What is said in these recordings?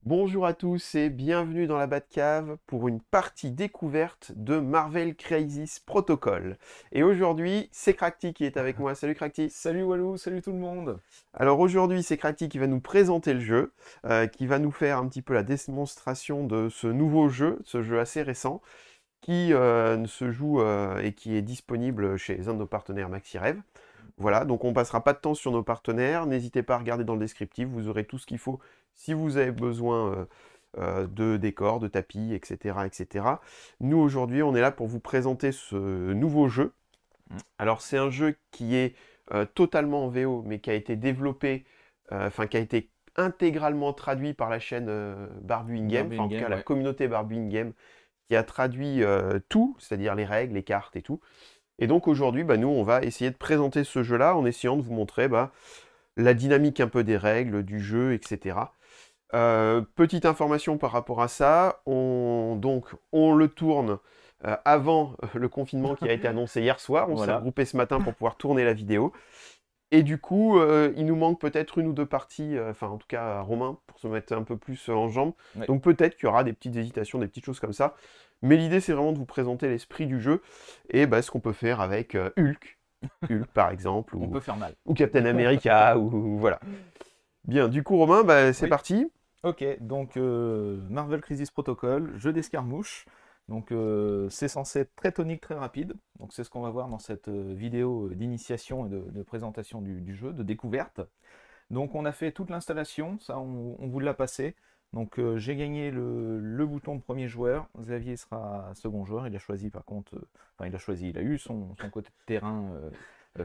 Bonjour à tous et bienvenue dans la Batcave pour une partie découverte de Marvel Crisis Protocol. Et aujourd'hui, c'est Crafty qui est avec moi. Salut Crafty. Salut Walou, salut tout le monde. Alors aujourd'hui, c'est Crafty qui va nous présenter le jeu, qui va nous faire un petit peu la démonstration de ce nouveau jeu, ce jeu assez récent, qui se joue et qui est disponible chez un de nos partenaires MaxiRev. Voilà, donc on passera pas de temps sur nos partenaires. N'hésitez pas à regarder dans le descriptif, vous aurez tout ce qu'il faut si vous avez besoin de décors, de tapis, etc., etc. Nous, aujourd'hui, on est là pour vous présenter ce nouveau jeu. Alors, c'est un jeu qui est totalement en VO, mais qui a été développé, enfin, qui a été intégralement traduit par la chaîne Barbu In Game, Barbie enfin, in en tout cas, Game, la ouais. communauté Barbu In Game, qui a traduit tout, c'est-à-dire les règles, les cartes et tout. Et donc aujourd'hui, nous, on va essayer de présenter ce jeu-là en essayant de vous montrer la dynamique un peu des règles, du jeu, etc. Petite information par rapport à ça, on le tourne avant le confinement qui a été annoncé hier soir. On s'est Voilà. regroupé ce matin pour pouvoir tourner la vidéo. Et du coup, il nous manque peut-être une ou deux parties, enfin en tout cas à Romain, pour se mettre un peu plus en jambes. Ouais. Donc peut-être qu'il y aura des petites hésitations, des petites choses comme ça. Mais l'idée, c'est vraiment de vous présenter l'esprit du jeu et ce qu'on peut faire avec Hulk par exemple, On peut faire mal. ou Captain America, ou voilà. Bien, du coup Romain, c'est Oui. parti. Ok, donc Marvel Crisis Protocol, jeu d'escarmouche. Donc c'est censé être très tonique, très rapide. Donc c'est ce qu'on va voir dans cette vidéo d'initiation et de présentation du jeu, de découverte. Donc on a fait toute l'installation, ça on vous l'a passé. Donc j'ai gagné le bouton de premier joueur, Xavier sera second joueur, il a choisi par contre, enfin il a choisi, il a eu son côté de terrain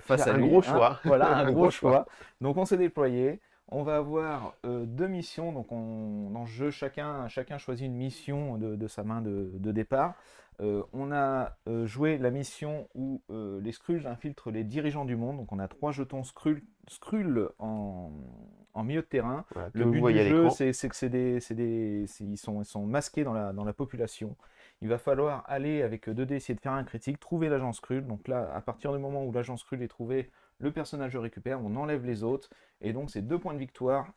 face à Un lui, gros hein. choix, Voilà, un un gros gros choix. choix. Donc on s'est déployé, on va avoir deux missions, donc dans le jeu chacun choisit une mission de sa main de départ. On a joué la mission où les Skrulls infiltrent les dirigeants du monde, donc on a 3 jetons Skrull en milieu de terrain. Voilà, que Le vous but du voyez à jeu, l'écran. c'est que ils sont masqués dans la population. Il va falloir aller avec 2D essayer de faire un critique, trouver l'agent Skrull. Donc là, à partir du moment où l'agent Skrull est trouvé, le personnage le récupère, on enlève les autres. Et donc c'est 2 points de victoire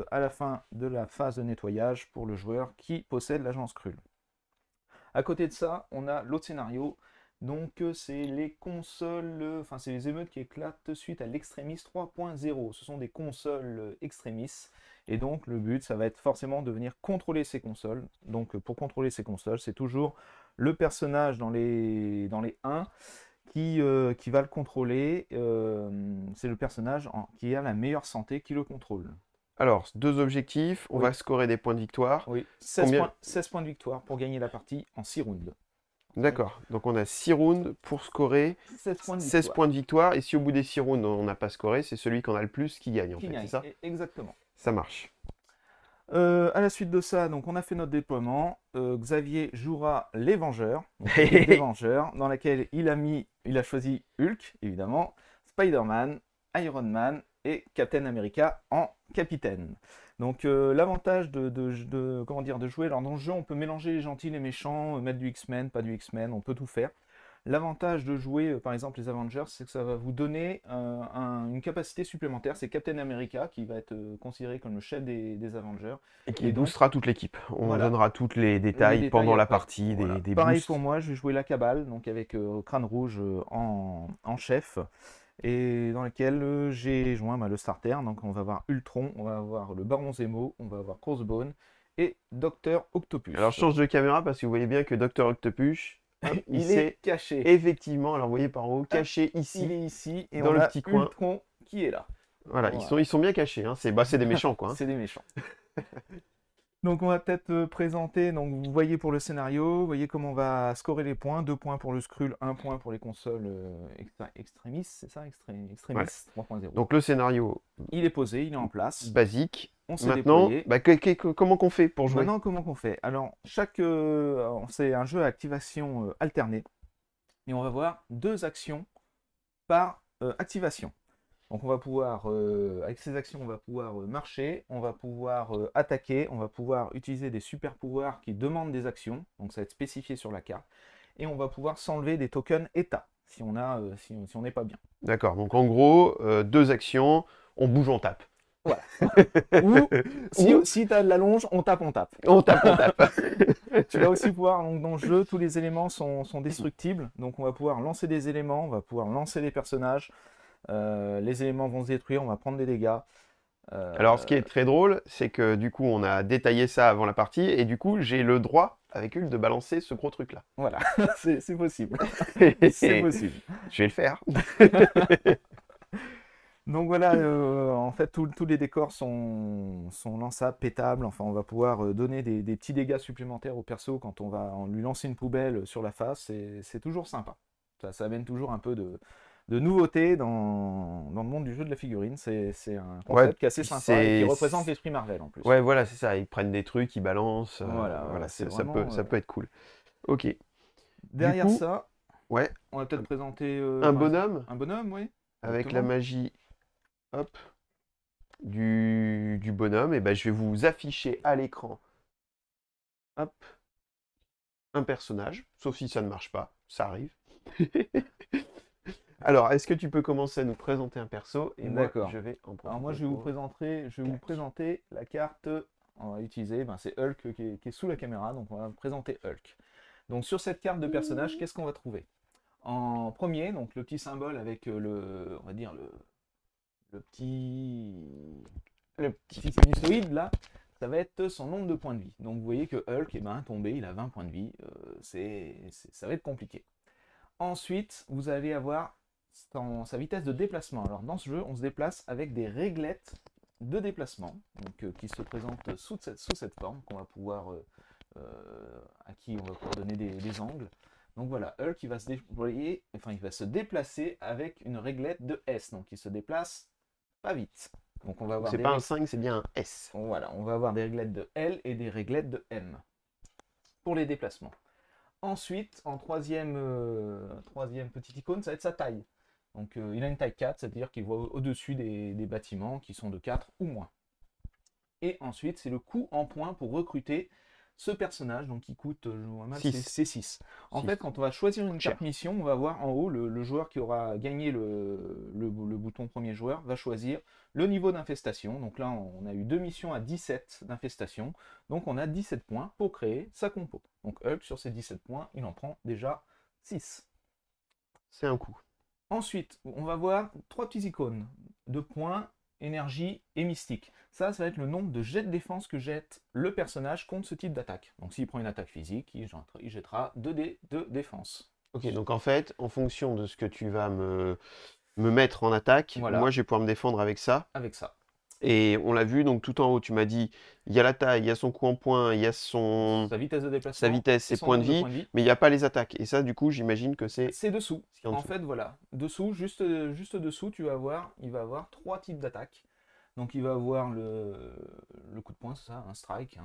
à la fin de la phase de nettoyage pour le joueur qui possède l'agent Skrull. À côté de ça, on a l'autre scénario. Donc c'est les consoles, enfin c'est les émeutes qui éclatent suite à l'Extremis 3.0. Ce sont des consoles Extremis. Et donc le but, ça va être forcément de venir contrôler ces consoles. Donc pour contrôler ces consoles, c'est toujours le personnage dans les 1 qui va le contrôler. C'est le personnage qui a la meilleure santé qui le contrôle. Alors, deux objectifs, on va Oui, scorer des points de victoire. oui. 16 Combien? points, 16 points de victoire pour gagner la partie en 6 rounds. Oui. D'accord, donc on a 6 rounds pour scorer 16 points de 16 victoire. points de victoire. Et si au bout des 6 rounds on n'a pas scoré, c'est celui qui en a le plus qui gagne en Qui fait, c'est gagne, ça? exactement. Ça marche. À la suite de ça, donc on a fait notre déploiement. Xavier jouera les Vengeurs, donc l'équipe des Vengeurs, dans laquelle il a choisi Hulk, évidemment, Spider-Man, Iron Man et Captain America en capitaine. Donc l'avantage comment dire, de jouer, alors dans le jeu on peut mélanger les gentils, les méchants, mettre du X-Men, pas du X-Men, on peut tout faire. L'avantage de jouer par exemple les Avengers, c'est que ça va vous donner une capacité supplémentaire. C'est Captain America qui va être considéré comme le chef des Avengers. Et qui Et donc, boostera toute l'équipe. On voilà, donnera tous les les détails détails pendant la après. partie, Voilà. des Pareil pour boosts. moi, je vais jouer la Cabale, donc avec Crâne Rouge en chef, et dans lequel j'ai joint le starter. Donc on va avoir Ultron, on va avoir le Baron Zemo, on va avoir Crossbone et Docteur Alors je Octopus. change de caméra parce que vous voyez bien que Dr Octopus, hop, il Il est s'est caché. effectivement, alors vous voyez par en haut, Hop, caché il ici, est ici, et dans on le a petit coin. Ultron qui est là. Voilà, Voilà. ils sont bien cachés, hein. C'est des méchants quoi, hein. C'est des méchants. Donc on va peut-être présenter, donc vous voyez pour le scénario, vous voyez comment on va scorer les points, 2 points pour le Skrull, 1 point pour les consoles Extremis, c'est ça, Extremis Voilà. 3.0. Donc le scénario Il est posé, il est en place, basique. on s'est Maintenant, déployé. comment qu'on fait pour jouer? Maintenant comment qu'on fait? Alors c'est un jeu à activation alternée, et on va voir 2 actions par activation. Donc on va pouvoir, avec ces actions, on va pouvoir marcher, on va pouvoir attaquer, on va pouvoir utiliser des super pouvoirs qui demandent des actions, donc ça va être spécifié sur la carte, et on va pouvoir s'enlever des tokens état si on n'est pas bien. D'accord, donc en gros, deux actions, on bouge, on tape. Voilà. Ou Ou si tu as de la longe, on tape, on tape. on tape, on tape. Tu vas aussi pouvoir, donc dans le jeu, tous les éléments sont destructibles. Donc on va pouvoir lancer des éléments, on va pouvoir lancer des personnages. Les éléments vont se détruire, on va prendre des dégâts. Alors, ce qui est très drôle, c'est que du coup, on a détaillé ça avant la partie, et du coup, j'ai le droit, avec Hulk, de balancer ce gros truc-là. Voilà, c'est possible. C'est Je possible. vais le faire. Donc voilà, en fait, tous les décors sont lançables, pétables. Enfin, on va pouvoir donner des petits dégâts supplémentaires au perso quand on va lui lancer une poubelle sur la face. C'est toujours sympa. Ça amène toujours un peu de nouveauté dans le monde du jeu de la figurine. C'est un Ouais, concept qui est assez puis sympa et qui représente l'esprit Marvel en plus. Ouais, voilà, c'est ça. Ils prennent des trucs, ils balancent. Voilà, c'est ça vraiment. ça peut être cool. Ok. Du Derrière coup, ça, ouais, on va peut-être présenter un par exemple, bonhomme un bonhomme, oui. avec la Exactement. magie, hop, du bonhomme. Et ben, je vais vous afficher à l'écran, hop, un personnage. Sauf si ça ne marche pas, ça arrive. Alors, est-ce que tu peux commencer à nous présenter un perso et moi, D'accord. je vais en Alors moi, profiter je vais vous pour... présenter la carte. On va utiliser, c'est Hulk qui est sous la caméra, donc on va présenter Hulk. Donc sur cette carte de personnage, qu'est-ce qu'on va trouver? En premier, donc le petit symbole avec on va dire le petit sinusoïde là, ça va être son nombre de points de vie. Donc vous voyez que Hulk, tombé, il a 20 points de vie. Ça va être compliqué. Ensuite, vous allez avoir sa vitesse de déplacement. Alors dans ce jeu, on se déplace avec des réglettes de déplacement, donc, qui se présentent sous cette forme, qu'on va pouvoir, à qui on va pouvoir donner des angles. Donc voilà, Hulk il va se déployer, enfin il va se déplacer avec une réglette de S, donc il se déplace pas vite. Donc on va avoir C'est pas un 5, c'est bien un S. voilà, on va avoir des réglettes de L et des réglettes de M pour les déplacements. Ensuite, en troisième petite icône, ça va être sa taille. Donc il a une taille 4, c'est-à-dire qu'il voit au-dessus des bâtiments qui sont de 4 ou moins. Et ensuite, c'est le coût en points pour recruter ce personnage, donc qui coûte, je vois mal, c'est 6. En fait, quand on va choisir une carte mission, on va voir en haut le joueur qui aura gagné le bouton premier joueur va choisir le niveau d'infestation. Donc là, on a eu 2 missions à 17 d'infestation. Donc on a 17 points pour créer sa compo. Donc Hulk, sur ces 17 points, il en prend déjà 6. C'est un coup. Ensuite, on va voir 3 petites icônes de points, énergie et mystique. Ça va être le nombre de jets de défense que jette le personnage contre ce type d'attaque. Donc s'il prend une attaque physique, il jettera 2 dés de défense. Ok, donc en fait, en fonction de ce que tu vas me mettre en attaque, Voilà. moi je vais pouvoir me défendre avec ça. Avec ça. Et on l'a vu, donc tout en haut, tu m'as dit, il y a la taille, il y a son coup en point, il y a Sa vitesse de déplacement, sa vitesse, ses points de vie, mais il n'y a pas les attaques. Et ça, du coup, j'imagine que c'est dessous. En fait, voilà. Dessous, juste dessous, il va avoir 3 types d'attaques. Donc il va avoir le coup de poing, c'est ça, un strike.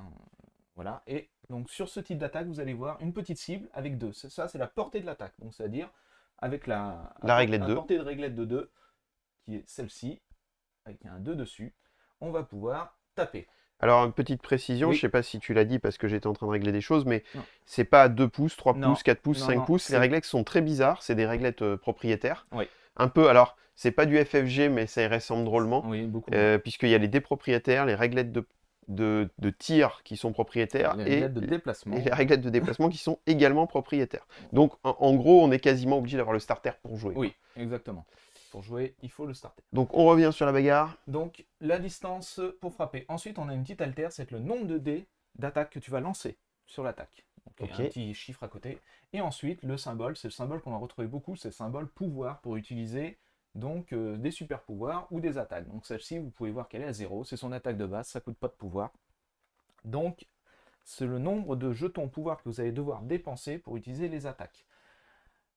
Voilà. Et donc sur ce type d'attaque, vous allez voir une petite cible avec 2. Ça, c'est la portée de l'attaque. Donc c'est-à-dire avec la réglette 2. portée de réglette de 2, qui est celle-ci, avec un 2 dessus, on va pouvoir taper. Alors, une petite précision, Oui. je sais pas si tu l'as dit parce que j'étais en train de régler des choses, mais c'est pas 2 pouces, 3 Non. pouces, 4 pouces, Non, 5 non, pouces. Les réglettes sont très bizarres, c'est des réglettes propriétaires. Oui. Un peu, alors, c'est pas du FFG, mais ça y ressemble drôlement. Oui, beaucoup. Puisqu'il y a les dépropriétaires, les réglettes de tir qui sont propriétaires Les réglettes de déplacement. et les réglettes de déplacement qui sont également propriétaires. Donc, en gros, on est quasiment obligé d'avoir le starter pour jouer. Oui, exactement. Pour jouer, il faut le starter. Donc, on revient sur la bagarre. Donc, la distance pour frapper. Ensuite, on a une petite altère, c'est le nombre de dés d'attaque que tu vas lancer sur l'attaque. Donc, un petit chiffre à côté. Et ensuite, le symbole, c'est le symbole qu'on a retrouvé beaucoup, c'est le symbole pouvoir pour utiliser donc des super pouvoirs ou des attaques. Donc celle-ci, vous pouvez voir qu'elle est à 0, c'est son attaque de base, ça ne coûte pas de pouvoir. Donc, c'est le nombre de jetons pouvoir que vous allez devoir dépenser pour utiliser les attaques.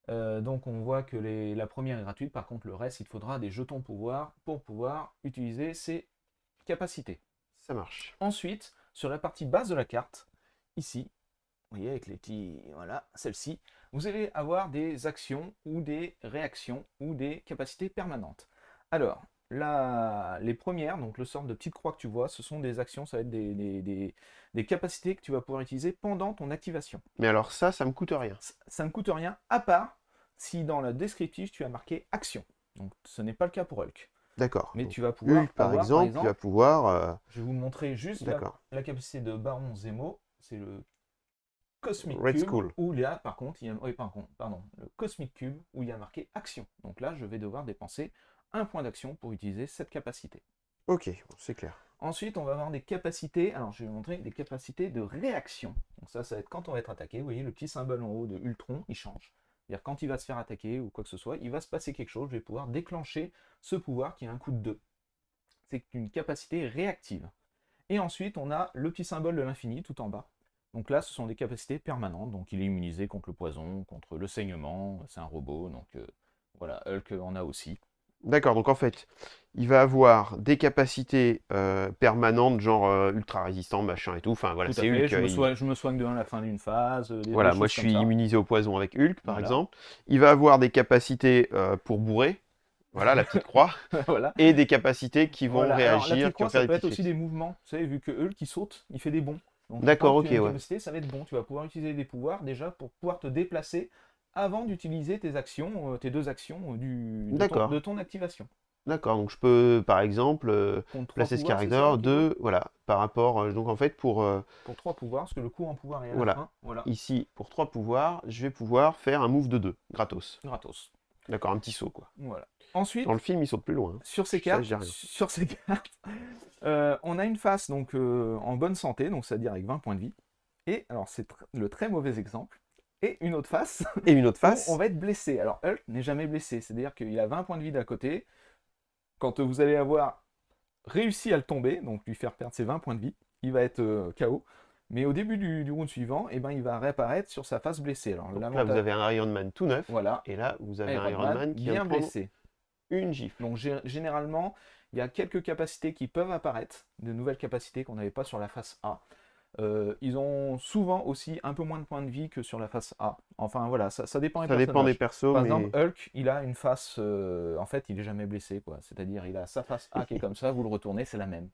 Donc on voit que la première est gratuite, par contre le reste, il faudra des jetons pouvoir pour pouvoir utiliser ces capacités. Ça marche. Ensuite, sur la partie basse de la carte, ici, vous voyez avec les petits, voilà, celle-ci, vous allez avoir des actions ou des réactions ou des capacités permanentes. Alors, les premières, donc le sort de petite croix que tu vois, ce sont des actions, ça va être des capacités que tu vas pouvoir utiliser pendant ton activation. Mais alors ça me coûte rien. Ça ne coûte rien, à part si dans le descriptif tu as marqué action. Donc ce n'est pas le cas pour Hulk. D'accord. Mais Donc, tu vas pouvoir Hulk, par avoir, exemple, il va pouvoir... je vais vous montrer juste D'accord. la capacité de Baron Zemo, c'est le Cosmic Red Cube, Skull. où il y a, par contre, oui, pardon, le Cosmic Cube, où il y a marqué action. Donc là, je vais devoir dépenser un point d'action pour utiliser cette capacité. Ok, bon, c'est clair. Ensuite, on va avoir des capacités, alors je vais vous montrer des capacités de réaction. Donc ça va être quand on va être attaqué, vous voyez le petit symbole en haut de Ultron, il change. C'est-à-dire quand il va se faire attaquer ou quoi que ce soit, il va se passer quelque chose, je vais pouvoir déclencher ce pouvoir qui a un coût de 2. C'est une capacité réactive. Et ensuite, on a le petit symbole de l'infini tout en bas. Donc là, ce sont des capacités permanentes. Donc il est immunisé contre le poison, contre le saignement, c'est un robot. Donc voilà, Hulk en a aussi. D'accord, donc en fait, il va avoir des capacités permanentes, genre ultra résistant, machin et tout. Enfin voilà, Tout à c'est fait, Hulk. je me soigne devant la fin d'une phase, des Voilà, moi choses je comme suis ça. immunisé au poison avec Hulk, par Voilà. exemple. Il va avoir des capacités pour bourrer, voilà, la petite croix, Voilà. et des capacités qui vont Voilà. Alors la réagir, petite qui vont croix, faire ça des peut être petites aussi des frites. mouvements. Vous savez, vu que Hulk, il saute, il fait des bonds. Donc D'accord, quand ok, tu as une ouais. capacité, ça va être bon. Tu vas pouvoir utiliser des pouvoirs déjà pour pouvoir te déplacer avant d'utiliser tes actions, tes deux actions D'accord, de ton activation. d'accord. Donc je peux, par exemple, Contre 3 placer ce pouvoirs, c'est ça, caractère Kiro? de, voilà, par rapport, donc en fait, pour, Pour 3 pouvoirs, parce que le coût en pouvoir est à la voilà, fin. Voilà, ici, pour 3 pouvoirs, je vais pouvoir faire un move de 2, gratos. gratos. D'accord, un petit saut, quoi. Voilà. Dans Ensuite, le film, il saute plus loin, hein. sur ces Ça, je cartes, dis rien. on a une face donc, en bonne santé, donc c'est-à-dire avec 20 points de vie. Et alors, c'est le très mauvais exemple. Et une autre face Et une autre où on face. va être blessé. Alors, Hulk n'est jamais blessé, c'est-à-dire qu'il a 20 points de vie d'un côté. Quand vous allez avoir réussi à le tomber, donc lui faire perdre ses 20 points de vie, il va être KO. Mais au début du round suivant, eh ben, il va réapparaître sur sa face blessée. Alors, Donc là, vous avez un Iron Man tout neuf. voilà, Et là, vous avez un Iron Iron Man Man qui vient de bien prendre blessé. une gifle. Donc généralement, il y a quelques capacités qui peuvent apparaître, de nouvelles capacités qu'on n'avait pas sur la face A. Ils ont souvent aussi un peu moins de points de vie que sur la face A. Enfin voilà, ça dépend des Ça dépend des personnages. persos, Par mais... exemple, Hulk, il a une face, en fait, il est jamais blessé, quoi. C'est-à-dire, il a sa face A qui est comme ça, vous le retournez, c'est la même.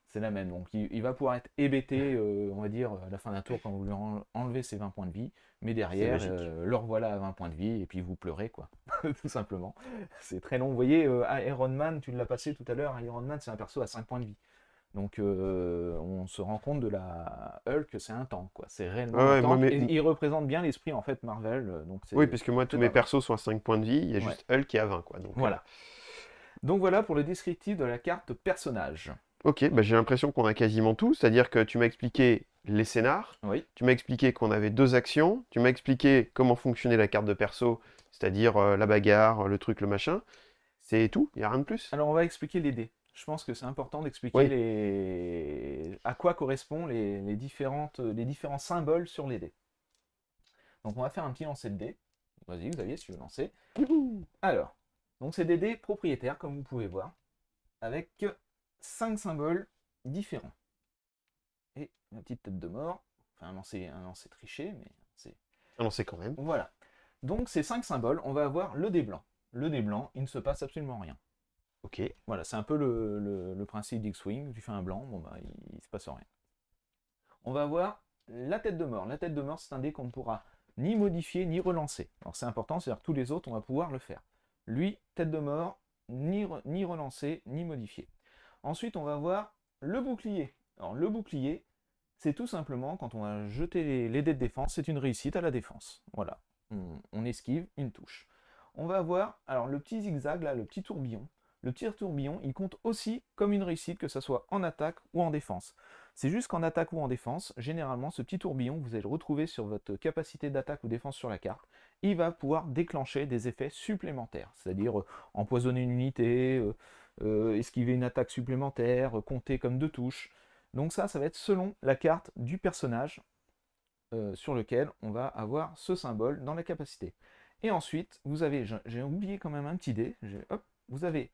C'est la même. Donc, il va pouvoir être hébété, on va dire, à la fin d'un tour quand vous lui enlevez ses 20 points de vie. Mais derrière, magique. le revoilà à 20 points de vie et puis vous pleurez, quoi. Tout simplement. C'est très long. Vous voyez, Iron Man, tu l'as passé tout à l'heure, Iron Man, c'est un perso à 5 points de vie. Donc on se rend compte de la Hulk, c'est un tank, quoi. C'est réellement un Ouais, moi, tank. Et il représente bien l'esprit, en fait, Marvel. Donc oui, parce que moi, tous c'est mes pas mal. persos sont à 5 points de vie. Il y a Ouais. juste Hulk qui est à 20, quoi. Donc, Voilà. Donc voilà pour le descriptif de la carte personnage. ok, bah, j'ai l'impression qu'on a quasiment tout. C'est-à-dire que tu m'as expliqué les scénars, Oui. tu m'as expliqué qu'on avait 2 actions, tu m'as expliqué comment fonctionnait la carte de perso, c'est-à-dire la bagarre, le truc, le machin. C'est tout, il n'y a rien de plus. Alors on va expliquer les dés. Je pense que c'est important d'expliquer à quoi correspondent les différents symboles sur les dés. Donc on va faire un petit lancer de dés. Vas-y, Xavier, si tu veux lancer. Alors, donc c'est des dés propriétaires, comme vous pouvez voir, avec 5 symboles différents. Et ma petite tête de mort, enfin un lancer triché, mais c'est... Ah non, c'est quand même. Voilà. Donc ces 5 symboles, on va avoir le dé blanc. Le dé blanc, il ne se passe absolument rien. Ok. Voilà, c'est un peu le principe d'X-Wing. Tu fais un blanc, bon bah il ne se passe rien. On va avoir la tête de mort. La tête de mort, c'est un dé qu'on ne pourra ni modifier ni relancer. Alors c'est important, c'est-à-dire que tous les autres, on va pouvoir le faire. Lui, tête de mort, ni relancer, ni modifier. Ensuite, on va avoir le bouclier. Alors le bouclier, c'est tout simplement, quand on va jeter les dés de défense, c'est une réussite à la défense. Voilà, on esquive une touche. On va avoir, alors le petit zigzag, là, le petit tourbillon. Le petit tourbillon, il compte aussi comme une réussite, que ce soit en attaque ou en défense. C'est juste qu'en attaque ou en défense, généralement, ce petit tourbillon, vous allez le retrouver sur votre capacité d'attaque ou défense sur la carte. Il va pouvoir déclencher des effets supplémentaires, c'est-à-dire empoisonner une unité, esquiver une attaque supplémentaire, compter comme 2 touches. Donc ça va être selon la carte du personnage sur lequel on va avoir ce symbole dans la capacité. Et ensuite, vous avez, j'ai oublié quand même un petit dé, hop, vous avez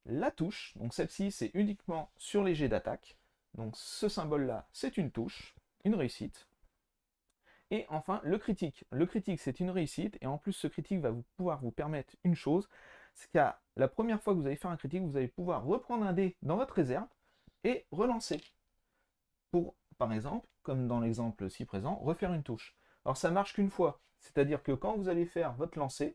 la touche, donc celle-ci c'est uniquement sur les jets d'attaque, donc ce symbole-là c'est une touche, une réussite. Et enfin le critique. Le critique c'est une réussite, et en plus ce critique va pouvoir vous permettre une chose, c'est qu'à la première fois que vous allez faire un critique, vous allez pouvoir reprendre un dé dans votre réserve et relancer. Pour, par exemple, comme dans l'exemple ci présent, refaire une touche. Alors ça marche qu'une fois, c'est-à-dire que quand vous allez faire votre lancer,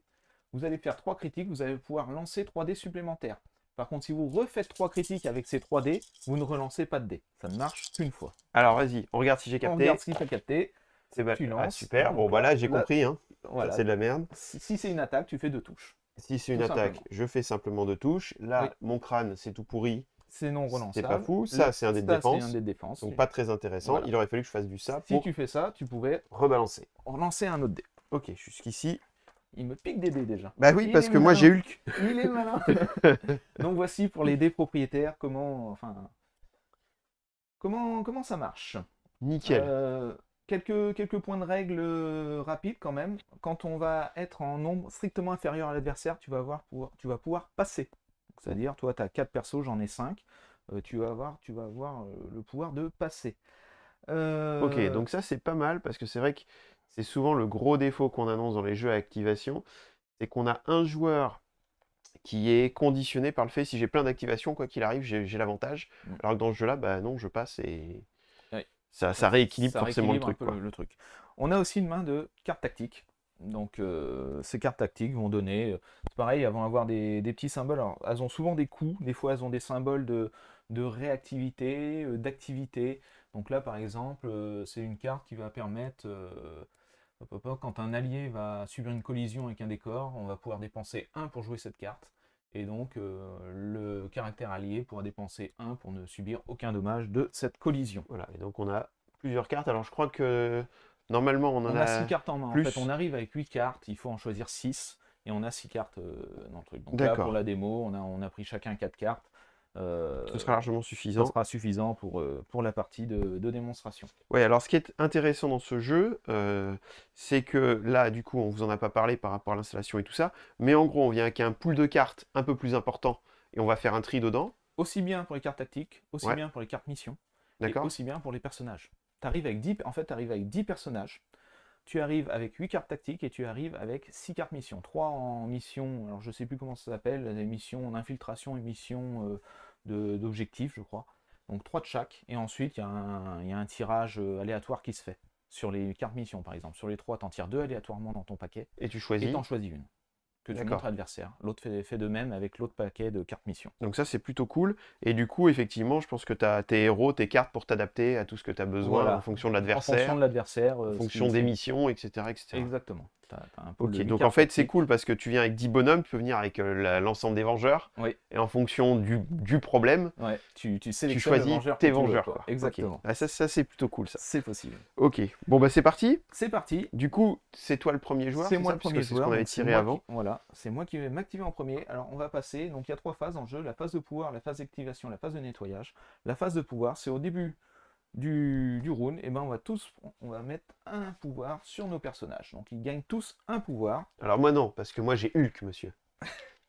vous allez faire 3 critiques, vous allez pouvoir lancer 3 dés supplémentaires. Par contre, si vous refaites 3 critiques avec ces 3 dés, vous ne relancez pas de dés. Ça ne marche qu'une fois. Alors vas-y, on regarde si j'ai On capté. regarde si tu as capté. C'est Tu ah, lances. super. Bon, Donc voilà, j'ai là, compris. Hein. voilà. C'est de la merde. Si c'est une attaque, tu fais 2 touches. Si c'est une Tout attaque, simplement. je fais simplement 2 touches. Là, Oui. mon crâne, c'est tout pourri. C'est non C'est relançable. pas fou. Ça, c'est un dé de défense. C'est un dé de défense. Donc pas très intéressant. Voilà. Il aurait fallu que je fasse du ça Si pour tu fais ça, tu pouvais rebalancer. relancer un autre dé. Ok, jusqu'ici. Il me pique des dés déjà. Bah oui, Il parce est que moi malin. j'ai Hulk. Il est malin. Donc voici pour les dés propriétaires comment ça marche. Nickel. Quelques points de règle rapides quand même. Quand on va être en nombre strictement inférieur à l'adversaire, tu vas pouvoir passer. C'est-à-dire, toi, tu as 4 persos, j'en ai 5. Tu vas avoir le pouvoir de passer. Ok, donc ça c'est pas mal parce que c'est vrai que c'est souvent le gros défaut qu'on annonce dans les jeux à activation, c'est qu'on a un joueur qui est conditionné par le fait si j'ai plein d'activations, quoi qu'il arrive, j'ai l'avantage. Alors que dans ce jeu-là, bah non, je passe et Oui. ça rééquilibre forcément le un truc. peu le truc. On a aussi une main de cartes tactiques. Donc ces cartes tactiques vont donner, c'est pareil, elles vont avoir des petits symboles. Alors, elles ont souvent des coups, des fois elles ont des symboles de réactivité, d'activité. Donc là par exemple, c'est une carte qui va permettre, quand un allié va subir une collision avec un décor, on va pouvoir dépenser 1 pour jouer cette carte. Et donc le caractère allié pourra dépenser 1 pour ne subir aucun dommage de cette collision. Voilà, et donc on a plusieurs cartes. Alors je crois que normalement on en a 6 cartes en main. plus. En fait, on arrive avec 8 cartes, il faut en choisir 6. Et on a 6 cartes dans le truc. Donc là, D'accord. pour la démo, on a pris chacun 4 cartes. Ce sera largement suffisant. Ça sera suffisant pour la partie de démonstration. Ouais, alors ce qui est intéressant dans ce jeu, c'est que là, du coup, on vous en a pas parlé par rapport à l'installation et tout ça, mais en gros, on vient avec un pool de cartes un peu plus important et on va faire un tri dedans. Aussi bien pour les cartes tactiques, aussi bien pour les cartes missions, et aussi bien pour les personnages. T'arrives avec 10, en fait, tu arrives avec 10 personnages. Tu arrives avec 8 cartes tactiques et tu arrives avec 6 cartes missions. 3 en mission, alors je sais plus comment ça s'appelle, les missions d'infiltration et missions d'objectifs, je crois. Donc 3 de chaque. Et ensuite, il y a un tirage aléatoire qui se fait. Sur les cartes missions, par exemple. Sur les 3, tu en tires 2 aléatoirement dans ton paquet. Et tu choisis. Et tu en choisis une. Que tu montres à l'adversaire. L'autre fait de même avec l'autre paquet de cartes mission. Donc ça, c'est plutôt cool. Et du coup, effectivement, je pense que tu as tes héros, tes cartes pour t'adapter à tout ce que tu as besoin en fonction de l'adversaire. En fonction de l'adversaire. En fonction des missions, etc. Exactement. Ok, donc en fait c'est cool parce que tu viens avec 10 bonhommes, tu peux venir avec l'ensemble des Vengeurs. Oui. Et en fonction du problème, tu choisis tes Vengeurs. Quoi. Exactement. Okay. Ah, ça c'est plutôt cool ça. C'est possible. Ok, bon bah c'est parti. C'est parti. Du coup, c'est toi le premier joueur. C'est moi le premier joueur. C'est ce qu'on avait tiré avant. Voilà, c'est moi qui vais m'activer en premier. Alors on va passer, donc il y a 3 phases dans le jeu, la phase de pouvoir, la phase d'activation, la phase de nettoyage. La phase de pouvoir, c'est au début du round, et ben on va mettre un pouvoir sur nos personnages. Donc ils gagnent tous un pouvoir. Alors moi non, parce que moi j'ai Hulk, monsieur.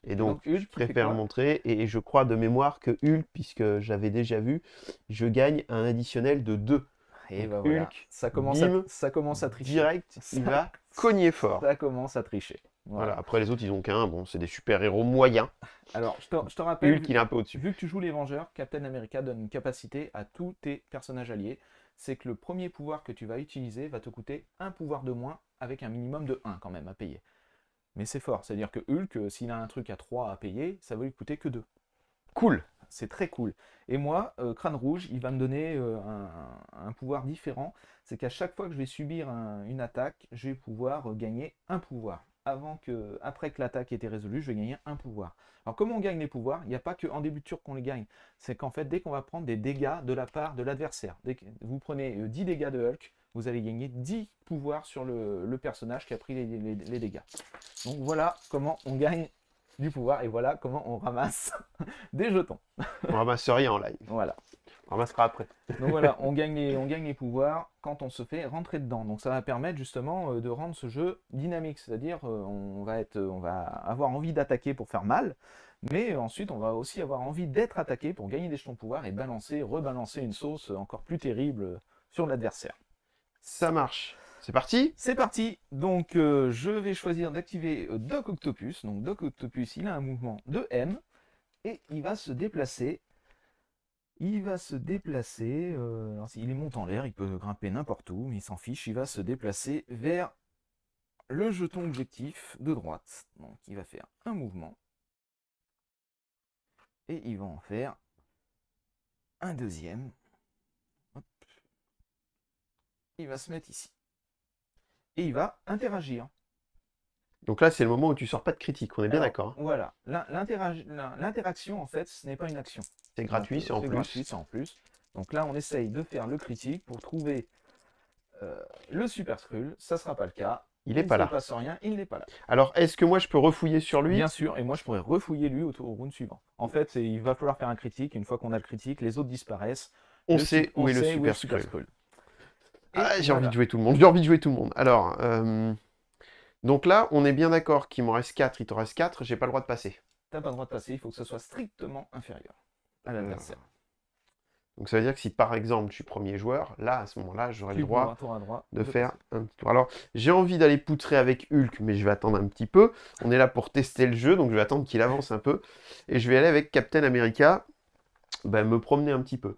Et donc Hulk, je préfère montrer, et je crois de mémoire que Hulk, puisque j'avais déjà vu, je gagne un additionnel de 2. Et donc, voilà. Hulk, ça commence à tricher. Direct, il va cogner fort. Ça commence à tricher. Voilà. Après les autres ils ont qu'un, bon c'est des super-héros moyens. Alors je te rappelle, Hulk il est un peu au-dessus. Vu que tu joues les Vengeurs, Captain America donne une capacité à tous tes personnages alliés. C'est que le premier pouvoir que tu vas utiliser va te coûter un pouvoir de moins avec un minimum de 1 quand même à payer. Mais c'est fort, c'est-à-dire que Hulk, s'il a un truc à 3 à payer, ça va lui coûter que 2. Cool. C'est très cool. Et moi, Crâne Rouge, il va me donner un pouvoir différent. C'est qu'à chaque fois que je vais subir une attaque, je vais pouvoir gagner un pouvoir. Après que l'attaque ait été résolue, je vais gagner un pouvoir. Alors comment on gagne les pouvoirs? Il n'y a pas qu'en début de tour qu'on les gagne. C'est qu'en fait, dès qu'on va prendre des dégâts de la part de l'adversaire, dès que vous prenez 10 dégâts de Hulk, vous allez gagner 10 pouvoirs sur le personnage qui a pris les dégâts. Donc voilà comment on gagne du pouvoir et voilà comment on ramasse des jetons. On ramasse rien en live. Voilà. On ramassera après. Donc voilà, on gagne les pouvoirs quand on se fait rentrer dedans. Donc ça va permettre justement de rendre ce jeu dynamique, c'est-à-dire on va avoir envie d'attaquer pour faire mal, mais ensuite on va aussi avoir envie d'être attaqué pour gagner des jetons de pouvoir et rebalancer une sauce encore plus terrible sur l'adversaire. Ça marche. C'est parti? C'est parti. Donc je vais choisir d'activer Doc Octopus. Donc Doc Octopus, il a un mouvement de M et il va se déplacer. Il monte en l'air, il peut grimper n'importe où, mais il s'en fiche, il va se déplacer vers le jeton objectif de droite. Donc il va faire un mouvement. Et il va en faire un deuxième. Hop. Il va se mettre ici. Et il va interagir. Donc là, c'est le moment où tu sors pas de critique, on est bien Alors, d'accord, hein. voilà. L'interaction, en fait, ce n'est pas une action. C'est gratuit, Donc, c'est en c'est plus. gratuit, c'est en plus. Donc là, on essaye de faire le critique pour trouver le Super Skrull. Ça ne sera pas le cas. Il est pas ne là. se passe rien, il n'est pas là. Alors, est-ce que moi, je peux refouiller sur lui? Bien sûr, et moi je pourrais refouiller lui au round suivant. En fait, il va falloir faire un critique. Une fois qu'on a le critique, les autres disparaissent. On sait où est le sait Super Super Skrull. Skrull. Ah, j'ai envie de jouer tout le monde. J'ai envie de jouer tout le monde. Alors, donc là, on est bien d'accord qu'il m'en reste 4, il t'en reste 4, j'ai pas le droit de passer. T'as pas le droit de passer, il faut que ce soit strictement inférieur à l'adversaire. Donc ça veut dire que si par exemple je suis premier joueur, là à ce moment-là j'aurai le droit de faire un petit tour. Alors j'ai envie d'aller poutrer avec Hulk, mais je vais attendre un petit peu. On est là pour tester le jeu, donc je vais attendre qu'il avance un peu. Et je vais aller avec Captain America, me promener un petit peu.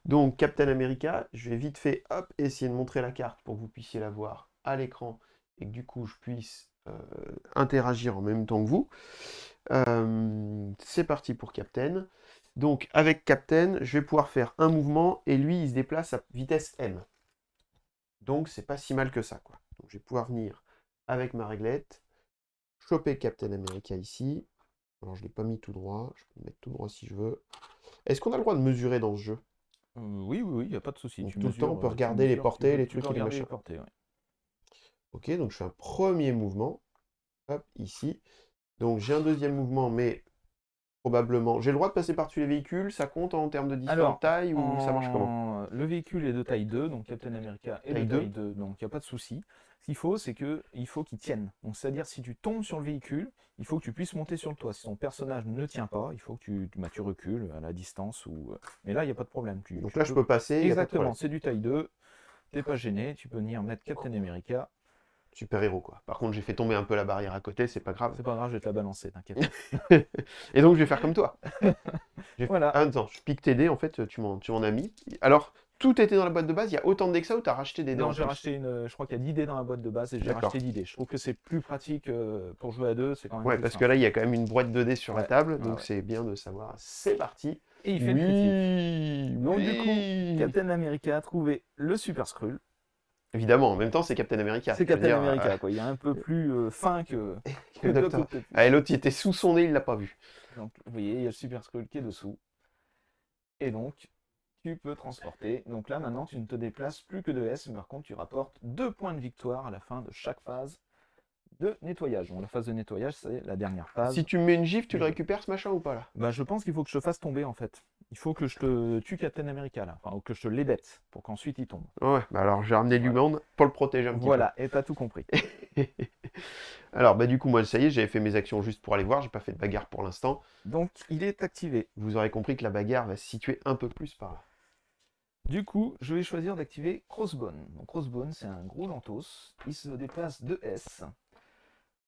Donc Captain America, je vais vite fait hop, essayer de montrer la carte pour que vous puissiez la voir à l'écran et que du coup je puisse interagir en même temps que vous. C'est parti pour Captain. Donc avec Captain, je vais pouvoir faire un mouvement et lui il se déplace à vitesse M. Donc c'est pas si mal que ça, quoi. Donc je vais pouvoir venir avec ma réglette, choper Captain America ici. Alors je l'ai pas mis tout droit, je peux le mettre tout droit si je veux. Est-ce qu'on a le droit de mesurer dans ce jeu? Oui, il n'y a pas de souci. Tout le temps on peut regarder les portées, les trucs et les machins. Ouais. Ok, donc je fais un premier mouvement. Hop, ici. Donc j'ai un deuxième mouvement, mais probablement. J'ai le droit de passer par-dessus les véhicules, ça compte en termes de distance, Alors, taille, ou ça marche comment? Le véhicule est de taille 2, donc Captain America est de taille 2, donc il n'y a pas de souci. Ce qu'il faut, c'est qu'il faut qu'il tienne. Donc c'est-à-dire si tu tombes sur le véhicule, il faut que tu puisses monter sur le toit. Si ton personnage ne tient pas, il faut que tu recules à la distance. Mais là, il n'y a pas de problème. Donc là, je peux passer. Exactement, c'est du taille 2. T'es pas gêné, tu peux venir mettre Captain America. Super héros, quoi. Par contre, j'ai fait tomber un peu la barrière à côté, c'est pas grave. C'est pas grave, je vais te la balancer, t'inquiète. Et donc, je vais faire comme toi. Voilà. Ah, attends, je pique tes dés, en fait, tu m'en as mis. Alors, tout était dans la boîte de base, il y a autant de dés que ça ou t'as racheté des dés? Non, j'ai racheté je crois qu'il y a 10 dés dans la boîte de base et j'ai racheté 10 dés. Je trouve que c'est plus pratique pour jouer à deux, c'est quand même Ouais, plus parce simple. que là, il y a quand même une boîte de dés sur la table, donc c'est bien de savoir. C'est parti. Et il fait le critique. Donc du coup, Captain America a trouvé le Super Skrull. Évidemment, en même temps, c'est Captain America. C'est Captain America, quoi. Il est un peu plus fin que Doc Octopus. Ah, et l'autre, il était sous son nez, il l'a pas vu. Donc, vous voyez, il y a le Super Skrull qui est dessous. Et donc, tu peux transporter. Donc là, maintenant, tu ne te déplaces plus que de S, mais par contre, tu rapportes 2 points de victoire à la fin de chaque phase de nettoyage. Bon, la phase de nettoyage, c'est la dernière phase. Si tu me mets une gifle, tu le récupères, ce machin, ou pas, là? Bah, je pense qu'il faut que je te fasse tomber, en fait. Il faut que je te tue Captain America, là. Enfin, ou que je te l'ébête, pour qu'ensuite il tombe. Ouais, bah alors, j'ai ramené du monde pour le protéger un petit peu. Voilà, et t'as tout compris. Alors, bah du coup, moi, ça y est, j'avais fait mes actions juste pour aller voir, j'ai pas fait de bagarre pour l'instant. Donc, il est activé. Vous aurez compris que la bagarre va se situer un peu plus par là. Du coup, je vais choisir d'activer Crossbone. Donc, Crossbone, c'est un gros lentos. Il se déplace de S.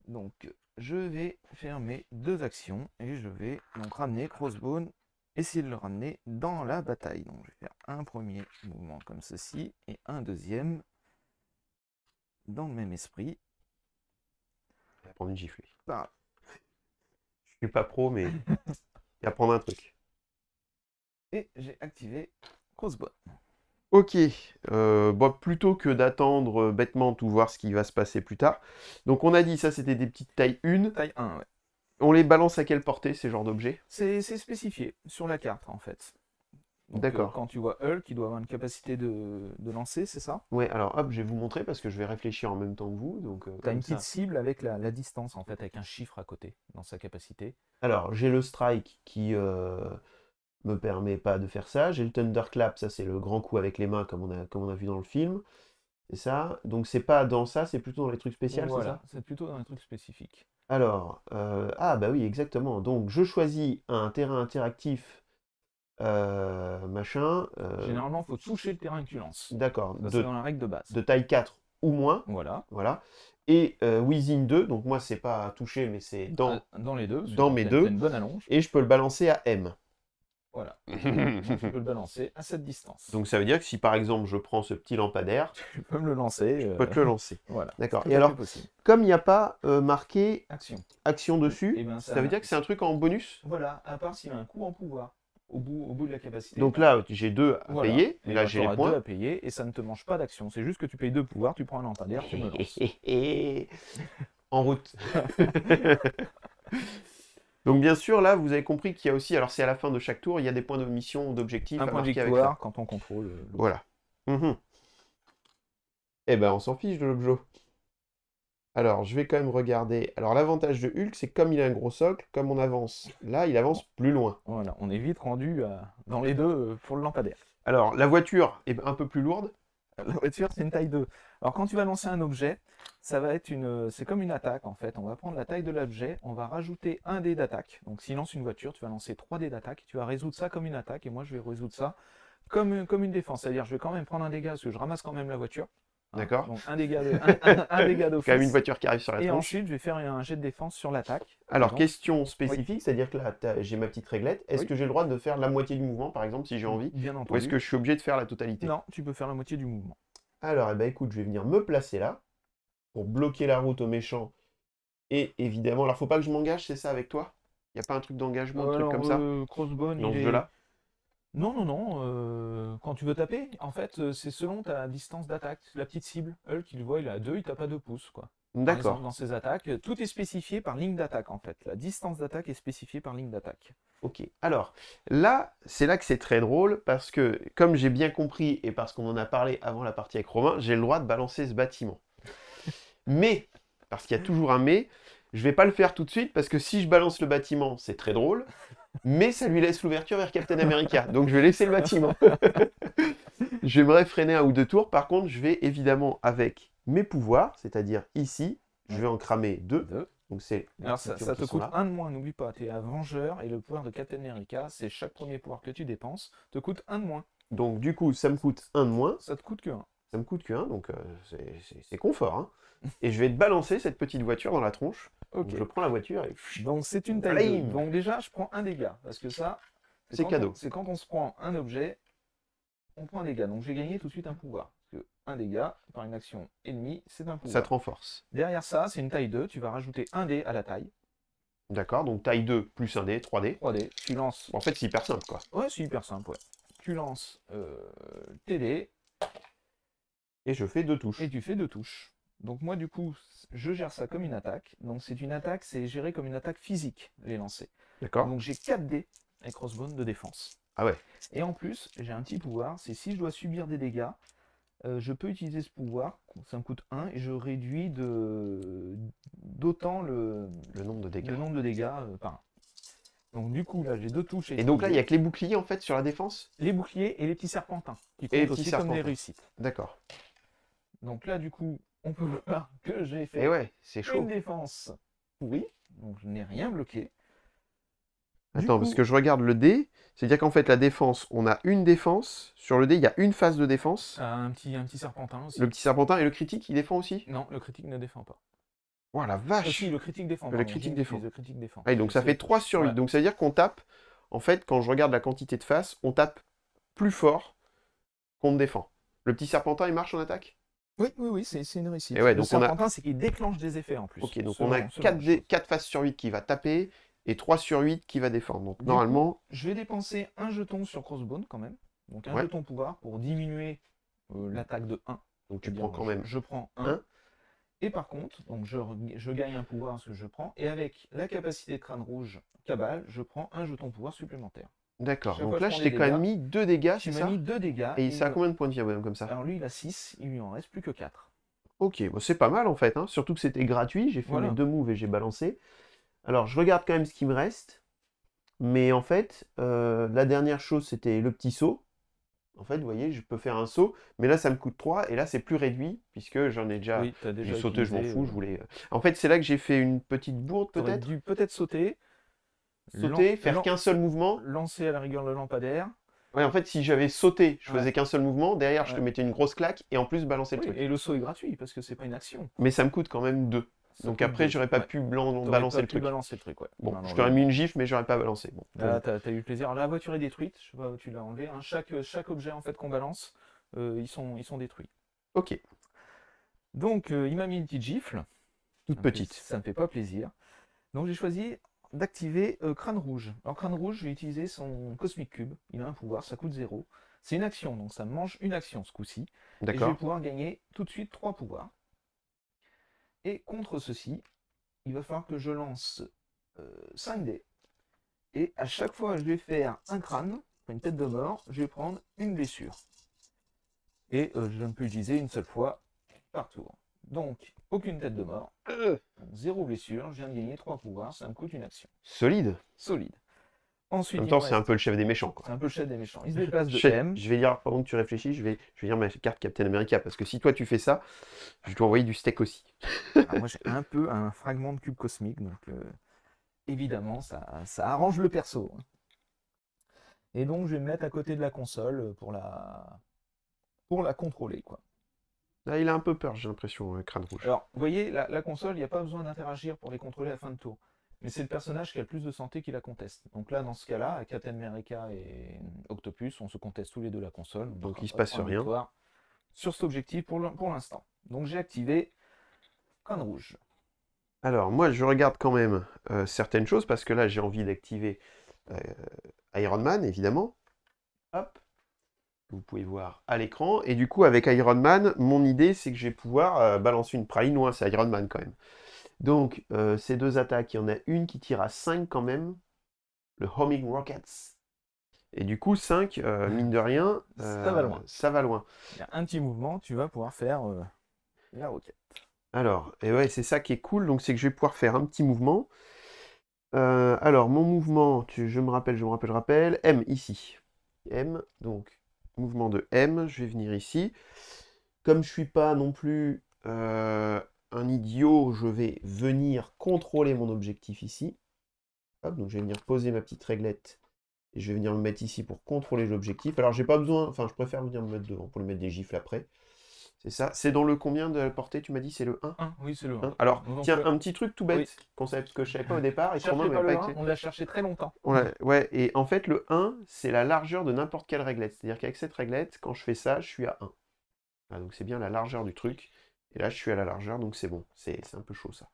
Donc, je vais faire mes 2 actions et je vais donc ramener Crossbone, essayer de le ramener dans la bataille. Donc, je vais faire un premier mouvement comme ceci et un deuxième dans le même esprit. Il va prendre une gifle. Bah. Je suis pas pro, mais il va prendre un truc. Et j'ai activé Crossbone. Ok, plutôt que d'attendre bêtement tout voir ce qui va se passer plus tard. Donc on a dit ça c'était des petites tailles 1. Taille 1, ouais. On les balance à quelle portée ces genres d'objets? C'est spécifié sur la carte en fait. D'accord. Quand tu vois Hulk, il doit avoir une capacité de lancer, c'est ça? Ouais, alors hop, je vais vous montrer parce que je vais réfléchir en même temps que vous. Donc, tu as une petite cible avec la distance en fait, avec un chiffre à côté dans sa capacité. Alors j'ai le strike qui me permet pas de faire ça. J'ai le thunderclap, ça c'est le grand coup avec les mains comme on a vu dans le film. C'est ça. Donc c'est pas dans ça, c'est plutôt dans les trucs spéciaux, voilà, c'est ça? c'est plutôt dans les trucs spécifiques. Alors, ah bah oui, exactement. Donc je choisis un terrain interactif, machin. Généralement, il faut toucher le terrain que tu lances. D'accord. C'est dans la règle de base. De taille 4 ou moins. Voilà. Voilà. Et within 2, donc moi c'est pas touché, mais c'est dans les deux. dans mes deux. Une bonne allonge. Et je peux le balancer à M. Voilà. Donc, tu peux le balancer à cette distance. Donc ça veut dire que si par exemple je prends ce petit lampadaire, Tu peux me le lancer. je peux te le lancer. Voilà. D'accord. Tout Et à alors, fait possible. comme il n'y a pas marqué Action. action dessus, Eh ben, ça veut dire que c'est un truc en bonus? Voilà, à part s'il a un coup en pouvoir au bout de la capacité. Donc là, j'ai 2 à Voilà. payer, Et là ben, j'ai les t'auras points. 2 à payer et ça ne te mange pas d'action. C'est juste que tu payes 2 pouvoirs, tu prends un lampadaire, tu me lances. En route. Donc bien sûr, là, vous avez compris qu'il y a aussi, alors c'est à la fin de chaque tour, il y a des points de mission, d'objectifs Un à point de marquer avec victoire ça. quand on contrôle. Voilà. Eh ben, on s'en fiche de l'objet. Alors, je vais quand même regarder. Alors, l'avantage de Hulk, c'est comme il a un gros socle, comme on avance là, il avance plus loin. Voilà, on est vite rendu dans les deux pour le lampadaire. Alors, la voiture est un peu plus lourde. La voiture, c'est une taille 2. Alors, quand tu vas lancer un objet, ça va être c'est comme une attaque en fait. On va prendre la taille de l'objet, on va rajouter un dé d'attaque. Donc, s'il lance une voiture, tu vas lancer 3 dés d'attaque. Tu vas résoudre ça comme une attaque et moi, je vais résoudre ça comme une défense. C'est-à-dire, je vais quand même prendre un dégât parce que je ramasse quand même la voiture. D'accord. Donc, un dégât d'office. Quand même une voiture qui arrive sur la Et tronche. ensuite, je vais faire un jet de défense sur l'attaque. Alors, Donc, question spécifique, c'est-à-dire que là, j'ai ma petite réglette. Est-ce Oui. que j'ai le droit de faire la moitié du mouvement, par exemple, si j'ai envie? bien Ou entendu. est-ce que je suis obligé de faire la totalité? Non, tu peux faire la moitié du mouvement. Alors, eh ben, écoute, je vais venir me placer là, pour bloquer la route aux méchants. Et évidemment, alors faut pas que je m'engage, c'est ça avec toi? Il n'y a pas un truc d'engagement, un truc comme ça? Crossbone, Dans ce il est... jeu-là? Non. Quand tu veux taper, en fait, c'est selon ta distance d'attaque. La petite cible, Hulk, il voit, il est à 2, il tape à 2 pouces, quoi. Par exemple, D'accord. dans ses attaques, tout est spécifié par ligne d'attaque, en fait. La distance d'attaque est spécifiée par ligne d'attaque. Ok. Alors, là, c'est là que c'est très drôle, parce que, comme j'ai bien compris, et parce qu'on en a parlé avant la partie avec Romain, j'ai le droit de balancer ce bâtiment. Mais, parce qu'il y a toujours un mais, je vais pas le faire tout de suite, parce que si je balance le bâtiment, c'est très drôle, mais ça lui laisse l'ouverture vers Captain America. Donc je vais laisser le bâtiment. J'aimerais freiner un ou 2 tours. Par contre, je vais évidemment, avec mes pouvoirs, c'est-à-dire ici, je vais en cramer 2. Donc c'est Alors ça te coûte 1 de moins, n'oublie pas, tu es un vengeur et le pouvoir de Captain America, c'est chaque premier pouvoir que tu dépenses, te coûte 1 de moins. Donc du coup, ça me coûte 1 de moins. Ça te coûte que 1. Ça me coûte que 1, donc c'est confort. Hein. Et je vais te balancer cette petite voiture dans la tronche. Ok. Donc, je prends la voiture et... Donc c'est une taille 2. Blim. Donc déjà, je prends un dégât, parce que ça, C'est cadeau. C'est quand on se prend un objet, on prend un dégât. Donc j'ai gagné tout de suite un pouvoir. Parce que un dégât par une action ennemie, c'est un pouvoir. Ça te renforce. Derrière ça, c'est une taille 2, tu vas rajouter un dé à la taille. D'accord, donc taille 2 plus 1 dé, 3 dés. 3D, tu lances... Bon, en fait, c'est hyper simple, quoi. Ouais, c'est hyper simple, ouais. Tu lances tes dés. Et je fais 2 touches. Et tu fais 2 touches. Donc moi du coup, je gère ça comme une attaque. Donc c'est une attaque, c'est géré comme une attaque physique, les lancers. D'accord. Donc j'ai 4 dés avec Crossbone de défense. Ah ouais. Et en plus, j'ai un petit pouvoir, c'est si je dois subir des dégâts, je peux utiliser ce pouvoir, ça me coûte 1, et je réduis d'autant le nombre de dégâts. Par 1. Donc du coup, là j'ai 2 touches. Et donc là, il n'y a que les boucliers, en fait, sur la défense? Les boucliers et les petits serpentins, qui Et les comptent petits aussi comme des serpentins. réussites. D'accord. Donc là, du coup, on peut voir que j'ai fait Et ouais, c'est chaud. une défense pourrie, donc je n'ai rien bloqué. Attends, parce que je regarde le dé, c'est-à-dire qu'en fait, la défense, on a une défense. Sur le dé, il y a une phase de défense. Un petit serpentin aussi. Le petit serpentin et le critique, il défend aussi? Non, le critique ne défend pas. Oh la vache! Si, le critique défend. Le pardon, critique j'ai défend. dit, le critique défend. Ah, et donc ça fait 3 sur 8. Ouais. Donc ça veut dire qu'on tape, en fait, quand je regarde la quantité de faces, on tape plus fort qu'on ne défend. Le petit serpentin, il marche en attaque? Oui, c'est une réussite. Et ouais, Le donc on a... serpentin, c'est qu'il déclenche des effets en plus. Ok, donc selon- on a selon la chose. 4 faces sur 8 qui va taper et 3 sur 8 qui va défendre. Donc Du normalement... Je vais dépenser un jeton sur Crossbone quand même. Donc un Ouais. jeton pouvoir pour diminuer l'attaque de 1. Donc tu C'est-à-dire, prends quand même... Je prends 1. un. Et par contre, donc je gagne un pouvoir parce que je prends. Et avec la capacité de crâne rouge cabale, je prends un jeton pouvoir supplémentaire. D'accord, Chaque donc fois, là je je prends t'ai des quand même dégâts. mis 2 dégâts, Tu c'est m'as ça? mis 2 dégâts. Et ça a combien de points de vie, bonhomme, comme ça? Alors lui, il a 6, il lui en reste plus que 4. Ok, bon, c'est pas mal en fait, hein. Surtout que c'était gratuit, j'ai fait Voilà. mes 2 moves et j'ai balancé. Alors je regarde quand même ce qui me reste, mais en fait, la dernière chose c'était le petit saut. En fait, vous voyez, je peux faire un saut, mais là ça me coûte 3, et là c'est plus réduit, puisque j'en ai déjà... Oui, t'as déjà J'ai sauté, je m'en utilisé, fous, je voulais... En fait, c'est là que j'ai fait une petite bourde T'aurais peut-être. dû peut-être sauter, Sauter, faire qu'un seul mouvement. lancer à la rigueur le lampadaire. Ouais, en fait, si j'avais sauté, je Ouais. faisais qu'un seul mouvement, derrière je te Ouais. mettais une grosse claque, et en plus balancer le Oui, truc. et le saut est gratuit parce que c'est pas une action. Mais ça me coûte quand même 2. Ça Donc coûte après, 2. j'aurais pas Ouais. pu T'aurais balancer pas le pu truc. balancer le truc, ouais. Bon, Non, non, je t'aurais mis une gifle, mais j'aurais pas balancé. Bon, là, t'as eu plaisir. Alors, la voiture est détruite. Je sais pas où tu l'as enlevé, hein. Chaque objet en fait qu'on balance, ils sont détruits. ok, Donc, il m'a mis une petite gifle. toute petite. Ça me fait pas plaisir. Donc, j'ai choisi d'activer Crâne Rouge. Alors, Crâne Rouge, je vais utiliser son Cosmic Cube. Il a un pouvoir, ça coûte 0. C'est une action, donc ça me mange une action ce coup-ci. Et je vais D'accord. pouvoir gagner tout de suite 3 pouvoirs. Et contre ceci, il va falloir que je lance 5 dés. Et à chaque fois que je vais faire un crâne, une tête de mort, je vais prendre une blessure. Et je ne peux utiliser une seule fois par tour. Donc, aucune tête de mort, donc 0 blessure, je viens de gagner 3 pouvoirs, ça me coûte une action. Solide. Solide. En Ensuite, même il temps, me c'est un reste... peu le chef des méchants, quoi. C'est un peu le chef des méchants. Il se déplace de Je M. vais dire, pendant que tu réfléchis, je vais dire ma carte Captain America, parce que si toi tu fais ça, je dois envoyer du steak aussi. Alors moi, j'ai un peu un fragment de cube cosmique, donc évidemment, ça arrange le perso. Et donc, je vais me mettre à côté de la console pour la contrôler, quoi. Là, il a un peu peur, j'ai l'impression, Crâne Rouge. Alors, vous voyez, la console, il n'y a pas besoin d'interagir pour les contrôler à la fin de tour. Mais c'est le personnage qui a le plus de santé qui la conteste. Donc là, dans ce cas-là, avec Captain America et Octopus, on se conteste tous les deux la console. Donc il se on passe prend une rien. victoire sur cet objectif pour l'instant. Donc j'ai activé Crâne Rouge. Alors, moi, je regarde quand même certaines choses, parce que là, j'ai envie d'activer Iron Man, évidemment. Hop. Vous pouvez voir à l'écran. Et du coup, avec Iron Man, mon idée, c'est que je vais pouvoir balancer une praline. Loin, c'est Iron Man, quand même. Donc, ces deux attaques, il y en a une qui tire à 5 quand même. Le Homing Rockets. Et du coup, 5, mine de rien, Ça va loin. ça va loin. Il y a un petit mouvement, tu vas pouvoir faire la roquette. Alors, et ouais, c'est ça qui est cool, donc c'est que je vais pouvoir faire un petit mouvement. Alors, mon mouvement, je me rappelle, M ici. M, donc, mouvement de M, je vais venir ici. Comme je suis pas non plus un idiot, je vais venir contrôler mon objectif ici. Hop, donc je vais venir poser ma petite réglette. Et je vais venir me mettre ici pour contrôler l'objectif. Alors, j'ai pas besoin, enfin, je préfère venir me mettre devant pour lui mettre des gifles après. C'est ça. C'est dans le combien de la portée, tu m'as dit? C'est le 1? 1, oui, c'est le 1. Alors, Donc, tiens, un petit truc tout bête oui. que je savais pas au départ. Et Cherchez Romain pas m'avait le pas 1, on l'a cherché très longtemps. Ouais, et en fait, le 1, c'est la largeur de n'importe quelle réglette. C'est-à-dire qu'avec cette réglette, quand je fais ça, je suis à 1. Voilà, donc c'est bien la largeur du truc. Et là, je suis à la largeur, donc c'est bon. C'est un peu chaud, ça.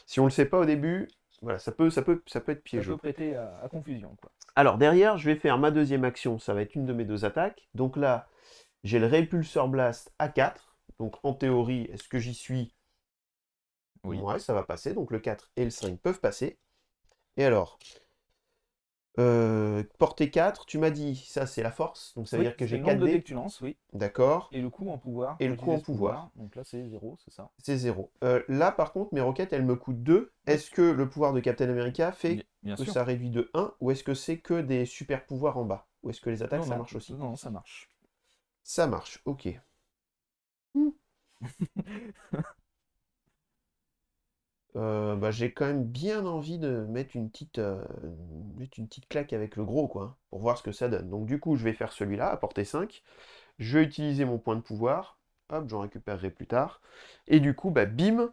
Si on le sait pas au début, voilà, ça peut être piégeux. Ça peut prêter à confusion, quoi. Alors, derrière, je vais faire ma deuxième action. Ça va être une de mes deux attaques. Donc là, j'ai le Répulseur Blast à 4. Donc, en théorie, est-ce que j'y suis? Oui. Ouais, ça va passer. Donc, le 4 et le 5 peuvent passer. Et alors, portée 4, tu m'as dit, ça c'est la force, donc ça veut dire que j'ai 4 de dés dés. que tu lances, oui. D'accord. Et le coup en pouvoir. Et le coup en pouvoir. Donc là c'est 0, c'est ça. C'est 0. Là par contre, mes roquettes, elles me coûtent 2. Est-ce que le pouvoir de Captain America fait Bien que sûr. ça réduit de 1, ou est-ce que c'est que des super pouvoirs en bas? Ou est-ce que les attaques, ça marche aussi? Non, ça marche. Ça marche, ok. Bah, j'ai quand même bien envie de mettre une petite claque avec le gros, quoi, pour voir ce que ça donne. Donc du coup, je vais faire celui-là, à portée 5. Je vais utiliser mon point de pouvoir. Hop, j'en récupérerai plus tard. Et du coup, bah, bim,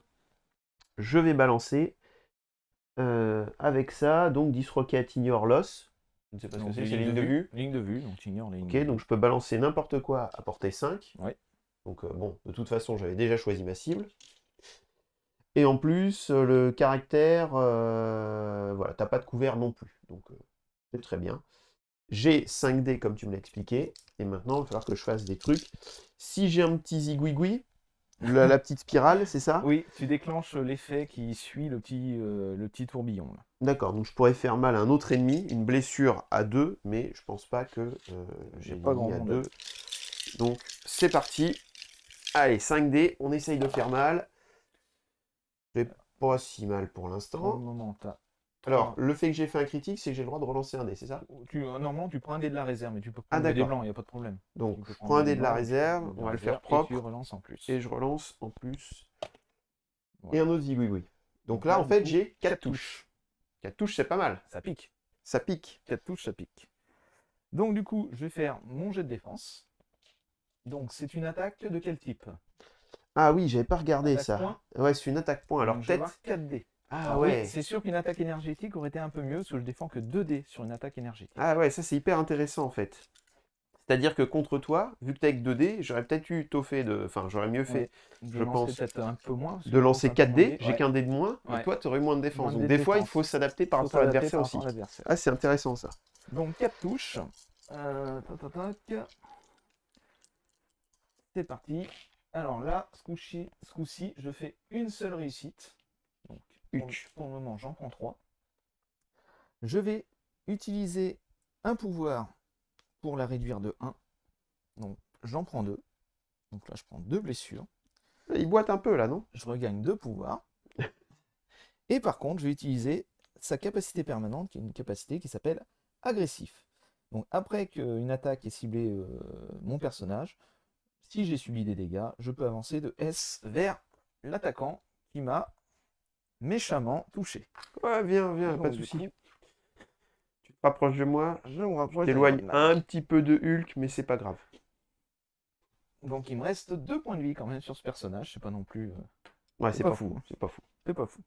je vais balancer avec ça, donc 10 roquettes ignore loss. Je ne sais pas ce que c'est ligne de vue. Ligne de vue, donc tu ignores les lignes Ok, de vue. donc je peux balancer n'importe quoi à portée 5. Ouais. Donc bon, de toute façon, j'avais déjà choisi ma cible. Et en plus, le caractère, voilà, t'as pas de couvert non plus. Donc, c'est très bien. J'ai 5 dés comme tu me l'as expliqué. Et maintenant, il va falloir que je fasse des trucs. Si j'ai un petit zigouigoui, la petite spirale, c'est ça? Oui, tu déclenches l'effet qui suit le petit tourbillon. D'accord, donc je pourrais faire mal à un autre ennemi, une blessure à 2, mais je pense pas que j'ai pas mis grand à monde. 2. Donc, c'est parti. Allez, 5 dés, on essaye de faire mal. Je vais pas si mal pour Pour le l'instant. moment, t'as... Alors, le fait que j'ai fait un critique, c'est que j'ai le droit de relancer un dé, c'est ça? Normalement, tu prends un dé de la réserve, mais tu peux Ah, prendre des d'accord. blancs, il n'y a pas de problème. Donc, Tu peux je prendre prends un des dé de la blancs, réserve, on va le faire propre. Et tu relances en plus. Et je relance en plus. Voilà. Et un autre zigouigoui. Donc Donc là, là, en du fait, coup, j'ai 4 4 touches. 4 touches, c'est pas mal. Ça pique. Ça pique. 4 touches, ça pique. Donc du coup, je vais faire mon jet de défense. Donc c'est une attaque de quel type? Ah oui, j'avais pas regardé Attaque ça. point. Ouais, c'est une attaque point. Alors Donc je vais peut-être. avoir 4 dés. Ah Alors oui, ouais. c'est sûr qu'une attaque énergétique aurait été un peu mieux, parce que je défends que 2 dés sur une attaque énergétique. Ah ouais, ça c'est hyper intéressant en fait. C'est-à-dire que contre toi, vu que t'as que 2 dés, j'aurais peut-être eu tôt fait de. Enfin, j'aurais mieux fait, Ouais. De je lancer pense, peut-être un peu moins, parce que de je lance lancer un peu 4 moins de dés. dés. J'ai Ouais. qu'un dé de moins, et Ouais. toi, t'aurais moins de défense. Moins de Donc dés de des fois, il défense. faut s'adapter par Faut rapport à s'adapter l'adversaire par aussi. rapport à l'adversaire. Ah, c'est intéressant ça. Donc 4 touches. Tac, tac, tac. C'est parti. Alors là, ce coup-ci, je fais une seule réussite. Donc pour le moment, j'en prends 3. Je vais utiliser un pouvoir pour la réduire de 1. Donc j'en prends 2. Donc là, je prends 2 blessures. Il boite un peu là, non? Je regagne 2 pouvoirs. Et par contre, je vais utiliser sa capacité permanente, qui est une capacité qui s'appelle agressif. Donc après qu'une attaque ait ciblé mon personnage, si j'ai subi des dégâts, je peux avancer de S vers l'attaquant qui m'a méchamment touché. Ouais, viens, viens, Donc, pas de du soucis. coup, Tu te rapproches de moi, je me rapproche t'éloignes d'Iron Man. un petit peu de Hulk, mais c'est pas grave. Donc il me reste 2 points de vie quand même sur ce personnage, c'est pas non plus... Ouais, c'est c'est pas pas fou, fou, hein. c'est pas fou. C'est pas fou.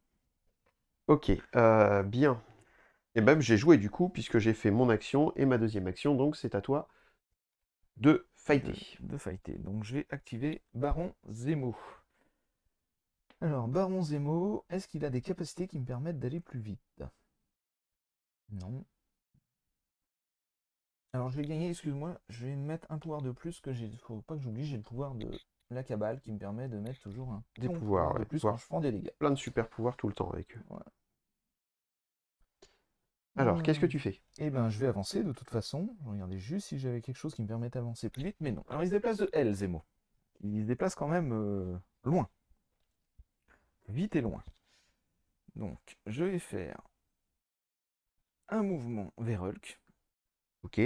Ok, bien. Et même j'ai joué du coup, puisque j'ai fait mon action et ma deuxième action, donc c'est à toi de fighter. De fighter. Donc je vais activer Baron Zemo. Alors, Baron Zemo, est-ce qu'il a des capacités qui me permettent d'aller plus vite? Non. Alors je vais gagner, excuse-moi, je vais mettre un pouvoir de plus que j'ai. Faut pas que j'oublie, j'ai le pouvoir de la cabale qui me permet de mettre toujours un Des bon pouvoirs, de ouais, plus pouvoirs. quand je prends des dégâts. Plein de super pouvoirs tout le temps avec eux. Voilà. Alors, qu'est-ce que tu fais? Eh ben, je vais avancer de toute façon. Je regardais juste si j'avais quelque chose qui me permettait d'avancer plus vite, mais non. Alors il se déplace de L, Zemo. Il se déplace quand même loin. Vite et loin. Donc, je vais faire un mouvement vers Hulk. Ok.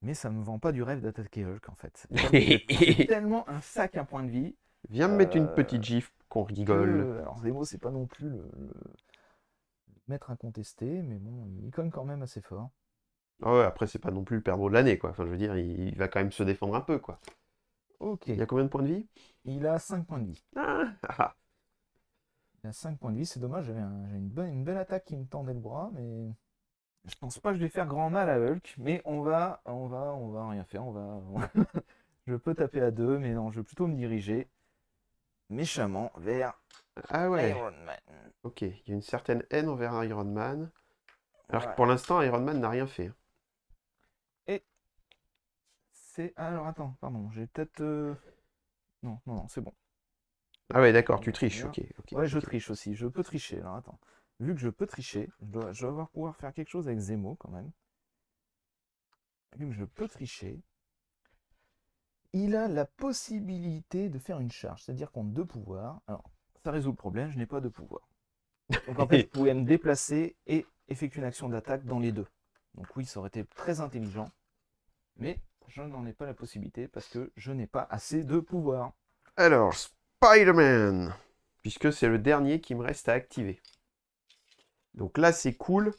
Mais ça me vend pas du rêve d'attaquer Hulk en fait. C'est tellement un sac à point de vie. Viens me mettre une petite gifle qu'on rigole. Alors Zemo, c'est pas non plus le maître incontesté, mais bon, il cogne quand même assez fort. Ah ouais, après, c'est pas non plus le perdreau de l'année, quoi. Enfin, je veux dire, il va quand même se défendre un peu, quoi. Ok. Il y a combien de points de vie? Il a 5 points de vie. Ah, ah, ah. Il a 5 points de vie, c'est dommage, j'avais une belle attaque qui me tendait le bras, mais je pense pas que je vais faire grand mal à Hulk, mais on va rien faire, je peux taper à 2, mais non, je vais plutôt me diriger méchamment vers Ah ouais. Iron Man. Ok, il y a une certaine haine envers Iron Man. Alors que Voilà. pour l'instant, Iron Man n'a rien fait. Et c'est... Alors attends, pardon, j'ai peut-être... Non, c'est bon. Ah ouais, d'accord, tu triches, ok. Ouais, je ok. triche aussi, je peux tricher. Alors attends, vu que je peux tricher, je dois pouvoir faire quelque chose avec Zemo quand même. Vu que je peux tricher, il a la possibilité de faire une charge, c'est-à-dire qu'on a 2 pouvoirs. Alors, ça résout le problème, je n'ai pas de pouvoir. Donc en fait, je pouvais me déplacer et effectuer une action d'attaque dans les deux. Donc oui, ça aurait été très intelligent, mais je n'en ai pas la possibilité parce que je n'ai pas assez de pouvoir. Alors, Spider-Man, puisque c'est le dernier qui me reste à activer. Donc là, c'est cool.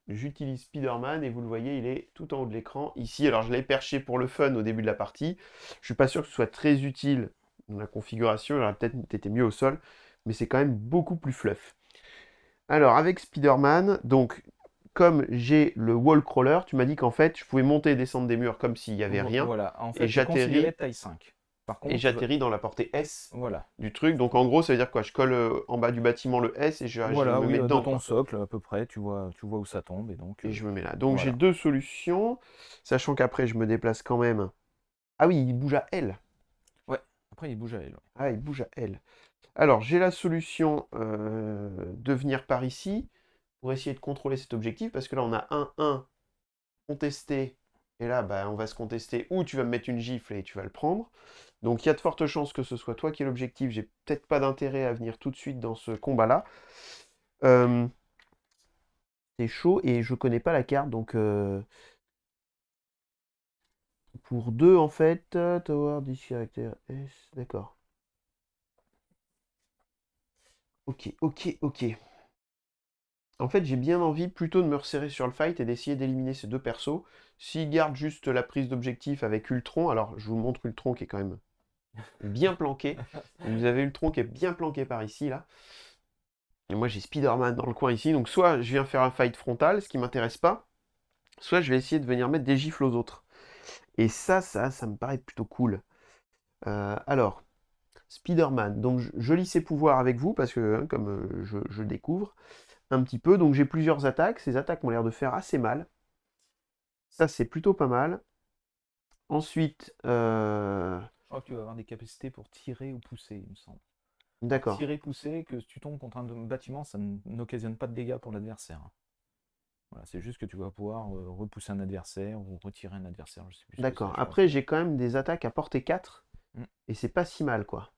J'utilise Spider-Man et vous le voyez, il est tout en haut de l'écran ici. Alors, je l'ai perché pour le fun au début de la partie. Je suis pas sûr que ce soit très utile dans la configuration. Il aurait peut-être été mieux au sol, mais c'est quand même beaucoup plus fluff. Alors, avec Spider-Man, donc, comme j'ai le wall crawler, tu m'as dit qu'en fait, je pouvais monter et descendre des murs comme s'il n'y avait rien. Voilà, en fait, Et j'atterris taille 5. Par contre, et j'atterris dans la portée S voilà. du truc. Donc en gros, ça veut dire quoi? Je colle en bas du bâtiment le S et je Voilà, me oui, mets dedans. de ton Quoi. socle à peu près, tu vois où ça tombe et donc. Et je me mets là. Donc voilà. j'ai 2 solutions, sachant qu'après je me déplace quand même. Ah oui, il bouge à L. Ouais, après il bouge à L. Ouais. Ah, il bouge à L. Alors j'ai la solution de venir par ici pour essayer de contrôler cet objectif, parce que là on a 1-1 contesté. Et là, bah, on va se contester, ou tu vas me mettre une gifle et tu vas le prendre. Donc il y a de fortes chances que ce soit toi qui es l'objectif. J'ai peut-être pas d'intérêt à venir tout de suite dans ce combat-là. C'est chaud et je connais pas la carte, donc pour 2 en fait, Tower 10 caractères S, d'accord. Ok. En fait, j'ai bien envie plutôt de me resserrer sur le fight et d'essayer d'éliminer ces 2 persos. S'ils gardent juste la prise d'objectif avec Ultron, alors je vous montre Ultron qui est quand même bien planqué. Vous avez eu le tronc qui est bien planqué par ici, là. Et moi, j'ai Spider-Man dans le coin ici. Donc, soit je viens faire un fight frontal, ce qui m'intéresse pas, soit je vais essayer de venir mettre des gifles aux autres. Et ça me paraît plutôt cool. Alors, Spider-Man. Donc, je lis ses pouvoirs avec vous, parce que, hein, comme je découvre un petit peu. Donc, j'ai plusieurs attaques. Ces attaques m'ont l'air de faire assez mal. Ça, c'est plutôt pas mal. Ensuite, Je crois que tu vas avoir des capacités pour tirer ou pousser, il me semble. d'accord. Tirer, pousser, que si tu tombes contre un bâtiment, ça n'occasionne pas de dégâts pour l'adversaire. Voilà, c'est juste que tu vas pouvoir repousser un adversaire ou retirer un adversaire, je sais plus ce que D'accord. c'est, je crois. Après, j'ai quand même des attaques à portée 4. Mm. Et c'est pas si mal, quoi.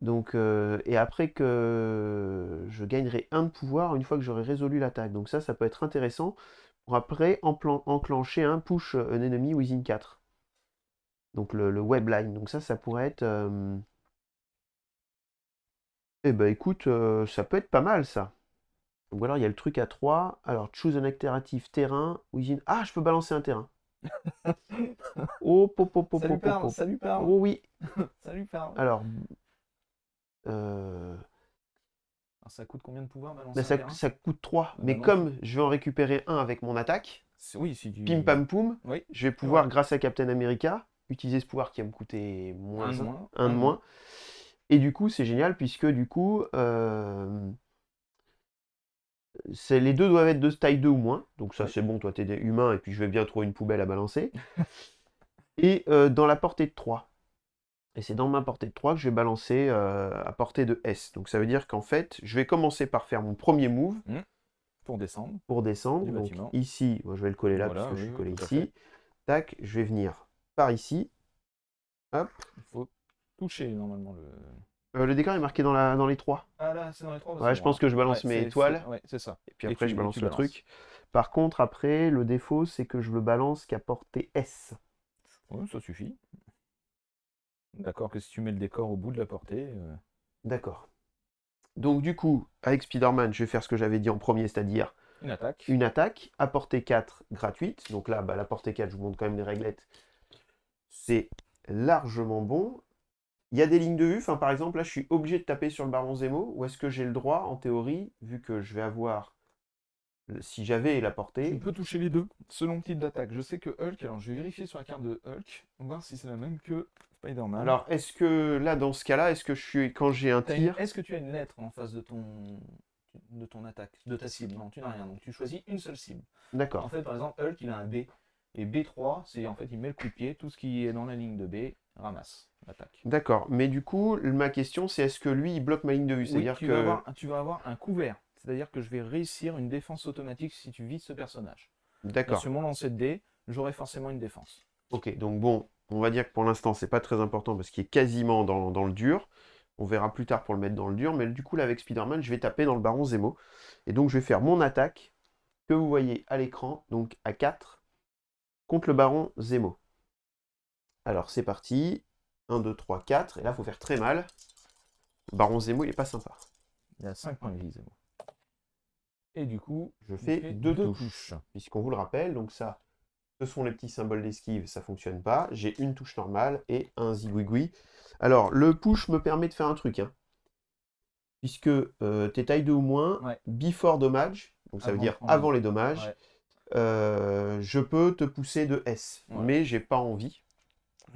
Donc, et après que je gagnerai 1 de pouvoir une fois que j'aurai résolu l'attaque. Donc ça peut être intéressant pour après enclencher un push un ennemi within 4. Donc le webline. Donc ça pourrait être... Eh ben écoute, ça peut être pas mal ça. Ou alors il y a le truc à 3. Alors choose an alternative terrain within... Ah, je peux balancer un terrain. Oh, pop, pop, pop, Ça lui pop, pop, parle, pop. ça lui parle, Oh oui. ça lui parle. Alors, Alors, ça coûte combien de pouvoir bah, balancer un ça, terrain? ça coûte 3. Ah bah Mais non. comme je vais en récupérer un avec mon attaque, Oui, si tu... pim pam poum, Oui, je vais c'est pouvoir, vrai. grâce à Captain America, utiliser ce pouvoir qui va me coûter Un de moins 1, moins, 1 un de de moins. moins. Et du coup, c'est génial puisque du coup, les deux doivent être de taille 2 ou moins. Donc ça, Oui. c'est bon, toi, t'es des humains et puis je vais bien trouver une poubelle à balancer. Et dans la portée de 3. Et c'est dans ma portée de 3 que je vais balancer à portée de S. Donc ça veut dire qu'en fait, je vais commencer par faire mon premier move Pour descendre pour descendre. du Donc bâtiment. ici, moi je vais le coller là Voilà, puisque je oui, suis oui, collé tout à fait. ici. Tac, je vais venir par ici. Hop. Il faut toucher normalement le... Le décor est marqué dans les 3. Ah là, c'est dans les 3, Ouais, je pense que je balance mes étoiles. Ouais, c'est ça. Et puis Et après, je tu balance le balances. truc. Par contre, après, le défaut, c'est que je le balance qu'à portée S. Ouais, ça suffit. D'accord que si tu mets le décor au bout de la portée... D'accord. Donc du coup, avec Spider-Man, je vais faire ce que j'avais dit en premier, c'est-à-dire Une attaque. une attaque à portée 4 gratuite. Donc là, bah, la portée 4, je vous montre quand même les réglettes. C'est largement bon. Il y a des lignes de vue. Enfin, par exemple, là, je suis obligé de taper sur le baron Zemo. Ou est-ce que j'ai le droit, en théorie, vu que je vais avoir, si j'avais la Tu portée... peux toucher les deux, selon le type d'attaque. Je sais que Hulk, alors je vais vérifier sur la carte de Hulk, voir si c'est la même que Spider-Man. Alors, est-ce que là, dans ce cas-là, est-ce que je suis, quand j'ai un tir... Est-ce que tu as une lettre en face de ton attaque, de ta cible? Non, tu n'as rien. Donc tu choisis une seule cible. En D'accord. fait, par exemple, Hulk, il a un B. Et B3, c'est en fait, il met le coup de pied. Tout ce qui est dans la ligne de B ramasse l'attaque. D'accord. Mais du coup, ma question, c'est est-ce que lui, il bloque ma ligne de vue? Oui, C'est-à-dire tu vas avoir un couvert. C'est-à-dire que je vais réussir une défense automatique si tu vises ce personnage. D'accord. Sur mon lancer de dés, j'aurai forcément une défense. Ok, donc bon, on va dire que pour l'instant, c'est pas très important parce qu'il est quasiment dans le dur. On verra plus tard pour le mettre dans le dur. Mais du coup, là, avec Spider-Man, je vais taper dans le baron Zemo. Et donc, je vais faire mon attaque que vous voyez à l'écran, donc à 4, contre le baron Zemo. Alors, c'est parti. 1, 2, 3, 4. Et là, il faut faire très mal. Le baron Zemo, il est pas sympa. Il a 5 points de vie, Zemo. Et du coup, Je fais 2 touches. Puisqu'on vous le rappelle, donc ça, ce sont les petits symboles d'esquive, ça fonctionne pas. J'ai une touche normale et un zigouigoui. Alors, le push me permet de faire un truc. Hein. Puisque t'es taille 2 ou moins, Ouais. before dommage, donc ça veut dire avant les dommages, je peux te pousser de S. Voilà. Mais j'ai pas envie.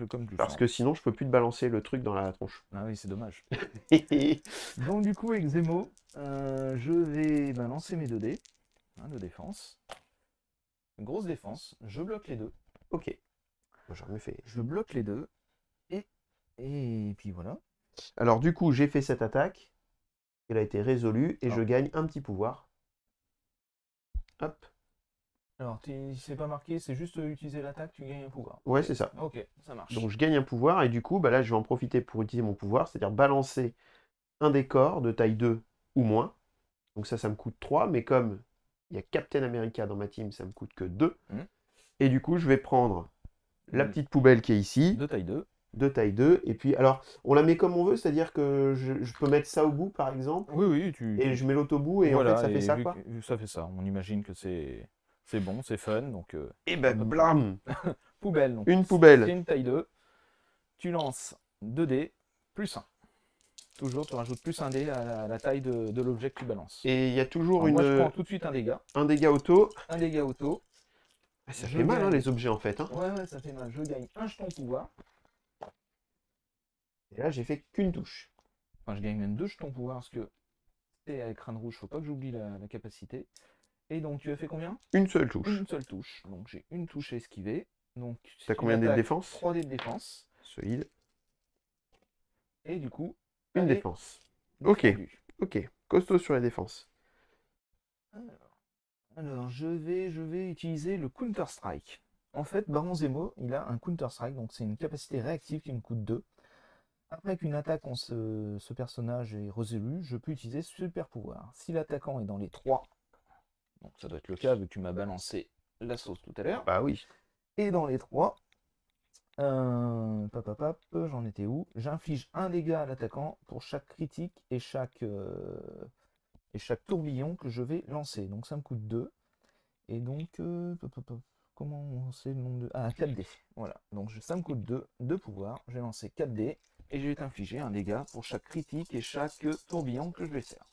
Comme tu Parce sens. que sinon, je peux plus te balancer le truc dans la tronche. Ah oui, c'est dommage. Donc du coup, avec Zemo, je vais lancer mes 2 dés de défense. Une grosse défense. Je bloque les deux. Ok. Moi, j'en ai fait. Je bloque les deux. Et puis voilà. Alors du coup, j'ai fait cette attaque. Elle a été résolue et je gagne un petit pouvoir. Hop. Alors, c'est pas marqué, c'est juste utiliser l'attaque, tu gagnes un pouvoir. Ouais, c'est ça. Ok, ça marche. Donc je gagne un pouvoir et du coup, bah là, je vais en profiter pour utiliser mon pouvoir, c'est-à-dire balancer un décor de taille 2 ou moins. Donc ça me coûte 3, mais comme il y a Captain America dans ma team, ça me coûte que 2. Et du coup, je vais prendre la petite poubelle qui est ici. De taille 2. De taille 2. Et puis, alors, on la met comme on veut, c'est-à-dire que je peux mettre ça au bout, par exemple. Oui, et je mets l'autre au bout et voilà, en fait, ça fait ça, quoi. Ça fait ça. On imagine que c'est bon, c'est fun. Donc, et ben, blam. Poubelle. Donc, une poubelle. C'est une taille 2. tu lances 2 dés plus 1. Toujours, tu rajoutes plus un dé à la taille de l'objet que tu balances. Et il y a toujours Alors, moi, je prends tout de suite un dégât. un dégât auto. Un dégât auto. Ah, ça fait mal, hein, les objets, en fait. Hein. Ouais, ça fait mal. Je gagne un jeton pouvoir. Et là, j'ai fait qu'une touche. Enfin, je gagne même 2 jetons pouvoir parce que c'est à écran rouge, faut pas que j'oublie la capacité. Et donc, tu as fait combien? Une seule touche. Une seule touche. Donc, j'ai une touche à esquiver. Donc, t'as combien de défense? 3 dés de défense. Solide. Et du coup, une défense. Ok. Ok. Costaud sur les défenses. Alors je vais utiliser le Counter-Strike. En fait, Baron Zemo, il a un Counter-Strike, donc c'est une capacité réactive qui me coûte 2. Après qu'une attaque en ce personnage est résolue, je peux utiliser super pouvoir. Si l'attaquant est dans les 3, donc ça doit être le cas vu que tu m'as balancé la sauce tout à l'heure. Bah oui. Et dans les 3, j'en étais où? J'inflige un dégât à l'attaquant pour chaque critique et chaque tourbillon que je vais lancer. Donc ça me coûte 2. Et donc, comment on sait le nombre de... Ah, 4 dés. Voilà. Donc ça me coûte 2 pouvoirs. Je vais lancer 4 dés et je vais t'infliger un dégât pour chaque critique et chaque tourbillon que je vais faire.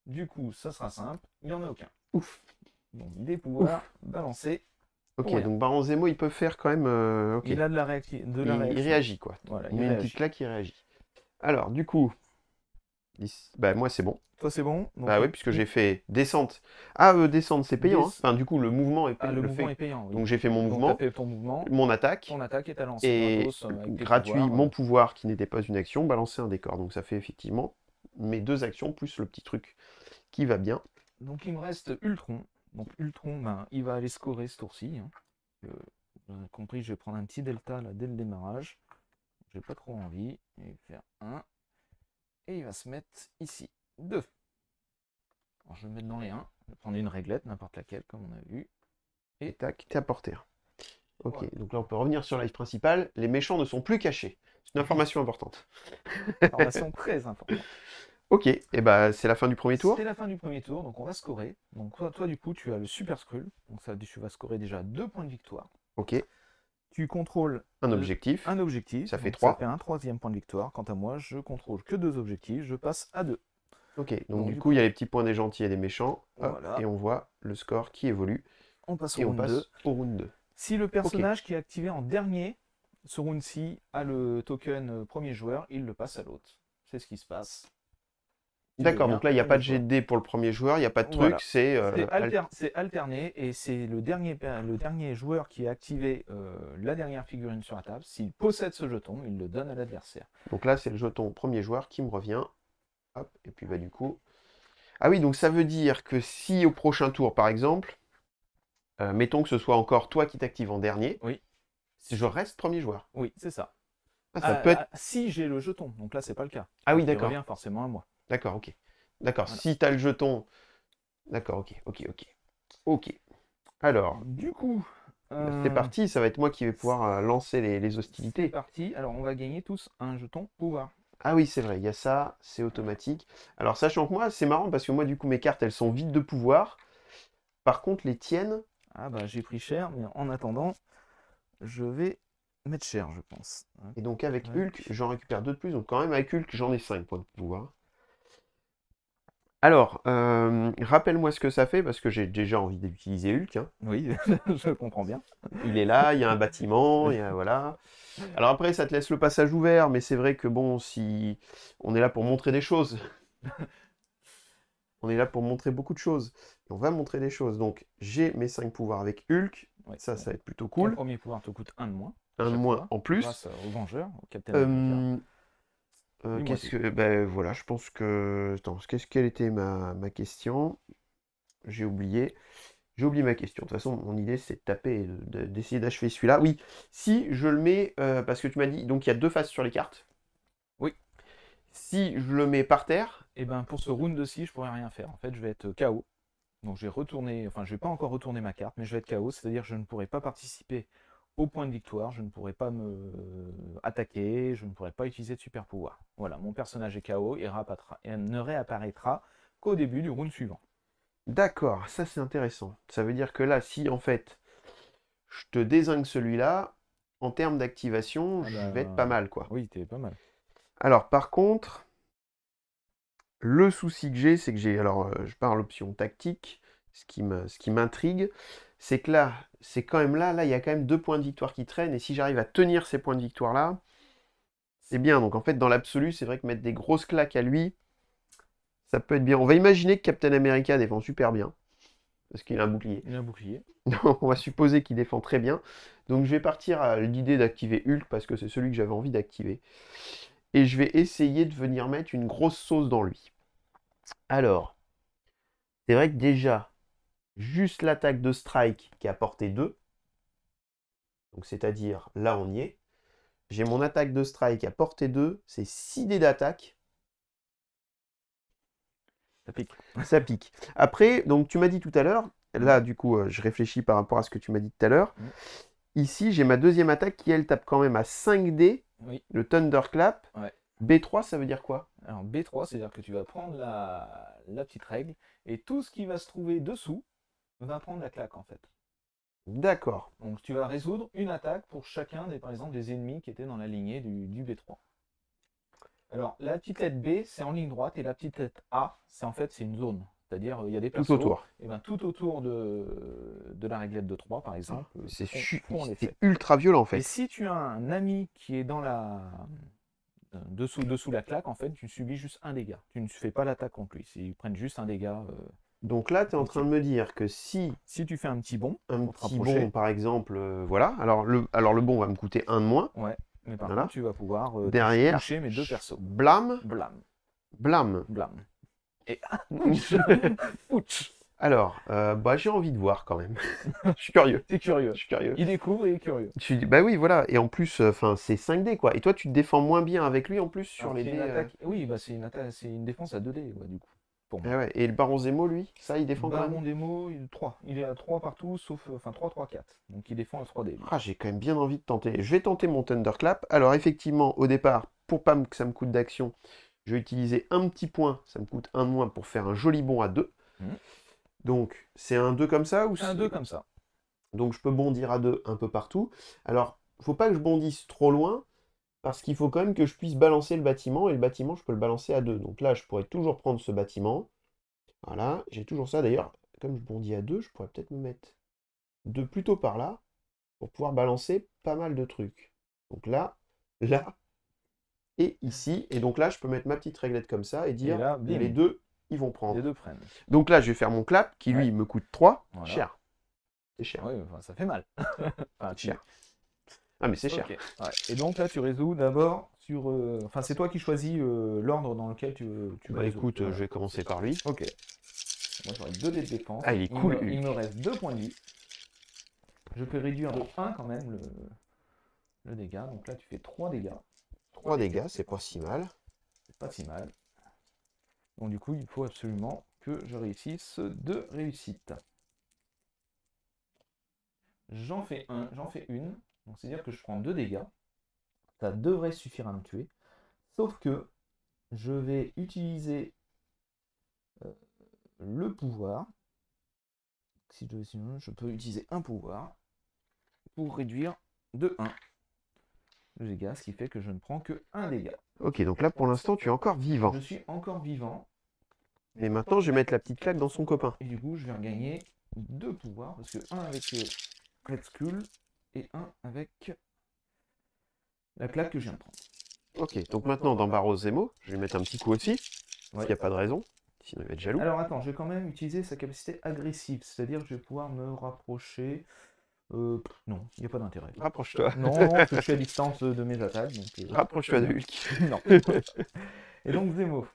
Du coup, ça sera simple. Il n'y en a aucun. Ouf. Donc des pouvoirs balancés. Ok, donc Baron Zemo, il peut faire quand même... ok. Il a de la réaction. Il réagit, quoi. Voilà, il met une petite claque, il réagit. Alors, du coup... Bah, moi, c'est bon. Toi, c'est bon? Donc, bah oui, puisque j'ai fait descente. Ah, descente, c'est payant. Hein. Enfin, du coup, le mouvement est payant. Le mouvement est payant, oui. Donc, j'ai fait mon mouvement, fait ton mouvement, mon attaque. Ton attaque et t'as lancé et gratuit, pouvoirs, mon pouvoir, qui n'était pas une action, balancer un décor. Donc, ça fait effectivement mes 2 actions, plus le petit truc qui va bien. Donc, il me reste Ultron. Donc, Ultron, ben, il va aller scorer ce tour-ci. Hein. Vous avez compris, je vais prendre un petit delta là dès le démarrage. J'ai pas trop envie. Il va faire 1. Et il va se mettre ici. 2. Alors, je vais me mettre dans les 1. Je vais prendre une réglette, n'importe laquelle, comme on a vu. Et tac, t'es à portée. Ok, voilà. donc là on peut revenir sur la live principale. Les méchants ne sont plus cachés. C'est une information importante. Information très importante. Ok, et bah c'est la fin du premier tour. C'est la fin du premier tour, donc on va scorer. Donc toi du coup tu as le Super Skrull. Donc ça tu vas scorer déjà 2 points de victoire. Ok. Tu contrôles un objectif. Un objectif. Ça fait 3. Ça fait un 3e point de victoire. Quant à moi, je contrôle que 2 objectifs. Je passe à 2. Ok, donc du coup, il y a les petits points des gentils et des méchants. Voilà. Et on voit le score qui évolue. On passe au round 2. Si le personnage qui est activé en dernier, ce round-ci, a le token premier joueur, il le passe à l'autre. C'est ce qui se passe. D'accord, donc là, il n'y a pas de jet de dés pour le premier joueur, il n'y a pas de truc, voilà. c'est alterné, et c'est le dernier joueur qui a activé la dernière figurine sur la table. S'il possède ce jeton, il le donne à l'adversaire. Donc là, c'est le jeton premier joueur qui me revient. Hop, et puis bah du coup... Ah oui, donc ça veut dire que si au prochain tour, par exemple, mettons que ce soit encore toi qui t'active en dernier, oui. Je reste premier joueur. Oui, c'est ça. Ça peut être... Si j'ai le jeton, donc là, c'est pas le cas. Ah oui, d'accord. Il revient forcément à moi. D'accord, ok. D'accord, voilà. Si tu as le jeton... D'accord, ok. Alors... Du coup... c'est parti, ça va être moi qui vais pouvoir lancer les hostilités. C'est parti, alors on va gagner tous un jeton pouvoir. Ah oui, c'est vrai, il y a ça, c'est automatique. Alors, sachant que moi, c'est marrant parce que moi, du coup, mes cartes, elles sont vides de pouvoir. Par contre, les tiennes... Ah bah, j'ai pris cher, mais en attendant, je vais mettre cher, je pense. Et donc, avec Hulk, j'en récupère 2 de plus. Donc, quand même, avec Hulk, j'en ai 5 points de pouvoir. Alors, rappelle-moi ce que ça fait, parce que j'ai déjà envie d'utiliser Hulk. Hein. Oui, je comprends bien. Il est là, il y a un bâtiment, il y a, voilà. Alors après, ça te laisse le passage ouvert, mais c'est vrai que bon, si on est là pour montrer des choses, on est là pour montrer beaucoup de choses, et on va montrer des choses. Donc, j'ai mes 5 pouvoirs avec Hulk, ouais, ça va être plutôt cool. Le premier pouvoir te coûte 1 de moins. Un de moins en plus. Grâce au Vengeur, au Captain qu'est-ce que... Ben voilà, je pense que... Attends, quelle était ma question? J'ai oublié. J'ai oublié ma question. De toute façon, mon idée, c'est de taper et d'essayer d'achever celui-là. Oui, si je le mets... parce que tu m'as dit... Donc, il y a 2 faces sur les cartes. Oui. Si je le mets par terre... Eh ben, pour ce round-ci, je pourrais rien faire. En fait, je vais être KO. Donc, je vais retourner... Enfin, je vais pas encore retourner ma carte, mais je vais être KO. C'est-à-dire que je ne pourrai pas participer au point de victoire. Je ne pourrai pas me attaquer. Je ne pourrai pas utiliser de super pouvoir. Voilà, mon personnage est KO et ne réapparaîtra qu'au début du round suivant. D'accord, ça c'est intéressant. Ça veut dire que là, si en fait, je te dézingue celui-là, en termes d'activation, Ah je bah, vais être pas mal, quoi. Oui, t'es pas mal. Alors, par contre, le souci que j'ai, c'est que j'ai... Alors, je pars à l'option tactique. Ce qui m'intrigue, c'est que là, c'est quand même là, il y a quand même 2 points de victoire qui traînent. Et si j'arrive à tenir ces points de victoire-là, c'est bien. Donc, en fait, dans l'absolu, c'est vrai que mettre des grosses claques à lui, ça peut être bien. On va imaginer que Captain America défend super bien. Parce qu'il a un bouclier. Il a un bouclier. On va supposer qu'il défend très bien. Donc je vais partir à l'idée d'activer Hulk parce que c'est celui que j'avais envie d'activer. Et je vais essayer de venir mettre une grosse sauce dans lui. Alors, c'est vrai que déjà, juste l'attaque de Strike qui a porté 2. Donc c'est-à-dire, là on y est. J'ai mon attaque de Strike à portée 2. C'est 6 dés d'attaque. Ça pique. Ça pique. Après, donc tu m'as dit tout à l'heure, là du coup je réfléchis par rapport à ce que tu m'as dit tout à l'heure. Ici j'ai ma deuxième attaque qui elle tape quand même à 5 dés. Oui. Le Thunderclap. Ouais. B3 ça veut dire quoi? Alors B3, c'est-à-dire que tu vas prendre la petite règle et tout ce qui va se trouver dessous va prendre la claque en fait. D'accord. Donc tu vas résoudre une attaque pour chacun des, par exemple, des ennemis qui étaient dans la lignée du B3. Alors la petite lettre B, c'est en ligne droite et la petite lettre A, c'est en fait c'est une zone. C'est-à-dire il y a des persos, Tout autour. Et ben, tout autour de la réglette de 3 par exemple, C'est font l'effet. ultra violent en fait. Et si tu as un ami qui est dans dessous la claque, en fait, tu subis juste un dégât. Tu ne fais pas l'attaque contre lui. Ils prennent juste un dégât. Donc là, tu es en train de me dire que si tu fais un petit bond, un pour te petit rapprocher, bond, par exemple, voilà, alors le bond va me coûter 1 de moins. ouais, mais par Voilà. contre, tu vas pouvoir Derrière, toucher mes 2 persos. Blâme, Blâme, blâme. blâme. Et ouch. Alors, bah, j'ai envie de voir quand même. Je suis curieux. T'es curieux. Je suis curieux. Il découvre et il est curieux. Bah oui, voilà. Et en plus, enfin, c'est 5 dés quoi. Et toi, tu te défends moins bien avec lui en plus sur Alors, les c'est dés. une attaque. Oui, bah, c'est une défense à 2 dés, ouais, du coup. Pour moi. Ah ouais. Et le Baron Zemo, lui, ça, il défend quand Baron même. Démo, 3. Il est à 3 partout, sauf. Enfin, 3, 3, 4. Donc il défend à 3 dés. Lui. Ah, j'ai quand même bien envie de tenter. Je vais tenter mon Thunderclap. Alors, effectivement, au départ, pour pas que ça me coûte d'action, je vais utiliser un petit point. Ça me coûte 1 de moins pour faire un joli bond à 2. Donc, c'est un 2 comme ça ou un 2 comme ça. Donc, je peux bondir à 2 un peu partout. Alors, faut pas que je bondisse trop loin, parce qu'il faut quand même que je puisse balancer le bâtiment, et le bâtiment, je peux le balancer à 2. Donc là, je pourrais toujours prendre ce bâtiment. Voilà, j'ai toujours ça. D'ailleurs, comme je bondis à 2, je pourrais peut-être me mettre 2 plutôt par là, pour pouvoir balancer pas mal de trucs. Donc là, et ici. Et donc là, je peux mettre ma petite réglette comme ça, et dire, Et là, bim. les deux, ils vont prendre. Les deux prennent. Donc là, je vais faire mon clap, qui lui, me coûte 3. Voilà. Cher. C'est cher. Oui, enfin, ça fait mal. Enfin, cher. Ah, mais c'est cher. Okay. Ouais. Et donc là, tu résous d'abord sur... Enfin, c'est toi qui choisis l'ordre dans lequel tu vas résoudre. Écoute, je vais commencer par lui. Ok. Moi, j'aurai 2 dés de défense. Ah, il est cool. Il me reste 2 points de vie. Je peux réduire de 1 quand même le dégât. Donc là, tu fais 3 dégâts. 3 dégâts, c'est pas si mal. C'est pas si mal. Donc du coup, il faut absolument que je réussisse 2 réussites. J'en fais une. Donc c'est-à-dire que je prends 2 dégâts. Ça devrait suffire à me tuer. Sauf que je vais utiliser le pouvoir. Si je peux utiliser un pouvoir pour réduire de 1 le dégât, ce qui fait que je ne prends que 1 dégât. Ok, donc là pour l'instant tu es encore vivant. Je suis encore vivant. Et maintenant je vais mettre la petite claque dans son copain. Et du coup je vais regagner 2 pouvoirs, parce que 1 avec Red Skull et 1 avec la claque que je viens de prendre. Ok, donc maintenant dans Baron Zemo, je vais mettre un petit coup aussi, parce qu'il n'y a pas de raison, sinon il va être jaloux. Alors attends, je vais quand même utiliser sa capacité agressive, c'est-à-dire que je vais pouvoir me rapprocher... non, il n'y a pas d'intérêt. Rapproche-toi. Non, parce que je suis à distance de mes attaques. Rapproche-toi de Hulk. Non. Et donc Zemo.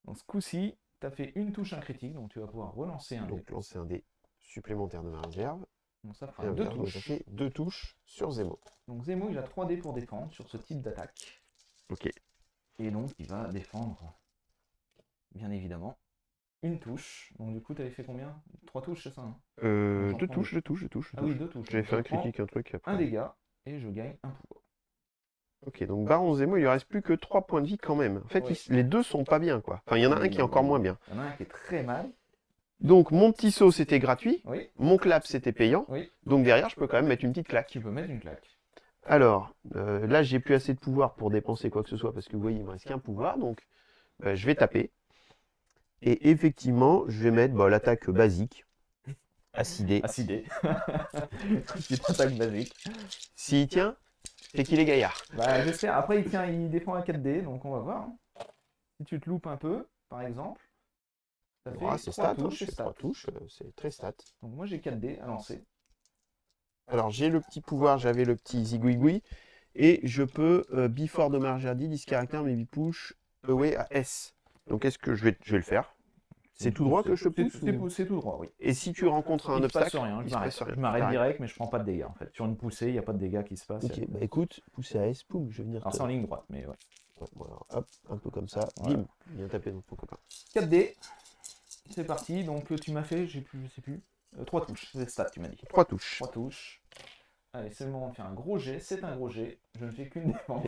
Donc ce coup-ci, tu as fait une touche critique, donc tu vas pouvoir relancer un dé. Donc lancer un dé supplémentaire de ma réserve. Donc ça fera 2 touches. Ça fait 2 touches sur Zemo. Donc Zemo, il a 3 dés pour défendre sur ce type d'attaque. Ok. Et donc il va défendre, bien évidemment, une touche. Donc du coup, tu avais fait combien? 3 touches, c'est ça hein? 2 touches. Ah oui, 2 touches. J'avais fait un critique, un truc après. Un dégât, et je gagne un pouvoir. Ok, donc Baron Zemo, il lui reste plus que 3 points de vie quand même. En fait, les deux sont pas bien, quoi. Enfin, il y en a un qui est encore moins bien. Il y en a un qui est très mal. Donc, mon petit saut, c'était gratuit. Oui. Mon clap, c'était payant. Oui. Donc, derrière, je peux quand même mettre une petite claque. Tu peux mettre une claque. Alors, là, j'ai plus assez de pouvoir pour dépenser quoi que ce soit parce que vous voyez, il me reste qu'un pouvoir. Donc, je vais taper. Et effectivement, je vais mettre l'attaque basique. Acidé. Acidé. Petite attaque basique. S'il tient, c'est qu'il est gaillard. Bah, j'espère. Après, il défend à 4D, donc on va voir. Hein. Si tu te loupes un peu, par exemple, ça fait C'est 3 stat, touches. c'est 3 touches, c'est très stat. Donc moi, j'ai 4D à lancer. Alors, j'ai le petit pouvoir, j'avais le petit zigouigoui. Et je peux, before de Marjardi, this character maybe push away à S. Donc, est-ce que je vais le faire? C'est tout droit que je te pousse? C'est tout droit, oui. Et si tu rencontres un obstacle, il se passe rien. Je m'arrête direct, mais je prends pas de dégâts en fait. Sur une poussée, il n'y a pas de dégâts qui se passent. Ok, bah écoute, pousser à S, poum, je vais venir. Alors c'est en ligne droite, mais ouais. Voilà, hop, un peu comme ça, voilà. bim, viens taper dans ton copain. 4D, c'est parti. Donc tu m'as fait, je sais plus, 3 touches. C'est stat, tu m'as dit. 3 touches. 3 touches. Allez, c'est le moment de faire un gros jet. C'est un gros jet. Je ne fais qu'une défense.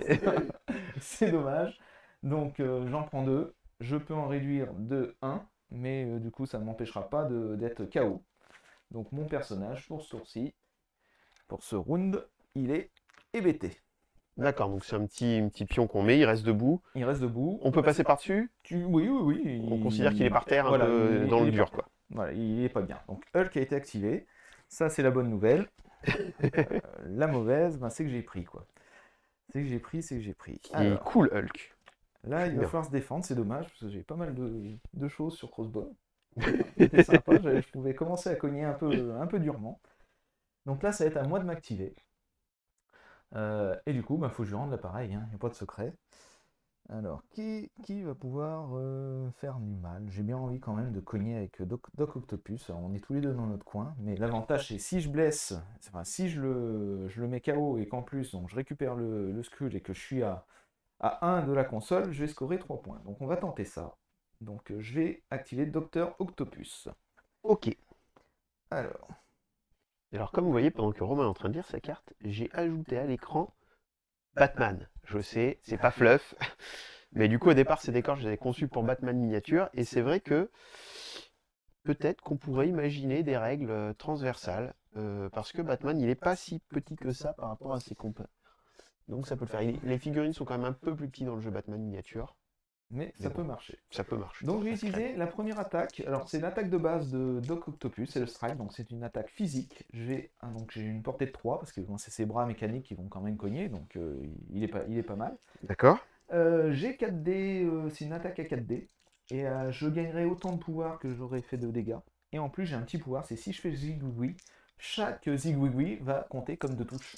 C'est dommage. Donc j'en prends 2. Je peux en réduire de 1. Mais du coup, ça ne m'empêchera pas d'être KO. Donc mon personnage, pour ce tour-ci, pour ce round, il est hébété. D'accord, donc c'est un petit pion qu'on met, il reste debout. Il reste debout. On peut passer par-dessus? Oui. On considère qu'il est par terre, un peu dans le dur, quoi. Voilà, il est pas bien. Donc Hulk a été activé. Ça, c'est la bonne nouvelle. La mauvaise, c'est que j'ai pris, quoi. C'est que j'ai pris. Alors, cool, Hulk. Là, il va falloir se défendre, c'est dommage, parce que j'ai pas mal de choses sur Crossbow. C'était sympa, je pouvais commencer à cogner un peu durement. Donc là, ça va être à moi de m'activer. Et du coup, faut que je lui rende l'appareil, il n'y a pas de secret. Alors, qui va pouvoir faire du mal? J'ai bien envie quand même de cogner avec Doc Octopus. Alors, on est tous les deux dans notre coin, mais l'avantage c'est si je blesse, enfin si je le mets KO et qu'en plus donc, je récupère le Skrull et que je suis à 1 de la console, je vais scorer 3 points. Donc on va tenter ça. Donc je vais activer Docteur Octopus. Ok. Alors, comme vous voyez, pendant que Romain est en train de lire sa carte, j'ai ajouté à l'écran Batman. Je sais, c'est pas fluff, mais du coup au départ ces décors je les avais conçus pour Batman miniature, et c'est vrai que peut-être qu'on pourrait imaginer des règles transversales, parce que Batman il est pas si petit que ça par rapport à ses compères. Donc ça peut le faire. Les figurines sont quand même un peu plus petites dans le jeu Batman miniature. Mais ça peut marcher. Ça peut marcher. Donc j'ai utilisé la première attaque. Alors c'est l'attaque de base de Doc Octopus, c'est le strike, donc c'est une attaque physique. J'ai une portée de 3 parce que c'est ses bras mécaniques qui vont quand même cogner, donc il est pas mal. D'accord. J'ai 4D, c'est une attaque à 4D. Et je gagnerai autant de pouvoir que j'aurais fait de dégâts. Et en plus j'ai un petit pouvoir, c'est si je fais zigouigoui, chaque zigouigoui va compter comme 2 touches.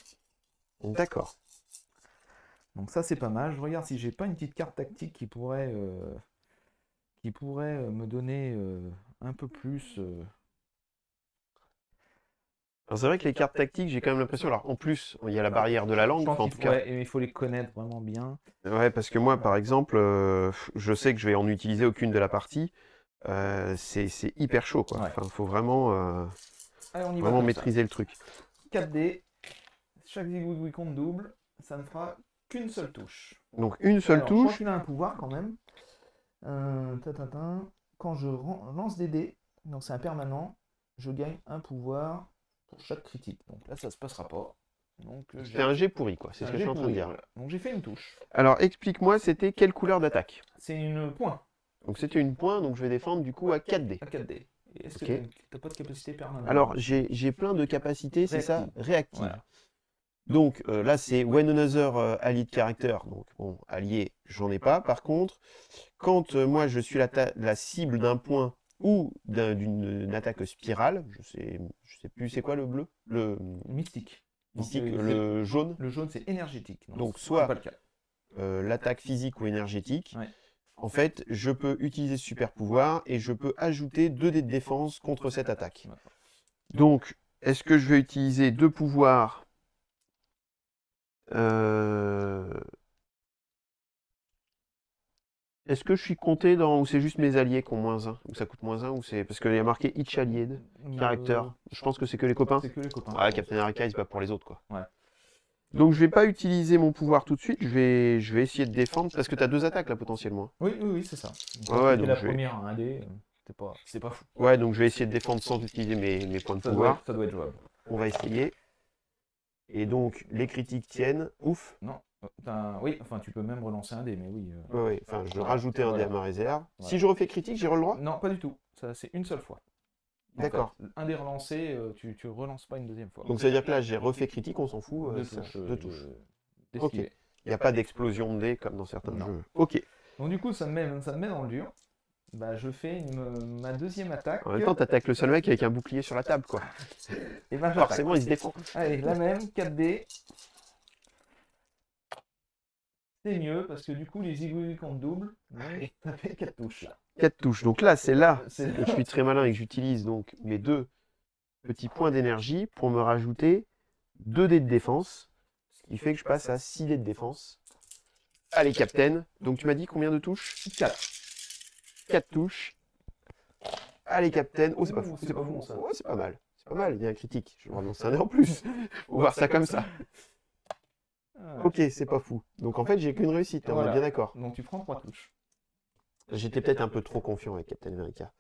D'accord. Donc ça c'est pas mal. Je regarde si j'ai pas une petite carte tactique qui pourrait me donner un peu plus. Alors c'est vrai que les cartes tactiques, j'ai quand même l'impression. Alors en plus, il y a la barrière de la langue, en tout cas. Et il faut les connaître vraiment bien. Ouais, parce que moi, par exemple, je sais que je vais en utiliser aucune de la partie. C'est hyper chaud, quoi. Ouais. Enfin, faut vraiment, vraiment maîtriser le truc. 4D, chaque zigouigoui compte double, ça ne fera qu'une seule touche. Donc une seule touche. Je crois qu'il a un pouvoir quand même. Quand je lance des dés, donc c'est un permanent, je gagne un pouvoir pour chaque critique. Donc là, ça se passera pas. C'est un jet pourri, quoi. C'est ce que je suis en train de dire. Voilà. Donc j'ai fait une touche. Alors explique-moi, c'était quelle couleur d'attaque? C'est une point. Donc c'était une point, donc je vais défendre du coup à 4D. À 4D. Est-ce que tu n'as pas de capacité permanente? Alors j'ai plein de capacités, c'est ça? Réactive. Voilà. Donc là c'est When Another Allied Character. Donc bon, allié, j'en ai pas. Par contre, quand moi je suis la cible d'un point ou d'une attaque spirale, je sais plus c'est quoi le bleu? Le mystique. Mystique, le jaune. Le jaune c'est énergétique. Donc soit l'attaque physique ou énergétique. Ouais. En fait, je peux utiliser ce super pouvoir et je peux ajouter 2 dés de défense contre cette attaque. Donc, est-ce que je vais utiliser 2 pouvoirs Est-ce que je suis compté dans... ou c'est juste mes alliés qui ont -1? Ou ça coûte -1 ou c'est... Parce qu'il y a marqué each allied, character. Je pense que c'est que les copains. C'est que les copains. Ouais, Captain America, il se bat pour les autres, quoi. Ouais. Donc je vais pas utiliser mon pouvoir tout de suite, je vais essayer de défendre, parce que tu as 2 attaques là potentiellement. Oui, c'est ça. Ouais, donc la première à 1D, c'est pas fou. Ouais, donc je vais essayer de défendre sans utiliser mes points de pouvoir. Ça doit être jouable. On va essayer. Et donc, les critiques tiennent. Ouf. Non. Oui, enfin, tu peux même relancer un dé, mais oui. Ouais, ouais. Enfin, je Voilà. rajoutais un dé Voilà. à ma réserve. Voilà. Si je refais critique, j'ai le droit? Non, pas du tout. Ça, c'est une seule fois. En fait, D'accord. un dé relancé, tu relances pas une deuxième fois. Donc, ça veut dire que là, j'ai refait critique, on s'en fout. Deux Ça- touches. deux touches. Ok. D'esquiver. Il n'y a pas d'explosion de dés comme dans certains Non. jeux. Ok. Donc du coup, ça me met dans le dur. Bah, je fais ma deuxième attaque. En même temps, t'attaques le seul mec avec un bouclier sur la table, quoi. Et ben j'attaque. Forcément, il se défend. Allez, la même, 4D. C'est mieux parce que du coup, les igouilles comptent double. Donc, ça fait 4 touches là. 4 touches. Donc là, c'est là C'est que je suis très malin et que j'utilise donc mes 2 petits points d'énergie pour me rajouter 2 dés de défense. Ce qui fait que je passe à 6 dés de défense. Allez, Captain. Donc tu m'as dit combien de touches? 4. 4 touches. Allez, Captain. Oh, c'est pas fou. C'est pas bon, ça. Ouais, c'est pas mal. C'est pas mal. Il y a un critique. Je vais en lancer un dé en plus. Faut voir ça comme ça. Ok, c'est pas fou. Donc en fait, j'ai qu'une réussite. On Voilà. est bien d'accord. Donc tu prends 3 touches. J'étais peut-être un peu trop confiant avec Captain America.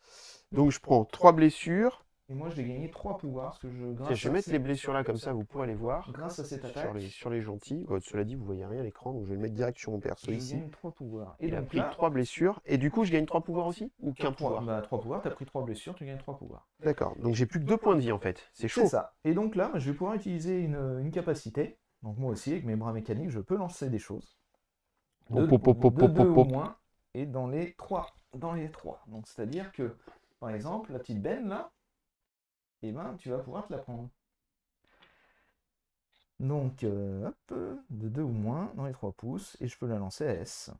Donc je prends 3 blessures. Et moi, je vais gagner 3 pouvoirs parce que Tiens, je vais mettre les blessures là, comme ça vous pourrez les voir. grâce à cette attaque, Sur les gentils. Cela dit, vous voyez rien à l'écran, donc je vais le mettre direct sur mon perso je ici. gagne 3 pouvoirs. Et Il a donc pris là, 3 blessures. Et du coup, je gagne 3 pouvoirs aussi? Ou qu'un pouvoir? Bah, 3 pouvoirs, t'as pris 3 blessures, tu gagnes 3 pouvoirs. D'accord, donc j'ai plus que 2 points de vie en fait. C'est C'est chaud. ça. Et donc là, je vais pouvoir utiliser une capacité. Donc moi aussi, avec mes bras mécaniques, je peux lancer des choses. De Hop, hop, hop, hop, 2 hop, ou hop. moins, et dans les 3. Donc c'est-à-dire que, par exemple, la petite benne là, eh ben, tu vas pouvoir te la prendre. Donc, hop, de 2 ou moins dans les 3 pouces, et je peux la lancer à S.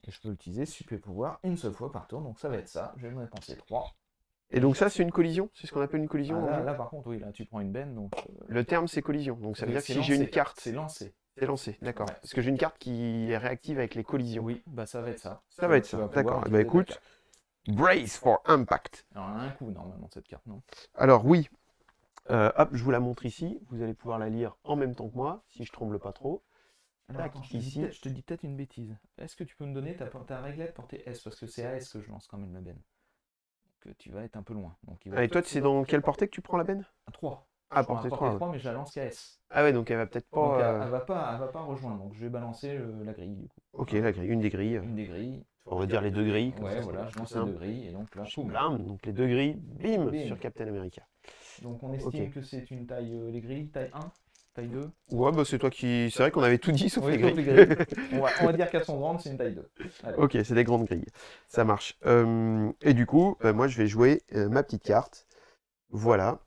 Et je peux l'utiliser super pouvoir une seule fois par tour, donc ça va être ça. Je vais me dépenser 3. Et donc ça, c'est une collision? C'est ce qu'on appelle une collision dans le jeu Là, par contre, oui, là, tu prends une benne, donc... Le terme, c'est collision. Donc ça veut dire que c'est si j'ai une lancé. carte, C'est lancé. c'est lancé. D'accord. Ouais. Parce que j'ai une carte qui est réactive avec les collisions. Oui, bah ça va être ça. Ça va être Tu ça. vas pouvoir D'accord. Eh utiliser ben, écoute, ta carte. brace for impact. Alors, elle a un coup, normalement, cette carte, non? Alors oui, hop, je vous la montre ici. Vous allez pouvoir la lire en même temps que moi, si je tremble pas trop. Alors, Tac, attends, ici. je te dis peut-être une bêtise. Est-ce que tu peux me donner ta réglette portée S? Parce que c'est à S que je lance quand même la benne. Donc tu vas être un peu loin. Donc, il va Et toi, c'est dans quelle portée que tu prends la benne? 3. Ah, portée 3. 3, mais je la lance qu'à S. Ah ouais, donc elle va peut-être Donc pas... elle va pas rejoindre. Donc je vais balancer la grille du coup. Ok, la grille, une des grilles. Une des grilles. On va dire les 2 grilles. comme Ouais, ça, voilà, c'est je plus lance les simple. 2 grilles. Et donc là, boum. Blam, donc les 2 grilles, bim, Bim. sur Captain America. Donc on estime Ok. que c'est une taille, les grilles, taille 1, taille 2. Ouais, bah c'est toi qui... C'est vrai qu'on avait tout dit sauf Oui, les sauf grilles. les grilles. On va dire qu'elles sont grandes, c'est une taille 2. Allez. Ok, c'est des grandes grilles. Ça marche. Et du coup, moi je vais jouer ma petite carte. Voilà.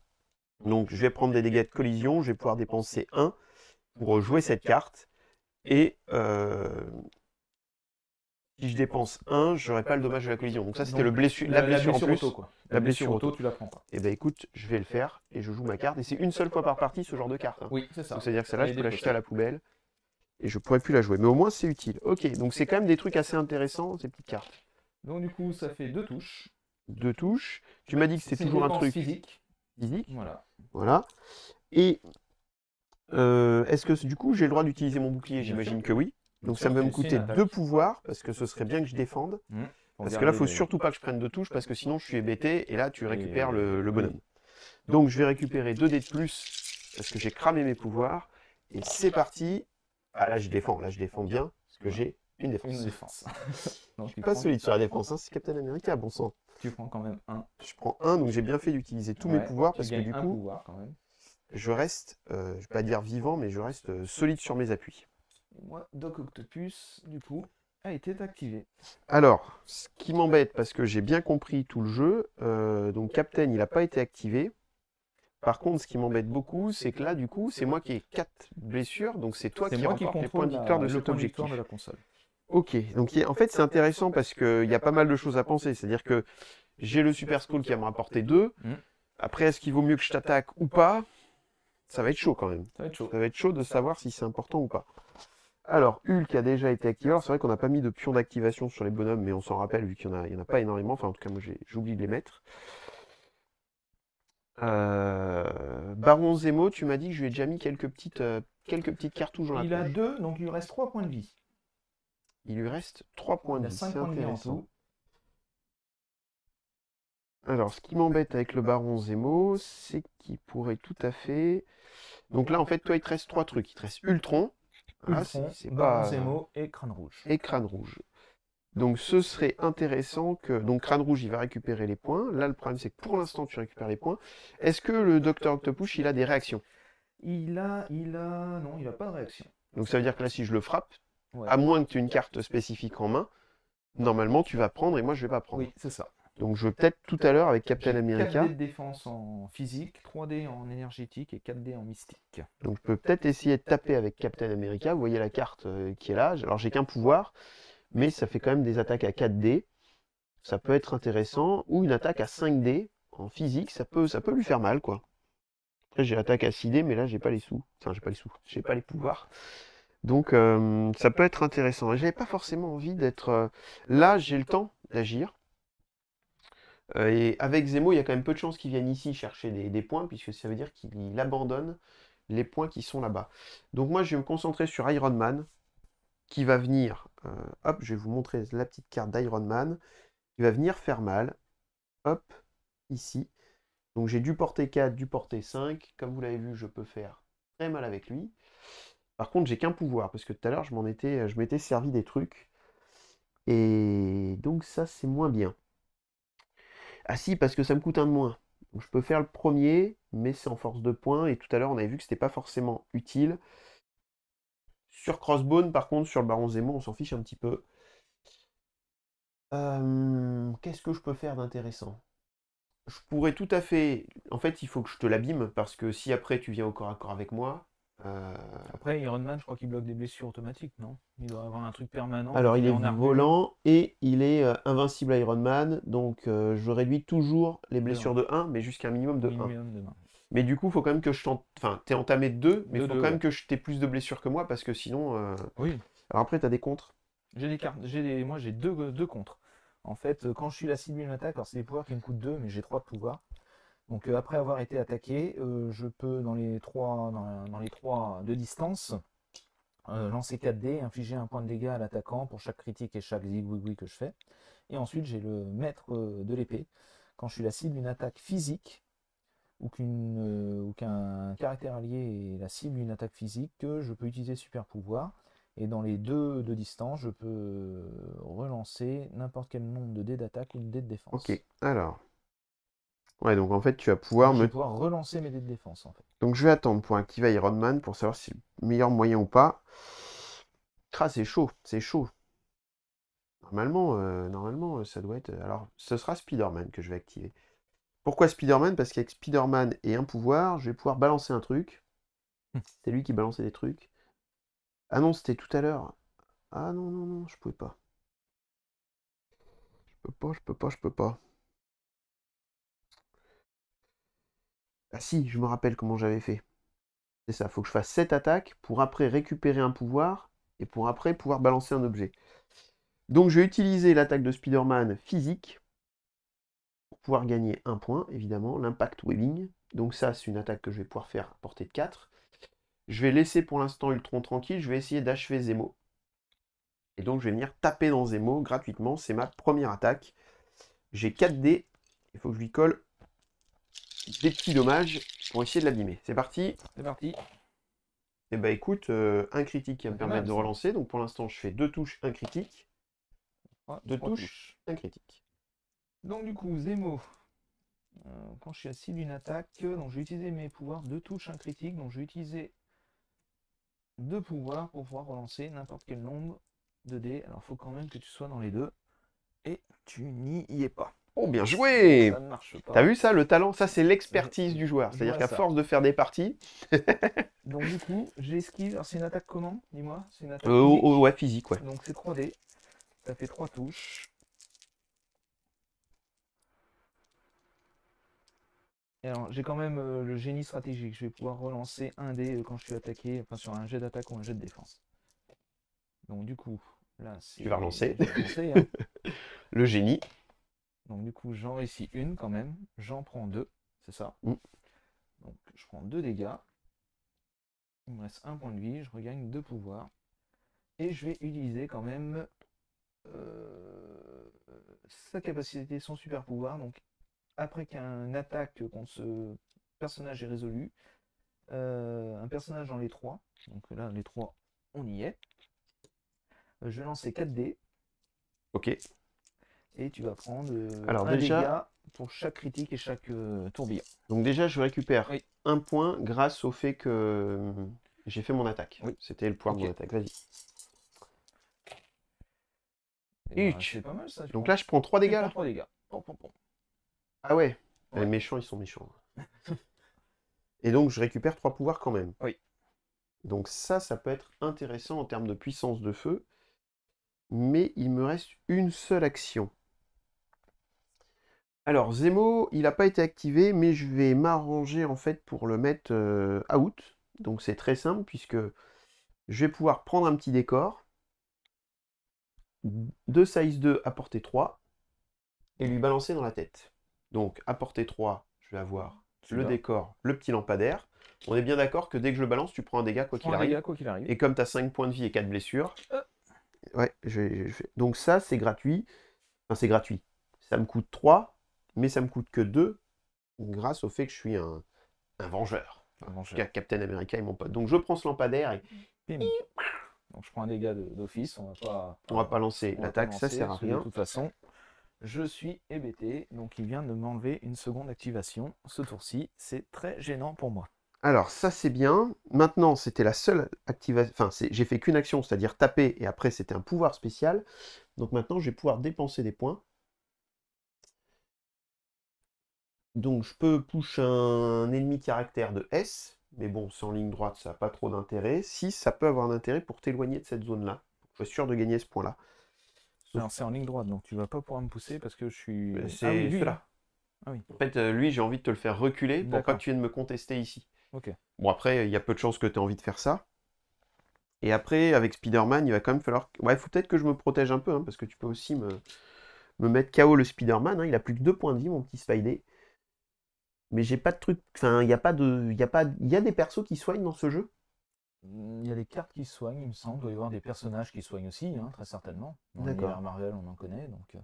Donc je vais prendre des dégâts de collision. Je vais pouvoir dépenser 1 pour jouer cette carte. Et si je dépense 1, je n'aurai pas le dommage de la collision. Donc ça, c'était Donc, la blessure en plus. auto, quoi. La blessure auto. tu la prends pas. Et ben écoute, je vais le faire et je joue ma carte. Et c'est une seule fois par partie ce genre de carte. Hein. Oui, c'est ça. Donc c'est-à-dire que celle-là, je Elle peux est la jeter à la poubelle. Et je pourrais plus la jouer. Mais au moins, c'est utile. Ok, donc c'est quand même des trucs assez intéressants, ces petites cartes. Donc du coup, ça fait 2 touches. 2 touches. Tu m'as dit que c'était une toujours un dépense truc physique. physique. Voilà. Voilà. Et est-ce que du coup, j'ai le droit d'utiliser mon bouclier? Bien J'imagine sûr. que oui. Donc ça sûr, va me c'est coûter une attaque. 2 pouvoirs, parce que ce serait bien que je défende. Parce que là, il faut surtout pas que je prenne 2 touches, parce que sinon je suis hébété, et là tu récupères le bonhomme. Donc je vais récupérer 2 dés de plus, parce que j'ai cramé mes pouvoirs. Et c'est parti. Ah là je défends bien, parce que j'ai une défense. Une défense. Donc, tu Pas prends- solide sur la défense, hein, c'est Captain America, bon sang. Tu prends quand même 1. Je prends 1, donc j'ai bien fait d'utiliser tous mes pouvoirs, parce que du un coup, pouvoir quand même. je reste, je vais pas dire vivant, mais je reste solide sur mes appuis. Et moi, Doc Octopus, du coup, a été activé. Alors, ce qui m'embête, parce que j'ai bien compris tout le jeu, donc Captain, il n'a pas été activé. Par contre, ce qui m'embête beaucoup, c'est que là, du coup, c'est moi qui ai 4 blessures, donc c'est toi C'est qui moi qui remporte les points contrôle de victoire de le cet point de objectif. victoire de la console. Ok, donc en fait, c'est intéressant parce qu'il y a pas mal de choses à penser. C'est-à-dire que j'ai le Super Skull qui va me rapporter 2. Après, est-ce qu'il vaut mieux que je t'attaque ou pas? Ça va être chaud quand même. Ça va être chaud. Ça va être chaud de savoir si c'est important ou pas. Alors, Hulk a déjà été activé. Alors, c'est vrai qu'on n'a pas mis de pion d'activation sur les bonhommes, mais on s'en rappelle vu qu'il n'y en a pas énormément. Enfin, en tout cas, moi, j'ai oublié de les mettre. Baron Zemo, tu m'as dit que je lui ai déjà mis quelques petites cartouches dans la Il a poche. 2, donc il lui reste 3 points de vie. Il lui reste 3 points Il de a vie. 5 C'est points de vie en intéressant. tout. Alors, ce qui m'embête avec le baron Zemo, c'est qu'il pourrait tout à fait... Donc là, en fait, toi, il te reste 3 trucs. Il te reste Ultron. Voilà, Ultron, c'est Baron pas... Zemo et Crâne Rouge. Et Crâne Rouge. Donc ce serait intéressant que... Donc Crâne Rouge, il va récupérer les points. Là, le problème, c'est que pour l'instant, tu récupères les points. Est-ce que le Docteur Octopus, il a des réactions? Non, il a pas de réaction. Donc ça veut dire que là, si je le frappe, Ouais. à moins que tu aies une carte spécifique en main, normalement, tu vas prendre et moi, je vais pas prendre. Oui, c'est ça. Donc je vais peut-être tout à l'heure avec Captain J'ai America. 4D de défense en physique, 3D en énergétique et 4D en mystique. Donc je peux peut-être essayer de taper avec Captain America. Vous voyez la carte qui est là. Alors j'ai qu'un pouvoir, mais ça fait quand même des attaques à 4D. Ça peut être intéressant. Ou une attaque à 5D en physique, ça peut lui faire mal, quoi. Après j'ai l'attaque à 6D, mais là j'ai pas les sous. Enfin j'ai pas les sous, j'ai pas les pouvoirs. Donc ça peut être intéressant. Et j'avais pas forcément envie d'être... Là j'ai le temps d'agir. Et avec Zemo, il y a quand même peu de chances qu'il vienne ici chercher des points, puisque ça veut dire qu'il abandonne les points qui sont là-bas. Donc moi, je vais me concentrer sur Iron Man, qui va venir... hop, je vais vous montrer la petite carte d'Iron Man. Il va venir faire mal. Hop, ici. Donc j'ai du portée 4, du portée 5. Comme vous l'avez vu, je peux faire très mal avec lui. Par contre, j'ai qu'un pouvoir, parce que tout à l'heure, je m'étais servi des trucs. Et donc ça, c'est moins bien. Ah si, parce que ça me coûte un de moins. Donc je peux faire le premier, mais c'est en force de points. Et tout à l'heure, on avait vu que c'était pas forcément utile. Sur Crossbone, par contre, sur le Baron Zemo, on s'en fiche un petit peu. Qu'est-ce que je peux faire d'intéressant? Je pourrais tout à fait... En fait, il faut que je te l'abîme, parce que si après tu viens au corps à corps avec moi... Après, Iron Man, je crois qu'il bloque des blessures automatiques, non? Il doit avoir un truc permanent. Alors, il est en armure. volant et il est invincible Iron Man, donc je réduis toujours les blessures De de 1, mais jusqu'à un minimum de 1. minimum de main. Mais du coup, il faut quand même que je tente... Enfin, t'es entamé de 2, mais il De faut deux, quand même ouais. que je t'aies plus de blessures que moi, parce que sinon... Oui. Alors après, t'as des contres. J'ai des cartes. Moi, j'ai deux contres. En fait, quand je suis la cible d'une attaque, alors c'est des pouvoirs qui me coûtent 2, mais j'ai 3 de pouvoir. Donc après avoir été attaqué, je peux dans les trois de distance lancer 4D, infliger un point de dégâts à l'attaquant pour chaque critique et chaque zigouigoui que je fais. Et ensuite j'ai le maître de l'épée. Quand je suis la cible d'une attaque physique ou qu'un caractère allié est la cible d'une attaque physique, que je peux utiliser super pouvoir. Et dans les deux de distance, je peux relancer n'importe quel nombre de dés d'attaque ou de dés de défense. Ok, alors... Ouais, donc en fait, tu vas Donc, pouvoir je vais me... pouvoir relancer mes dés de défense en fait. Donc je vais attendre pour activer Iron Man pour savoir si c'est le meilleur moyen ou pas. Ah, c'est chaud, c'est chaud. Normalement, ça doit être... Alors, ce sera Spider-Man que je vais activer. Pourquoi Spider-Man? Parce qu'avec Spider-Man et un pouvoir, je vais pouvoir balancer un truc. C'est lui qui balançait des trucs. Ah non, c'était tout à l'heure. Ah non, non, non, je pouvais pas. Je peux pas. Ah si, je me rappelle comment j'avais fait. C'est ça, faut que je fasse 7 attaques pour après récupérer un pouvoir et pour après pouvoir balancer un objet. Donc je vais utiliser l'attaque de Spider-Man physique pour pouvoir gagner un point, évidemment, l'impact webbing. Donc ça, c'est une attaque que je vais pouvoir faire à portée de 4. Je vais laisser pour l'instant Ultron tranquille, je vais essayer d'achever Zemo. Et donc je vais venir taper dans Zemo gratuitement, c'est ma première attaque. J'ai 4 dés, il faut que je lui colle des petits dommages pour essayer de l'abîmer. C'est parti. C'est parti. Et bah écoute, un critique qui va me permettre de relancer. Donc pour l'instant, je fais 2 touches, un critique. 2 touches, un critique. Donc du coup, Zemo, quand je suis assis d'une attaque, donc je vais utiliser mes pouvoirs, 2 touches, un critique, donc je vais utiliser 2 pouvoirs pour pouvoir relancer n'importe quel nombre de dés. Alors il faut quand même que tu sois dans les deux. Et tu n'y es pas. Oh, bien joué! Ça ne marche pas. T'as vu ça, le talent? Ça, c'est l'expertise du joueur. C'est-à-dire qu'à force de faire des parties... Donc du coup, j'esquive. Alors c'est une attaque comment? Dis-moi. C'est une attaque physique. physique. Ouais, physique, ouais. Donc c'est 3D. Ça fait 3 touches. Et alors j'ai quand même le génie stratégique. Je vais pouvoir relancer un dé quand je suis attaqué, enfin sur un jet d'attaque ou un jet de défense. Donc du coup, là c'est... Tu vas relancer. Je vais relancer, hein. Le génie. Donc du coup, j'en réussis une quand même. J'en prends 2, c'est ça. Mm. Donc je prends 2 dégâts. Il me reste 1 point de vie. Je regagne 2 pouvoirs. Et je vais utiliser quand même sa capacité, son super pouvoir. Donc après qu'une attaque contre ce personnage est résolue, un personnage dans les 3, donc là les 3 on y est, je vais lancer 4 dés Ok. et tu vas prendre Alors un déjà, dégât pour chaque critique et chaque tourbillon. donc déjà, je récupère Oui. un point grâce au fait que j'ai fait mon attaque. Oui. C'était le pouvoir de Ok. mon attaque. Vas-y. Et ben, Huch. c'est pas mal ça. Donc là, je prends 3 tu dégâts prends là. 3 dégâts. Pom, pom, pom. Ah ouais. Les Ouais. méchants, ils sont méchants. Et donc, je récupère 3 pouvoirs quand même. Oui. Donc ça peut être intéressant en termes de puissance de feu. Mais il me reste une seule action. Alors, Zemo, il n'a pas été activé, mais je vais m'arranger en fait pour le mettre out. Donc c'est très simple, puisque je vais pouvoir prendre un petit décor, de size 2 à portée 3, et lui balancer dans la tête. Donc à portée 3, je vais avoir le décor, le petit lampadaire. On est bien d'accord que dès que je le balance, tu prends un dégât quoi qu'il arrive. Et comme tu as 5 points de vie et 4 blessures, ouais, donc ça c'est gratuit. Enfin, c'est gratuit. Ça me coûte 3, mais ça me coûte que 2 grâce au fait que je suis un vengeur. Captain America et mon pote. Donc je prends ce lampadaire et Bim. Donc je prends un dégât d'office, on va pas lancer l'attaque, ça sert à rien. De toute façon, je suis hébété, donc il vient de m'enlever une seconde activation. Ce tour-ci, c'est très gênant pour moi. Alors ça c'est bien. Maintenant c'était la seule activation. Enfin j'ai fait qu'une action, c'est-à-dire taper, et après c'était un pouvoir spécial. Donc maintenant je vais pouvoir dépenser des points. Donc je peux push un ennemi caractère de S, mais bon, c'est en ligne droite, ça n'a pas trop d'intérêt. Si, ça peut avoir un intérêt pour t'éloigner de cette zone-là. Je suis sûr de gagner ce point-là. Alors c'est en ligne droite, donc tu vas pas pouvoir me pousser parce que je suis... C'est lui, celui-là. Ah oui. En fait, lui, j'ai envie de te le faire reculer pour pas que tu viennes me contester ici. Ok. Bon, après, il y a peu de chances que tu aies envie de faire ça. Et après, avec Spider-Man, il va quand même falloir... Ouais, il faut peut-être que je me protège un peu, hein, parce que tu peux aussi me mettre KO le Spider-Man. Hein. Il a plus que 2 points de vie, mon petit Spidey. Mais j'ai pas de truc... Enfin, il y a pas de... Il y a des persos qui soignent dans ce jeu? Il y a des cartes qui soignent, il me semble. Il doit y avoir des personnages qui soignent aussi, hein, très certainement. Dans D'accord. l'univers Marvel, on en connaît, donc...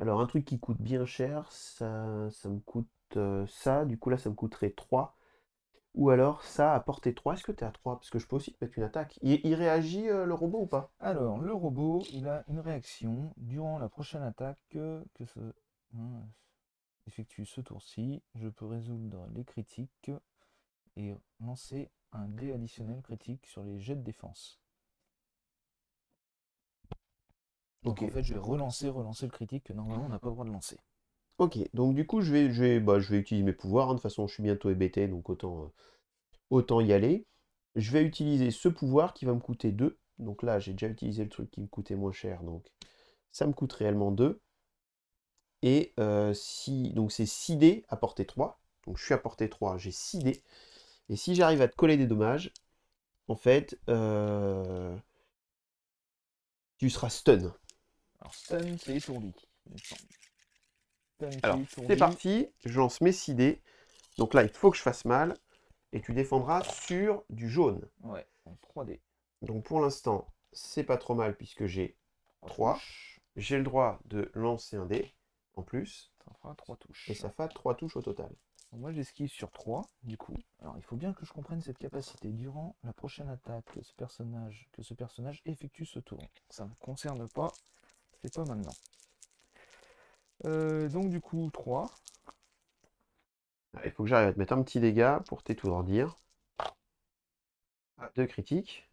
Alors, un truc qui coûte bien cher, ça me coûte ça. Du coup, là, ça me coûterait 3. Ou alors, ça à portée 3. Est-ce que tu es à 3? Parce que je peux aussi te mettre une attaque. Il réagit, le robot, ou pas? Alors, le robot, il a une réaction durant la prochaine attaque effectue ce tour-ci. Je peux résoudre les critiques et lancer un dé additionnel critique sur les jets de défense. Donc en fait, je vais relancer le critique que normalement on n'a pas le droit de lancer. Ok, donc du coup, je vais utiliser mes pouvoirs. Hein. De toute façon, je suis bientôt hébété, donc autant y aller. Je vais utiliser ce pouvoir qui va me coûter 2. Donc là, j'ai déjà utilisé le truc qui me coûtait moins cher, donc ça me coûte réellement 2. Et donc c'est 6 dés à portée 3. Donc je suis à portée 3, j'ai 6 dés. Et si j'arrive à te coller des dommages, en fait, tu seras stun. Alors stun, c'est étourdi. Alors, c'est parti, je lance mes 6 dés. Donc là, il faut que je fasse mal. Et tu défendras sur du jaune. Ouais, donc 3 dés. Donc pour l'instant, c'est pas trop mal puisque j'ai 3. J'ai le droit de lancer un dé en plus. Ça fera 3 touches. Et ça fait 3 touches au total. Donc moi j'esquive sur 3, du coup. Alors il faut bien que je comprenne cette capacité. Durant la prochaine attaque que ce personnage effectue ce tour. Ça ne me concerne pas, c'est pas maintenant. Donc du coup 3. Il faut que j'arrive à te mettre un petit dégât pour t'étourdir. 2 critiques.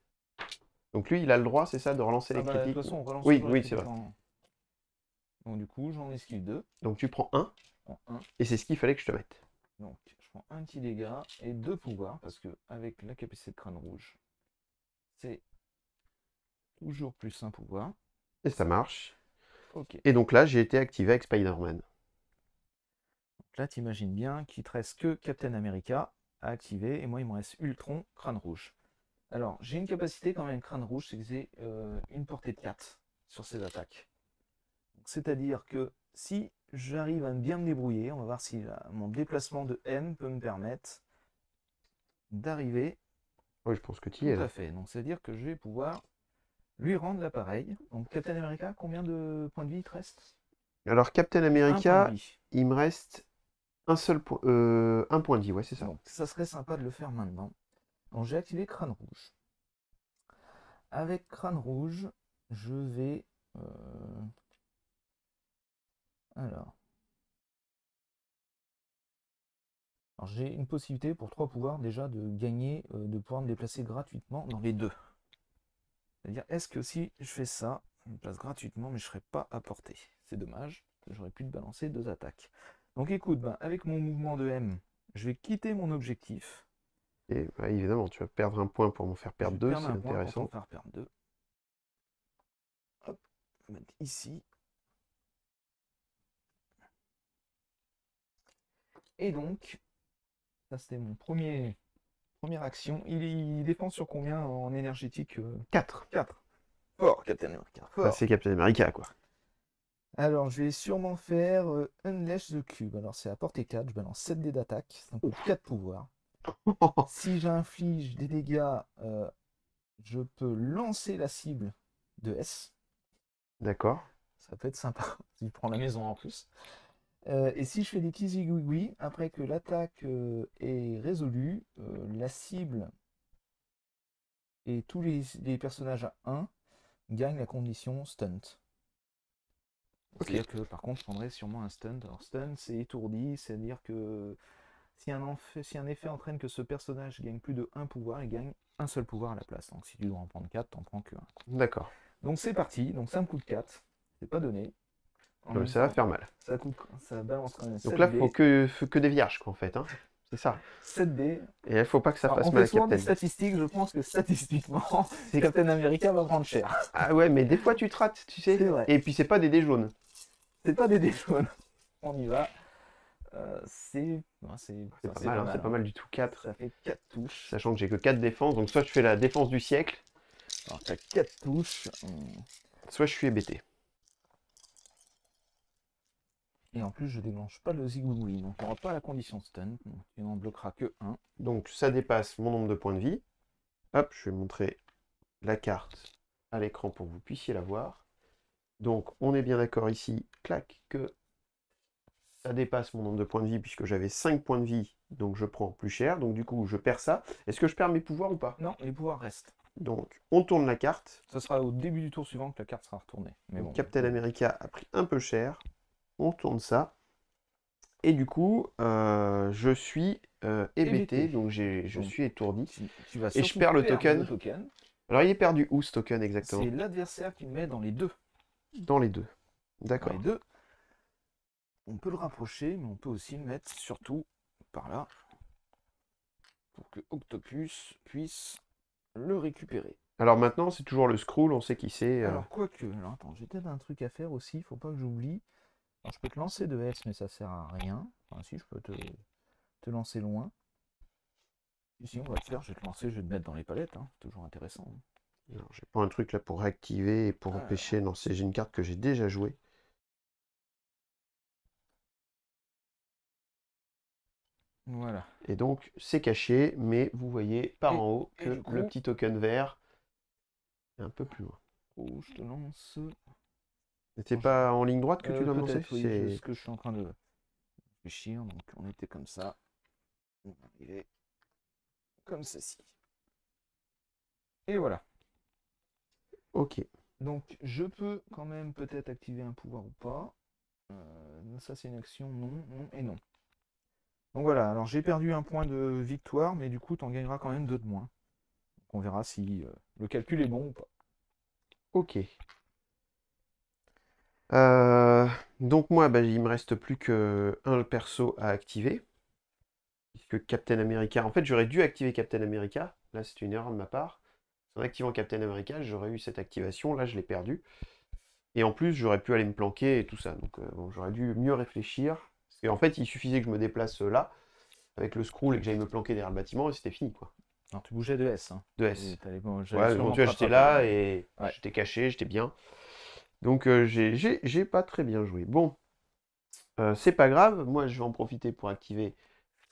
Donc lui, il a le droit, c'est ça, de relancer les critiques? De toute façon, on relance oui, c'est vrai. Donc du coup, j'en esquive 2. Donc tu prends 1. Et c'est ce qu'il fallait que je te mette. Donc je prends un petit dégât et 2 pouvoirs, parce que avec la capacité de crâne rouge, c'est toujours plus un pouvoir. Et ça marche. Ok. Et donc là, j'ai été activé avec Spider-Man. Donc là, t'imagines bien qu'il te reste que Captain America à activer, et moi, il me reste Ultron, crâne rouge. Alors, j'ai une capacité quand même, crâne rouge, c'est que j'ai une portée de 4 sur ces attaques. C'est-à-dire que si j'arrive à bien me débrouiller, on va voir si mon déplacement de M peut me permettre d'arriver. Oui, je pense que tu y es là. Tout à fait. Donc, c'est-à-dire que je vais pouvoir lui rendre l'appareil. Donc, Captain America, combien de points de vie il te reste? Alors, Captain America, il me reste un seul point, un point de vie, ouais, c'est ça. Donc, ça serait sympa de le faire maintenant. Donc, j'ai activé crâne rouge. Avec crâne rouge, je vais... Alors, j'ai une possibilité pour 3 pouvoirs déjà de gagner, de pouvoir me déplacer gratuitement dans les deux. C'est-à-dire, est-ce que si je fais ça, je me place gratuitement, mais je ne serai pas à portée. C'est dommage, j'aurais pu te balancer 2 attaques. Donc écoute, avec mon mouvement de M, je vais quitter mon objectif. Et bah, évidemment, tu vas perdre un point pour m'en faire perdre 2, c'est intéressant. Pour faire perdre 2. Hop, je vais mettre ici. Et donc, ça c'était mon première action. Il défend sur combien en énergétique 4. 4. Fort, Captain America. Ça, c'est Captain America, quoi. Alors, je vais sûrement faire Unleash the Cube. Alors, c'est à portée 4. Je balance 7 dés d'attaque. Donc, 4 pouvoirs. Si j'inflige des dégâts, je peux lancer la cible de S. D'accord. Ça peut être sympa. Si je prends la maison en plus. Et si je fais des petits zigouigouis, après que l'attaque est résolue, la cible et tous les personnages à 1 gagnent la condition stunt. Ok. C'est-à-dire que par contre, je prendrais sûrement un stunt. Alors, stunt, c'est étourdi, c'est-à-dire que si un effet entraîne que ce personnage gagne plus de 1 pouvoir, il gagne un seul pouvoir à la place. Donc, si tu dois en prendre 4, t'en prends que 1. D'accord. Donc, c'est parti. Donc, ça me coûte 4. C'est pas donné. Ça va faire mal. Ça balance quand même. Donc là, il faut que des vierges, quoi, en fait. Hein. C'est ça. 7 dés. Et il faut pas que ça fasse on mal à fait souvent Captain. des statistiques, je pense que statistiquement, Captain America va prendre cher. Ah ouais, mais des fois tu te rates, tu sais. C'est vrai. Et puis c'est pas des dés jaunes. C'est pas des dés jaunes. On y va. C'est pas mal, hein, c'est pas mal du tout. 4. Ça fait 4 touches. Sachant que j'ai que 4 défenses, donc soit je fais la défense du siècle, Alors t'as 4 touches. soit je suis hébété. Et en plus je déclenche pas le zigouigoui, donc on n'aura pas la condition stun, donc tu n'en bloqueras que 1. Donc ça dépasse mon nombre de points de vie. Hop, je vais montrer la carte à l'écran pour que vous puissiez la voir. Donc on est bien d'accord ici, clac, que ça dépasse mon nombre de points de vie puisque j'avais 5 points de vie, donc je prends plus cher, donc du coup je perds ça. Est-ce que je perds mes pouvoirs ou pas? Non, les pouvoirs restent. Donc on tourne la carte. Ça sera au début du tour suivant que la carte sera retournée. Mais bon, Captain America a pris un peu cher. On tourne ça. Et du coup, je suis hébété, donc je suis étourdi. Tu vas et je perds le token. Alors il est perdu où ce token exactement? C'est l'adversaire qui le met dans les deux. Dans les deux. D'accord. Dans les deux. On peut le rapprocher, mais on peut aussi le mettre surtout par là. Pour que Octopus puisse le récupérer. Alors maintenant, c'est toujours le Skrull, on sait qui c'est. Alors quoique, alors attends, j'ai peut-être un truc à faire aussi, faut pas que j'oublie. Alors je peux te lancer de S, mais ça sert à rien. Enfin si, je peux te lancer loin. Ici on va te faire, je vais te lancer, je vais te mettre dans les palettes, hein. Toujours intéressant. Alors j'ai pas un truc là pour réactiver et pour empêcher. Non, j'ai une carte que j'ai déjà jouée. Voilà. Et donc c'est caché, mais vous voyez par en haut que le petit token vert est un peu plus loin. Oh, je te lance. C'était pas en ligne droite que tu dois me lancer? Oui, c'est ce que je suis en train de réfléchir. Donc on était comme ça. On va arriver comme ceci. Et voilà. Ok. Donc je peux quand même peut-être activer un pouvoir ou pas. Ça c'est une action, non, non et non. Donc voilà, alors j'ai perdu un point de victoire, mais du coup tu en gagneras quand même 2 de moins. Donc on verra si le calcul est bon ou pas. Ok. Donc moi, il me reste plus qu'un perso à activer. Puisque Captain America... En fait, j'aurais dû activer Captain America. Là, c'est une erreur de ma part. En activant Captain America, j'aurais eu cette activation. Là, je l'ai perdue. Et en plus, j'aurais pu aller me planquer et tout ça. Donc, bon, j'aurais dû mieux réfléchir. Parce qu'en fait, il suffisait que je me déplace là, avec le Skrull, et que j'aille me planquer derrière le bâtiment, et c'était fini, quoi. Alors tu bougeais de S. Hein. De S. Bon, ouais, tu vois, j'étais là, et j'étais caché, j'étais bien. Donc, j'ai pas très bien joué. Bon, c'est pas grave. Moi, je vais en profiter pour activer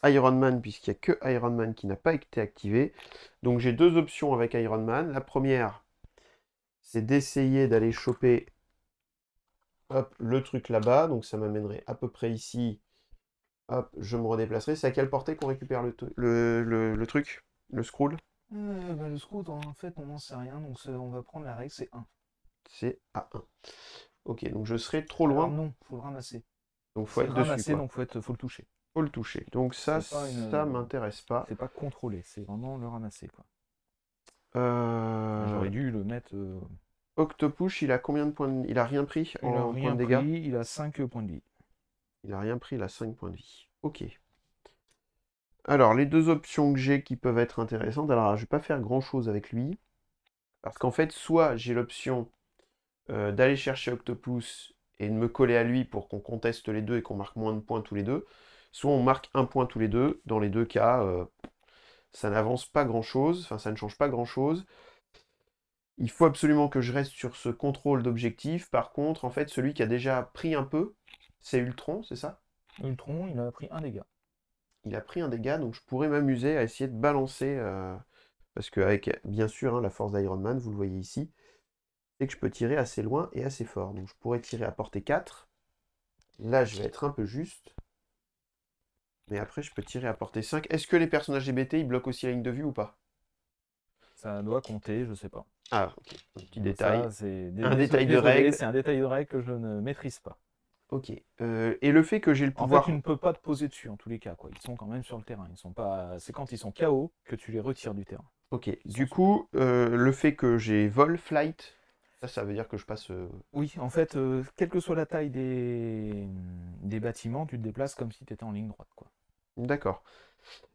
Iron Man, puisqu'il n'y a que Iron Man qui n'a pas été activé. Donc j'ai deux options avec Iron Man. La première, c'est d'essayer d'aller choper hop, le truc là-bas, donc ça m'amènerait à peu près ici. Hop, je me redéplacerai. C'est à quelle portée qu'on récupère le truc? Le scroll? Le scout, en fait, on n'en sait rien, donc on va prendre la règle, c'est 1. C'est à 1. Ok, donc je serai trop Alors loin, non, faut le ramasser. donc faut C'est être dessus, ramasser, quoi. donc faut le toucher. Faut le toucher. Donc ça, C'est pas ça m'intéresse pas. c'est pas contrôlé, c'est vraiment le ramasser, quoi. Euh, J'aurais dû le mettre. Octopus, il a combien de points de... Il a rien pris Il a en points rien de dégâts? pris, il a 5 points de vie. Il a rien pris, il a 5 points de vie. Ok. Alors, les deux options que j'ai qui peuvent être intéressantes, alors je vais pas faire grand-chose avec lui. Parce qu'en fait, soit j'ai l'option d'aller chercher Octopus et de me coller à lui pour qu'on conteste les deux et qu'on marque moins de points tous les deux. Soit on marque un point tous les deux. Dans les deux cas, ça n'avance pas grand-chose, enfin ça ne change pas grand-chose. Il faut absolument que je reste sur ce contrôle d'objectif. Par contre, en fait, celui qui a déjà pris un peu, c'est Ultron, c'est ça? Ultron, il a pris un dégât. Il a pris un dégât, donc je pourrais m'amuser à essayer de balancer, parce qu'avec, bien sûr, hein, la force d'Iron Man, vous le voyez ici, c'est que je peux tirer assez loin et assez fort. Donc je pourrais tirer à portée 4. Là, je vais être un peu juste. Mais après, je peux tirer à portée 5. Est-ce que les personnages DBT, ils bloquent aussi la ligne de vue ou pas? Ça doit compter, je sais pas. Ah, ok. Un petit Donc détail. ça, c'est Un détail de désolé, règle. c'est un détail de règle que je ne maîtrise pas. Ok. Et le fait que j'ai le En fait, pouvoir... tu ne peux pas te poser dessus en tous les cas, quoi. Ils sont quand même sur le terrain. Ils sont pas. C'est quand ils sont KO que tu les retires du terrain. Ok. Ils Du sont- coup, le fait que j'ai vol, flight, ça veut dire que je passe... Oui, en fait, quelle que soit la taille des bâtiments, tu te déplaces comme si tu étais en ligne droite, quoi. D'accord.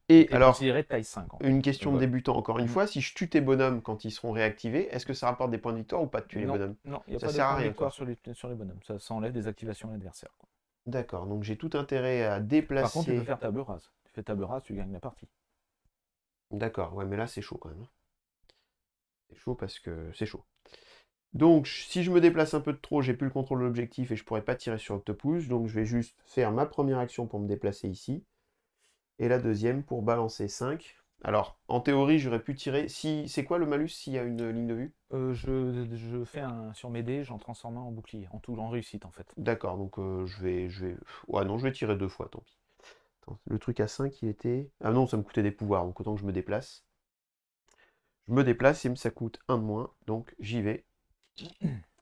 Et Et tu es alors, considéré de taille 5, en fait, une le question de vol. débutant, encore une Mm. fois, si je tue tes bonhommes quand ils seront réactivés, est-ce que ça rapporte des points de victoire ou pas de tuer les Non, bonhommes? non, il n'y a Ça pas de sert à point de rien, victoire quoi. sur les bonhommes. Ça enlève des activations à l'adversaire, quoi. D'accord, donc j'ai tout intérêt à Par contre, tu peux déplacer... faire table rase. Tu fais table rase, tu gagnes la partie. D'accord, ouais, mais là c'est chaud quand même. C'est chaud parce que c'est chaud. Donc, si je me déplace un peu de trop, j'ai plus le contrôle de l'objectif et je pourrais pas tirer sur Octopus. Donc, je vais juste faire ma première action pour me déplacer ici. Et la deuxième pour balancer 5. Alors, en théorie, j'aurais pu tirer... Si... C'est quoi le malus s'il y a une ligne de vue? Je fais un sur mes dés, j'en transforme un en bouclier, en réussite en fait. D'accord, donc je vais... Ouais, non, je vais tirer deux fois, tant pis. Attends, le truc à 5, il était... Ah non, ça me coûtait des pouvoirs, donc autant que je me déplace. Je me déplace et ça coûte un de moins, donc j'y vais.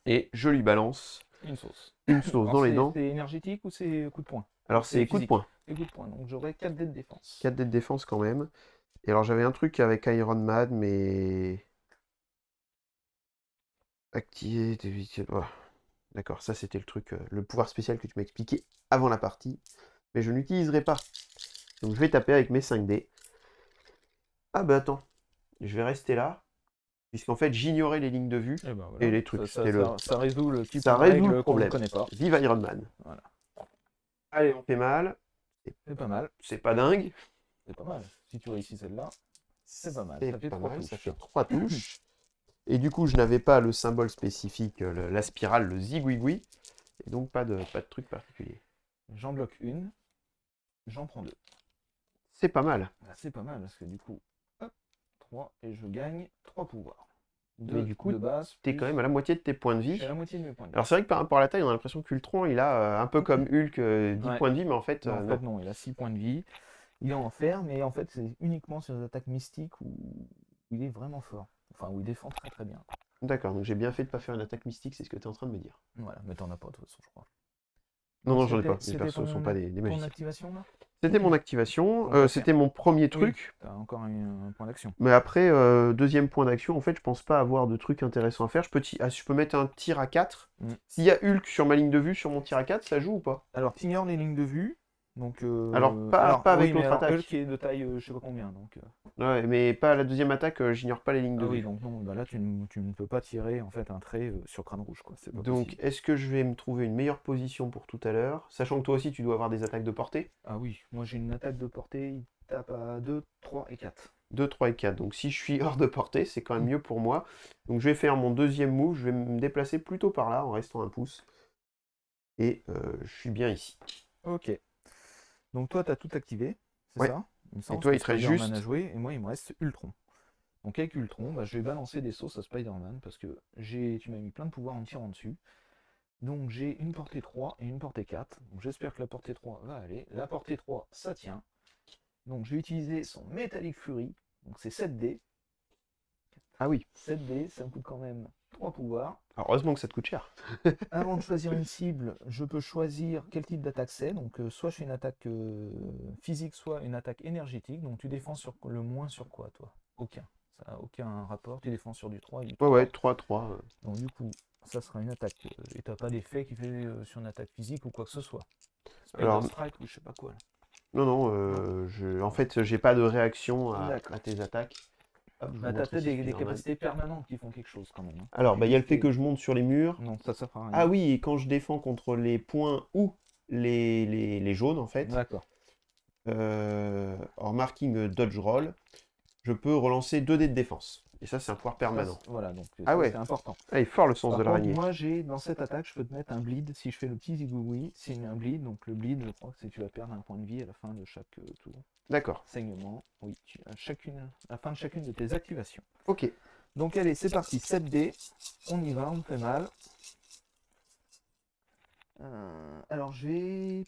Et je lui balance Une sauce. une sauce Alors dans les dents. c'est énergétique ou c'est coup de poing? Alors, C'est c'est coup de physique. poing. Et coup de poing, donc j'aurai 4 dés de défense. 4 dés de défense quand même. Et alors j'avais un truc avec Iron Man, mais... Activer... Voilà. D'accord, ça c'était le truc, le pouvoir spécial que tu m'as expliqué avant la partie. Mais je n'utiliserai pas. Donc je vais taper avec mes 5 dés. Ah bah attends, je vais rester là. Puisqu'en fait j'ignorais les lignes de vue Et ben et voilà, les trucs. C'était le... ça résout le petit Ça point de résout le règle qu'on ne problème. connaît pas. Vive Iron Man. Voilà. Allez, on fait mal. C'est pas mal. C'est pas dingue. C'est pas mal. Si tu réussis celle-là, c'est pas mal. C'est Ça fait pas 3 mal, touches. ça fait 3 touches. Et du coup, je n'avais pas le symbole spécifique, la spirale, le zigouigoui. Et donc pas de truc particulier. J'en bloque une, j'en prends 2. C'est pas mal. C'est pas mal parce que du coup, hop, 3 et je gagne 3 pouvoirs. Mais du coup, de base, t'es quand même à la moitié de tes points de je vie. suis à la moitié de mes points de vie. Alors c'est vrai que par rapport à la taille, on a l'impression qu'Ultron, il a un peu comme Hulk 10 Ouais. points de vie, mais en fait, Non, en non. fait, non, il a 6 points de vie. Il est en fer, mais en fait, c'est uniquement sur les attaques mystiques où il est vraiment fort. Enfin, où il défend très très bien. D'accord, donc j'ai bien fait de pas faire une attaque mystique, c'est ce que tu es en train de me dire. Voilà, mais t'en as pas de toute façon, je crois. Non, Donc, non, j'en ai pas. Les c'était persos ne sont pas des ton magiciens. activation là? C'était mon activation, On peut c'était mon premier Oui, truc. t'as encore un point d'action. Mais après, deuxième point d'action, en fait, je pense pas avoir de trucs intéressants à faire. Je peux mettre un tir à 4. Mm. S'il y a Hulk sur ma ligne de vue, sur mon tir à 4, ça joue ou pas? Alors, t'ignores les lignes de vue. Donc, Alors, pas avec oui, mais l'autre alors, attaque. Hulk est de taille, je sais pas combien. Donc, Ouais, mais pas la deuxième attaque, j'ignore pas les lignes de ah oui, vue. donc non, bah là, tu ne peux pas tirer en fait un trait sur crâne rouge, quoi. C'est pas Donc, possible. est-ce que je vais me trouver une meilleure position pour tout à l'heure? Sachant que toi aussi, tu dois avoir des attaques de portée. Ah oui, moi j'ai une attaque de portée, il tape à 2, 3 et 4. 2, 3 et 4. Donc, si je suis hors de portée, c'est quand même mieux pour moi. Donc, je vais faire mon deuxième move. Je vais me déplacer plutôt par là, en restant un pouce. Et je suis bien ici. Ok. Donc toi, tu as tout activé, c'est Ouais. ça? Il me semble toi, que il te reste Spider-Man juste- a joué, et moi, il me reste Ultron. Donc avec Ultron, bah, je vais balancer des sauces à Spider-Man, parce que tu m'as mis plein de pouvoirs en tirant dessus. Donc j'ai une portée 3 et une portée 4. Donc j'espère que la portée 3 va aller. La portée 3, ça tient. Donc je vais utiliser son Metallic Fury. Donc c'est 7D. Ah oui. 7D, ça me coûte quand même 3 pouvoirs. Alors, heureusement que ça te coûte cher. Avant de choisir une cible, je peux choisir quel type d'attaque c'est. Donc soit je fais une attaque physique, soit une attaque énergétique. Donc tu défends sur le moins sur quoi, toi? Aucun. Ça n'a aucun rapport. Tu défends sur du 3 et du 3. Ouais, 3-3. Donc du coup, ça sera une attaque. Et t'as pas d'effet qui fait sur une attaque physique ou quoi que ce soit. Spider Alors, Strike ou je sais pas quoi. Là. non, en fait, j'ai pas de réaction à D'accord. tes attaques. Hop, je vous Bah, t'as montre peut-être aussi des Spider-Man. capacités permanentes qui font quelque chose quand même. Hein. Alors, Tu bah, il y a le peux fait que je monte sur les murs. Non, ça fera rien. Ah oui, et quand je défends contre les points ou les jaunes, en fait, D'accord. en marking dodge roll, je peux relancer 2 dés de défense. Et ça, c'est un pouvoir permanent. Voilà, donc Ah ouais. c'est important. Ah, il est fort le sens Par de contre, l'araignée. moi, dans cette attaque, je peux te mettre un bleed. Si je fais le petit zigouigoui, c'est un bleed. Donc le bleed, je crois que c'est tu vas perdre un point de vie à la fin de chaque tour. D'accord. Saignement, oui, à la fin de chacune de tes activations. Ok. Donc allez, c'est parti, 7D, on y va, on fait mal. Alors je vais...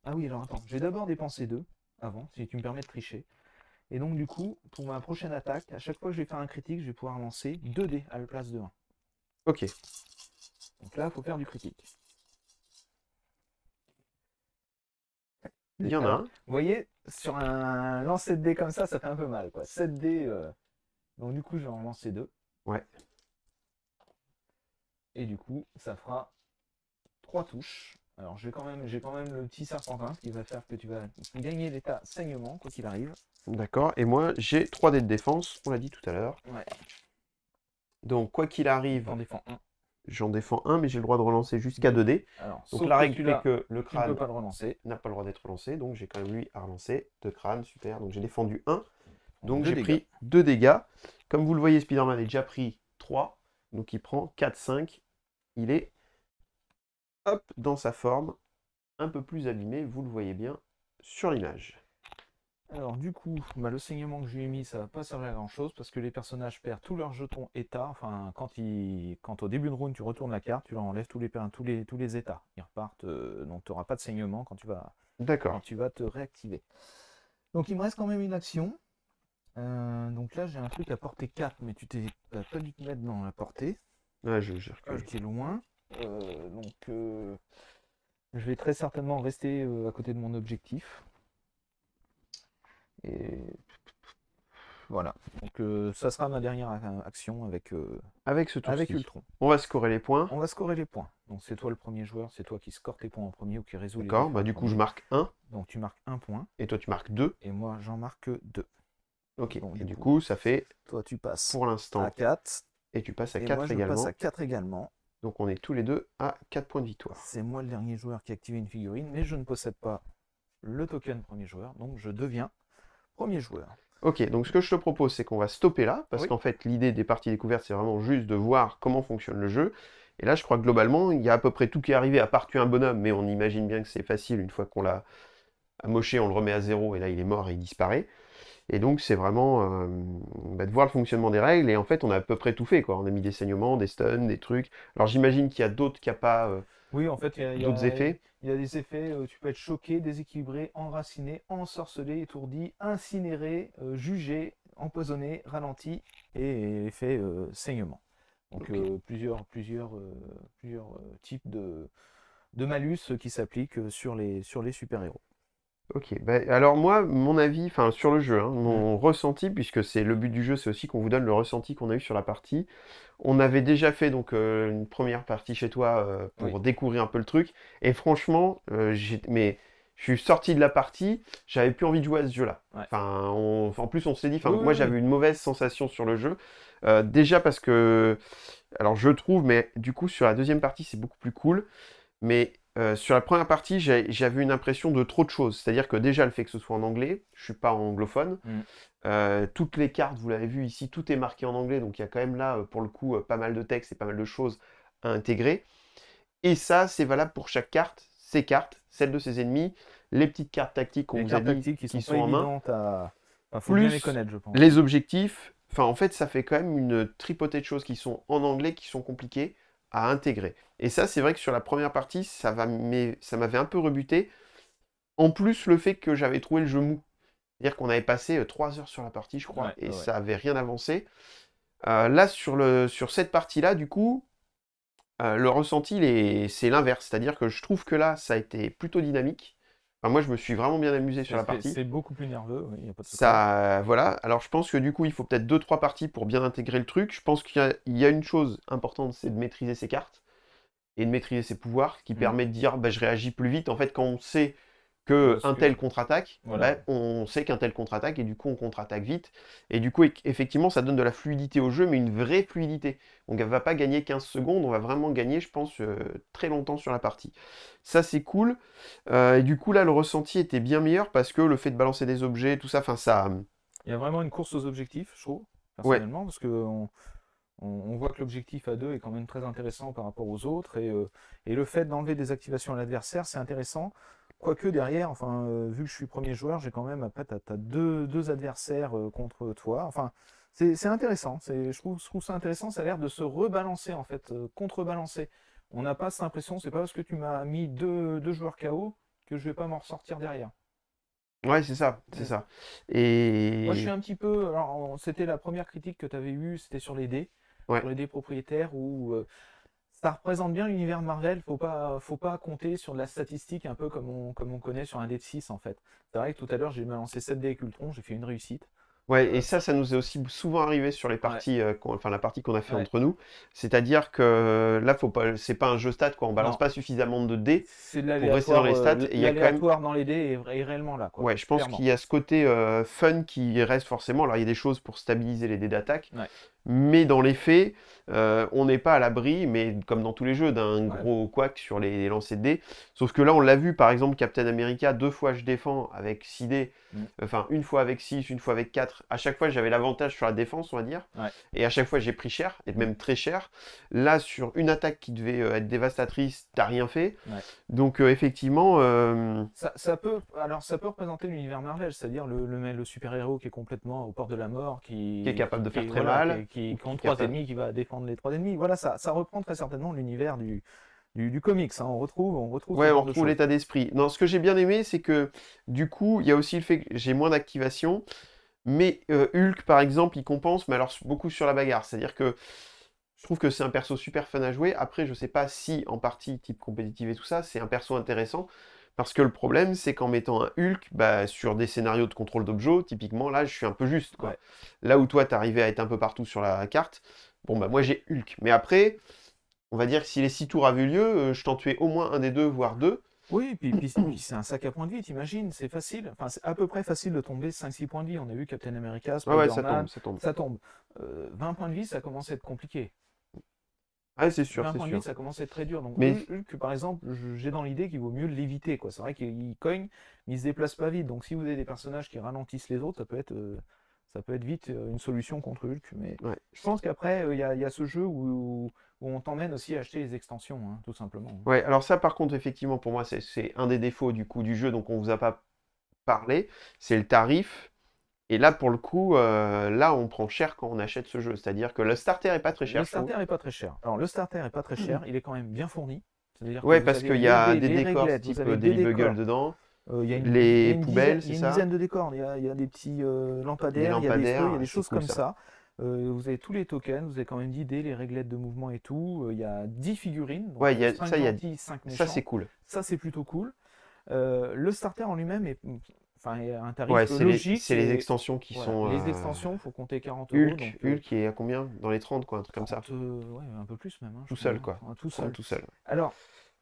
Ah oui, alors attends, je vais d'abord dépenser 2, avant, si tu me permets de tricher. Et donc du coup, pour ma prochaine attaque, à chaque fois que je vais faire un critique, je vais pouvoir lancer 2 dés à la place de 1. Ok. Donc là, il faut faire du critique. Il y en a Alors, un. vous voyez, sur un lancer de dés comme ça fait un peu mal, quoi. 7 dés, donc du coup, je vais en lancer 2. Ouais. Et du coup, ça fera 3 touches. Alors j'ai quand même le petit serpentin, ce qui va faire que tu vas gagner l'état saignement, quoi qu'il arrive. D'accord. Et moi, j'ai 3 dés de défense, on l'a dit tout à l'heure. Ouais. Donc, quoi qu'il arrive, T'en défends 1. j'en défends un, mais j'ai le droit de relancer jusqu'à 2 dés. Alors, Donc la règle fait que le tu ne crâne peux pas le relancer. n'a pas le droit d'être relancé, donc j'ai quand même lui à relancer. 2 crânes, super. Donc j'ai défendu 1. Donc Deux j'ai dégâts. pris 2 dégâts. Comme vous le voyez, Spider-Man a déjà pris 3. Donc il prend 4, 5. Il est, hop, dans sa forme, un peu plus abîmé, vous le voyez bien sur l'image. Alors du coup, le saignement que je lui ai mis, ça va pas servir à grand chose parce que les personnages perdent tous leurs jetons état. Enfin, quand au début de round tu retournes la carte, tu leur enlèves tous les états. Ils repartent, donc tu n'auras pas de saignement quand tu vas te réactiver. Donc il me reste quand même une action. Donc là j'ai un truc à portée 4, mais tu t'es pas dû te mettre dans la portée. Ouais, je recule. Qui est loin. Je vais très certainement rester à côté de mon objectif. Et voilà. Donc ça sera ma dernière action avec ce Ultron. On va scorer les points. On va scorer les points. Donc c'est toi le premier joueur, c'est toi qui score tes points en premier ou qui résout les D'accord, défis. du coup je marque 1. Donc tu marques 1 point. Et toi tu marques 2. Et moi j'en marque 2. Ok, Bon, et du coup ça fait, toi tu passes pour l'instant, à 4. et tu passes à et 4 moi, je également. passe à 4 également. Donc on est tous les deux à 4 points de victoire. C'est moi le dernier joueur qui a activé une figurine, mais je ne possède pas le token premier joueur, donc je deviens premier joueur. Ok, donc ce que je te propose, c'est qu'on va stopper là, parce qu'en fait, l'idée des parties découvertes, c'est vraiment juste de voir comment fonctionne le jeu. Et là, je crois que globalement, il y a à peu près tout qui est arrivé, à part tuer un bonhomme, mais on imagine bien que c'est facile, une fois qu'on l'a amoché, on le remet à 0, et là, il est mort et il disparaît. Et donc, c'est vraiment de voir le fonctionnement des règles, et en fait, on a à peu près tout fait, quoi. On a mis des saignements, des stuns, des trucs. Alors, j'imagine qu'il y a d'autres capas, oui, en fait, d'autres effets. Il y a des effets, tu peux être choqué, déséquilibré, enraciné, ensorcelé, étourdi, incinéré, jugé, empoisonné, ralenti et l'effet saignement. Donc plusieurs types de malus qui s'appliquent sur les super-héros. Ok, alors moi, mon avis, enfin sur le jeu, mon ressenti, puisque c'est le but du jeu, c'est aussi qu'on vous donne le ressenti qu'on a eu sur la partie. On avait déjà fait donc une première partie chez toi pour découvrir un peu le truc, et franchement, je suis sorti de la partie, j'avais plus envie de jouer à ce jeu-là. Ouais. Enfin, en plus on s'est dit, moi j'avais une mauvaise sensation sur le jeu, déjà parce que, alors je trouve, mais du coup sur la deuxième partie c'est beaucoup plus cool, mais sur la première partie, j'avais une impression de trop de choses. C'est-à-dire que déjà, le fait que ce soit en anglais, je suis pas anglophone. Toutes les cartes, vous l'avez vu ici, tout est marqué en anglais. Donc il y a quand même là, pour le coup, pas mal de texte et pas mal de choses à intégrer. Et ça, c'est valable pour chaque carte. Ces cartes, celles de ses ennemis, les petites cartes tactiques qu'on vous a dit qui sont en main. Faut bien les connaître, je pense. Les objectifs. Enfin, en fait, ça fait quand même une tripotée de choses qui sont en anglais, qui sont compliquées. à intégrer. Et ça, c'est vrai que sur la première partie, ça m'avait un peu rebuté. En plus, le fait que j'avais trouvé le jeu mou. C'est-à-dire qu'on avait passé 3 heures sur la partie, je crois, et ça avait rien avancé. Là, sur cette partie-là, du coup, le ressenti, c'est l'inverse. C'est-à-dire que je trouve que là, ça a été plutôt dynamique. Enfin, moi, je me suis vraiment bien amusé sur la partie. C'est beaucoup plus nerveux, il n'y a pas de secret. Ça, voilà. Alors, je pense que du coup, il faut peut-être 2-3 parties pour bien intégrer le truc. Je pense qu'il y a une chose importante, c'est de maîtriser ses cartes et de maîtriser ses pouvoirs, qui permet de dire, bah, je réagis plus vite. En fait, quand on sait qu'un tel contre-attaque, Voilà. bah, on sait qu'un tel contre-attaque, et du coup, on contre-attaque vite. Et du coup, effectivement, ça donne de la fluidité au jeu, mais une vraie fluidité. On ne va pas gagner 15 secondes, on va vraiment gagner, je pense, très longtemps sur la partie. Ça, c'est cool. Et du coup, là, le ressenti était bien meilleur, parce que le fait de balancer des objets, tout ça, enfin, ça... Il y a vraiment une course aux objectifs, je trouve, personnellement, parce que on voit que l'objectif à 2 est quand même très intéressant par rapport aux autres, et le fait d'enlever des activations à l'adversaire, c'est intéressant. Quoique derrière, enfin, vu que je suis premier joueur, j'ai quand même, après, tu as deux adversaires contre toi. Enfin, c'est intéressant. Je trouve ça intéressant. Ça a l'air de se rebalancer, en fait, contrebalancer. On n'a pas cette impression, c'est pas parce que tu m'as mis deux joueurs KO que je vais pas m'en ressortir derrière. Ouais, c'est ça, c'est ça. Et... Moi, je suis un petit peu. Alors, c'était la première critique que tu avais eue, c'était sur les dés. Ouais. Sur les dés propriétaires, où ça représente bien l'univers Marvel. Faut pas compter sur de la statistique, un peu comme on connaît sur un dé de 6, en fait. C'est vrai que tout à l'heure, j'ai balancé 7 dés avec Ultron, j'ai fait une réussite. Ouais, et ça nous est aussi souvent arrivé sur les parties, enfin la partie qu'on a fait entre nous. C'est-à-dire que là, c'est pas un jeu stat, quoi. On balance Non. pas suffisamment de dés C'est de pour rester dans les stats. Et il y a quand même... l'aléatoire dans les dés est réellement là, quoi. Ouais, je pense qu'il y a ce côté fun qui reste forcément. Alors, il y a des choses pour stabiliser les dés d'attaque, mais dans les faits, on n'est pas à l'abri, mais comme dans tous les jeux, d'un gros couac sur les lancers de dés. Sauf que là, on l'a vu, par exemple, Captain America, 2 fois je défends avec 6 dés, enfin, une fois avec 6, une fois avec 4. À chaque fois, j'avais l'avantage sur la défense, on va dire. Et à chaque fois, j'ai pris cher, et même très cher. Là, sur une attaque qui devait être dévastatrice, t'as rien fait. Donc, effectivement... Ça peut représenter l'univers Marvel, c'est-à-dire le super-héros qui est complètement aux portes de la mort, qui est capable de faire très mal, qui contre 3 ennemis, qui va défendre les 3 ennemis. Voilà, ça reprend très certainement l'univers du comics. Hein. On retrouve l'état d'esprit. Non, ce que j'ai bien aimé, c'est que du coup, il y a aussi le fait que j'ai moins d'activation, mais Hulk, par exemple, il compense, mais alors beaucoup sur la bagarre. C'est-à-dire que je trouve que c'est un perso super fun à jouer. Après, je sais pas si, en partie type compétitive et tout ça, c'est un perso intéressant. Parce que le problème, c'est qu'en mettant un Hulk, bah, sur des scénarios de contrôle d'objets, typiquement, là, je suis un peu juste, quoi. Là où toi, t'arrivais à être un peu partout sur la carte, bon, bah, moi, j'ai Hulk. Mais après, on va dire que si les 6 tours avaient eu lieu, je t'en tuais au moins un des deux, voire deux. Oui, puis c'est un sac à points de vie, t'imagines, c'est facile. Enfin, c'est à peu près facile de tomber 5-6 points de vie. On a vu Captain America, Spider-Man, ça tombe. 20 points de vie, ça commence à être compliqué. Ah, c'est sûr, 20 c'est points de sûr. vie, ça commence à être très dur. Donc, Mais... Hulk, par exemple, j'ai dans l'idée qu'il vaut mieux l'éviter, quoi. C'est vrai qu'il cogne, mais il se déplace pas vite. Donc, si vous avez des personnages qui ralentissent les autres, ça peut être vite une solution contre Hulk. Mais je pense qu'après, il y a ce jeu où on t'emmène aussi à acheter les extensions, hein, tout simplement. Ouais, alors ça, par contre, effectivement, pour moi, c'est un des défauts du coup du jeu, donc on vous a pas parlé, c'est le tarif. Et là, pour le coup, là, on prend cher quand on achète ce jeu. C'est-à-dire que le starter est pas très cher. Le starter est pas très très cher. Alors, le starter est pas très cher, il est quand même bien fourni. Ouais, parce qu'il y a des décors type Daily Bugle dedans. Il y a les poubelles, c'est ça? Il y a une dizaine de décors. Il y a des petits lampadaires, il y a des feux, il y a des choses comme ça. Vous avez tous les tokens, vous avez quand même d'idées, les réglettes de mouvement et tout. Il y a 10 figurines. Donc ouais, ça, il y a 5 méchants. Ça, c'est cool. Ça, c'est plutôt cool. Le starter en lui-même est un tarif logique. C'est les extensions qui sont... Les extensions, il faut compter 40 Hulk, euros. Donc, Hulk est à combien? Dans les 30, quoi, un truc comme ça. Ouais, un peu plus même. Hein, tout seul, quoi. Tout seul. Tout seul. Alors,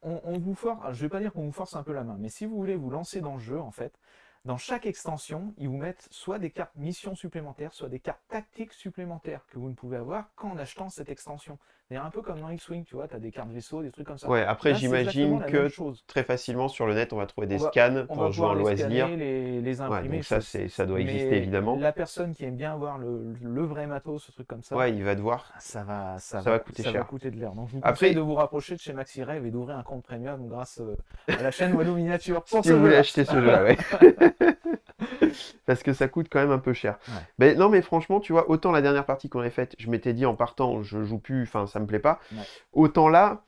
on vous force, je vais pas dire qu'on vous force un peu la main, mais si vous voulez vous lancer dans le jeu, en fait, dans chaque extension, ils vous mettent soit des cartes missions supplémentaires, soit des cartes tactiques supplémentaires que vous ne pouvez avoir qu'en achetant cette extension. C'est un peu comme dans X-Wing, tu vois, tu as des cartes vaisseaux, des trucs comme ça. Ouais, après j'imagine que très facilement sur le net, on va trouver des scans pour jouer en loisir. Les imprimer. Ouais, donc ça doit exister évidemment. La personne qui aime bien avoir le vrai matos, ce truc comme ça. Ouais, il va devoir. Ça va coûter cher. Ça va coûter de l'air. Donc je vous conseille de vous rapprocher de chez MaxiRêve et d'ouvrir un compte premium grâce à la chaîne Wallo Miniature. Si vous voulez acheter ce jeu-là, ouais. parce que ça coûte quand même un peu cher. Ouais. Mais non, mais franchement, tu vois, autant la dernière partie qu'on avait faite, je m'étais dit en partant, je joue plus, enfin, ça me plaît pas. Ouais. Autant là,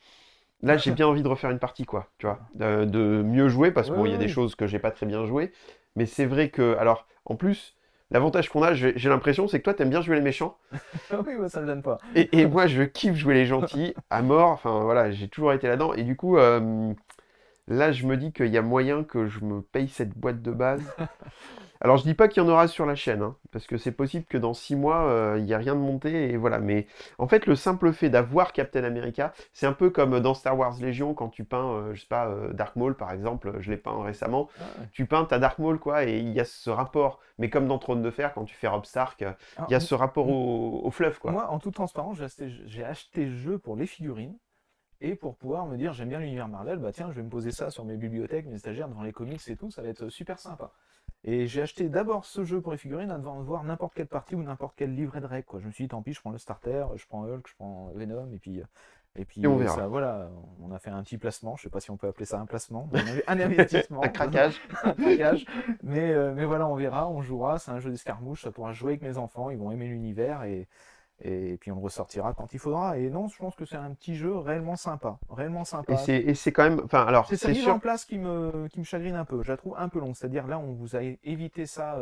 j'ai bien envie de refaire une partie, quoi, tu vois, de mieux jouer, parce que Ouais, bon, il y ouais, a des ouais. choses que j'ai pas très bien jouées, mais c'est vrai que, alors, en plus, l'avantage qu'on a, j'ai l'impression, c'est que toi, t'aimes bien jouer les méchants, Oui, bah, ça me donne pas. et moi, je kiffe jouer les gentils à mort, enfin, voilà, j'ai toujours été là-dedans, et du coup, là, je me dis qu'il y a moyen que je me paye cette boîte de base. Alors, je dis pas qu'il y en aura sur la chaîne, hein, parce que c'est possible que dans 6 mois, il n'y a rien de monté, et voilà. Mais en fait, le simple fait d'avoir Captain America, c'est un peu comme dans Star Wars Légion, quand tu peins, je sais pas, Dark Maul, par exemple, je l'ai peint récemment. Ah, ouais. Tu peins ta Dark Maul, quoi, et il y a ce rapport. Mais comme dans Trône de Fer, quand tu fais Robb Stark, il Alors, y a ce rapport au fleuve, quoi. moi, en toute transparence, j'ai acheté le jeu pour les figurines et pour pouvoir me dire j'aime bien l'univers Marvel, bah tiens, je vais me poser ça sur mes bibliothèques, mes stagiaires, devant les comics et tout, ça va être super sympa. Et j'ai acheté d'abord ce jeu pour les figurines avant de voir n'importe quelle partie ou n'importe quel livret de règles, quoi. Je me suis dit tant pis, je prends le starter, je prends Hulk, je prends Venom et Et on puis verra. ça, voilà, on a fait un petit placement, je sais pas si on peut appeler ça un placement, mais un investissement, Un craquage. un craquage. Mais voilà, on verra, on jouera, c'est un jeu d'escarmouche, ça pourra jouer avec mes enfants, ils vont aimer l'univers et puis on le ressortira quand il faudra. Et non, je pense que c'est un petit jeu réellement sympa, réellement Et sympa. c'est quand même. Enfin, alors, C'est sa c'est mise en sûr. place qui me chagrine un peu. Je la trouve un peu longue. C'est-à-dire là, on vous a évité ça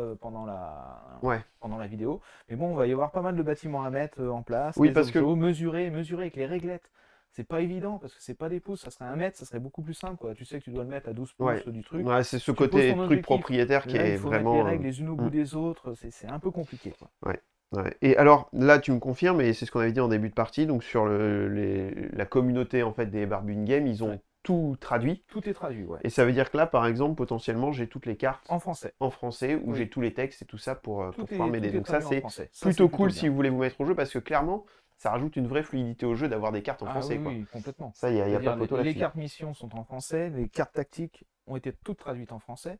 Ouais. pendant la vidéo. Mais bon, on va y avoir pas mal de bâtiments à mettre en place, Oui, des parce objets, que. mesurer avec les réglettes. C'est pas évident parce que c'est pas des pouces, ça serait un mètre, ça serait beaucoup plus simple, quoi. Tu sais que tu dois le mettre à 12 Ouais. pouces du truc. Ouais, c'est ce Tu poses côté ton truc objectif. propriétaire qui Là, il est faut mettre les vraiment. règles les unes au bout Hmm. des autres. C'est un peu compliqué, quoi. Ouais, ouais. Et alors, là, tu me confirmes, et c'est ce qu'on avait dit en début de partie, donc sur la communauté en fait des Barbunes Game, ils Ouais. ont tout traduit. Tout est traduit, ouais. Et ça veut dire que là, par exemple, potentiellement, j'ai toutes les cartes En français. en français, où j'ai Oui. tous les textes et tout ça pour Tout pouvoir m'aider. tout est Donc ça, traduit en c'est français. Ça, c'est plutôt plutôt cool si bien. vous voulez vous mettre au jeu, parce que clairement, ça rajoute une vraie fluidité au jeu d'avoir des cartes en Ah oui, français, quoi. oui, complètement. Ça, il n'y a pas C'est-à-dire, photo les là-dessus. cartes missions sont en français, les cartes tactiques ont été toutes traduites en français,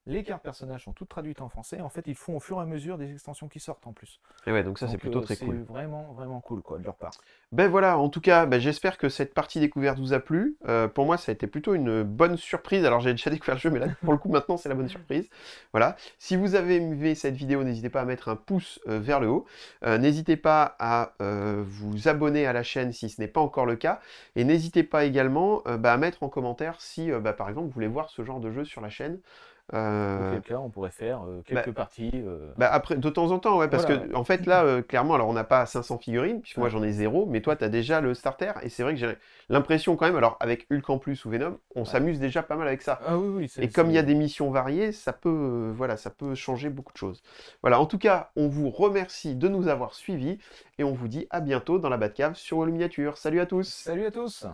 les cartes personnages sont toutes traduites en français. En fait, ils font au fur et à mesure des extensions qui sortent en plus. Et ouais, donc ça, c'est Donc, plutôt très c'est cool. vraiment, vraiment cool, quoi, de leur part. Ben voilà, en tout cas, ben j'espère que cette partie découverte vous a plu. Pour moi, ça a été plutôt une bonne surprise. Alors, j'ai déjà découvert le jeu, mais là, pour le coup, maintenant, c'est la bonne surprise. Voilà. Si vous avez aimé cette vidéo, n'hésitez pas à mettre un pouce vers le haut. N'hésitez pas à vous abonner à la chaîne si ce n'est pas encore le cas. Et n'hésitez pas également bah, à mettre en commentaire si, bah, par exemple, vous voulez voir ce genre de jeu sur la chaîne. Auquel cas, on pourrait faire Bah, quelques parties. Bah après, de temps en temps, ouais, parce Voilà, ouais. que en fait là, clairement, alors on n'a pas 500 figurines, puisque moi Ouais. j'en ai zéro, mais toi tu as déjà le starter, et c'est vrai que j'ai l'impression quand même, alors avec Hulk en plus ou Venom, on Ouais. s'amuse déjà pas mal avec ça. Ah oui, oui, Et comme il y a des missions variées, ça peut, voilà, ça peut changer beaucoup de choses. Voilà, en tout cas, on vous remercie de nous avoir suivis, et on vous dit à bientôt dans la Batcave sur Holo Miniature. Salut à tous! Salut à tous!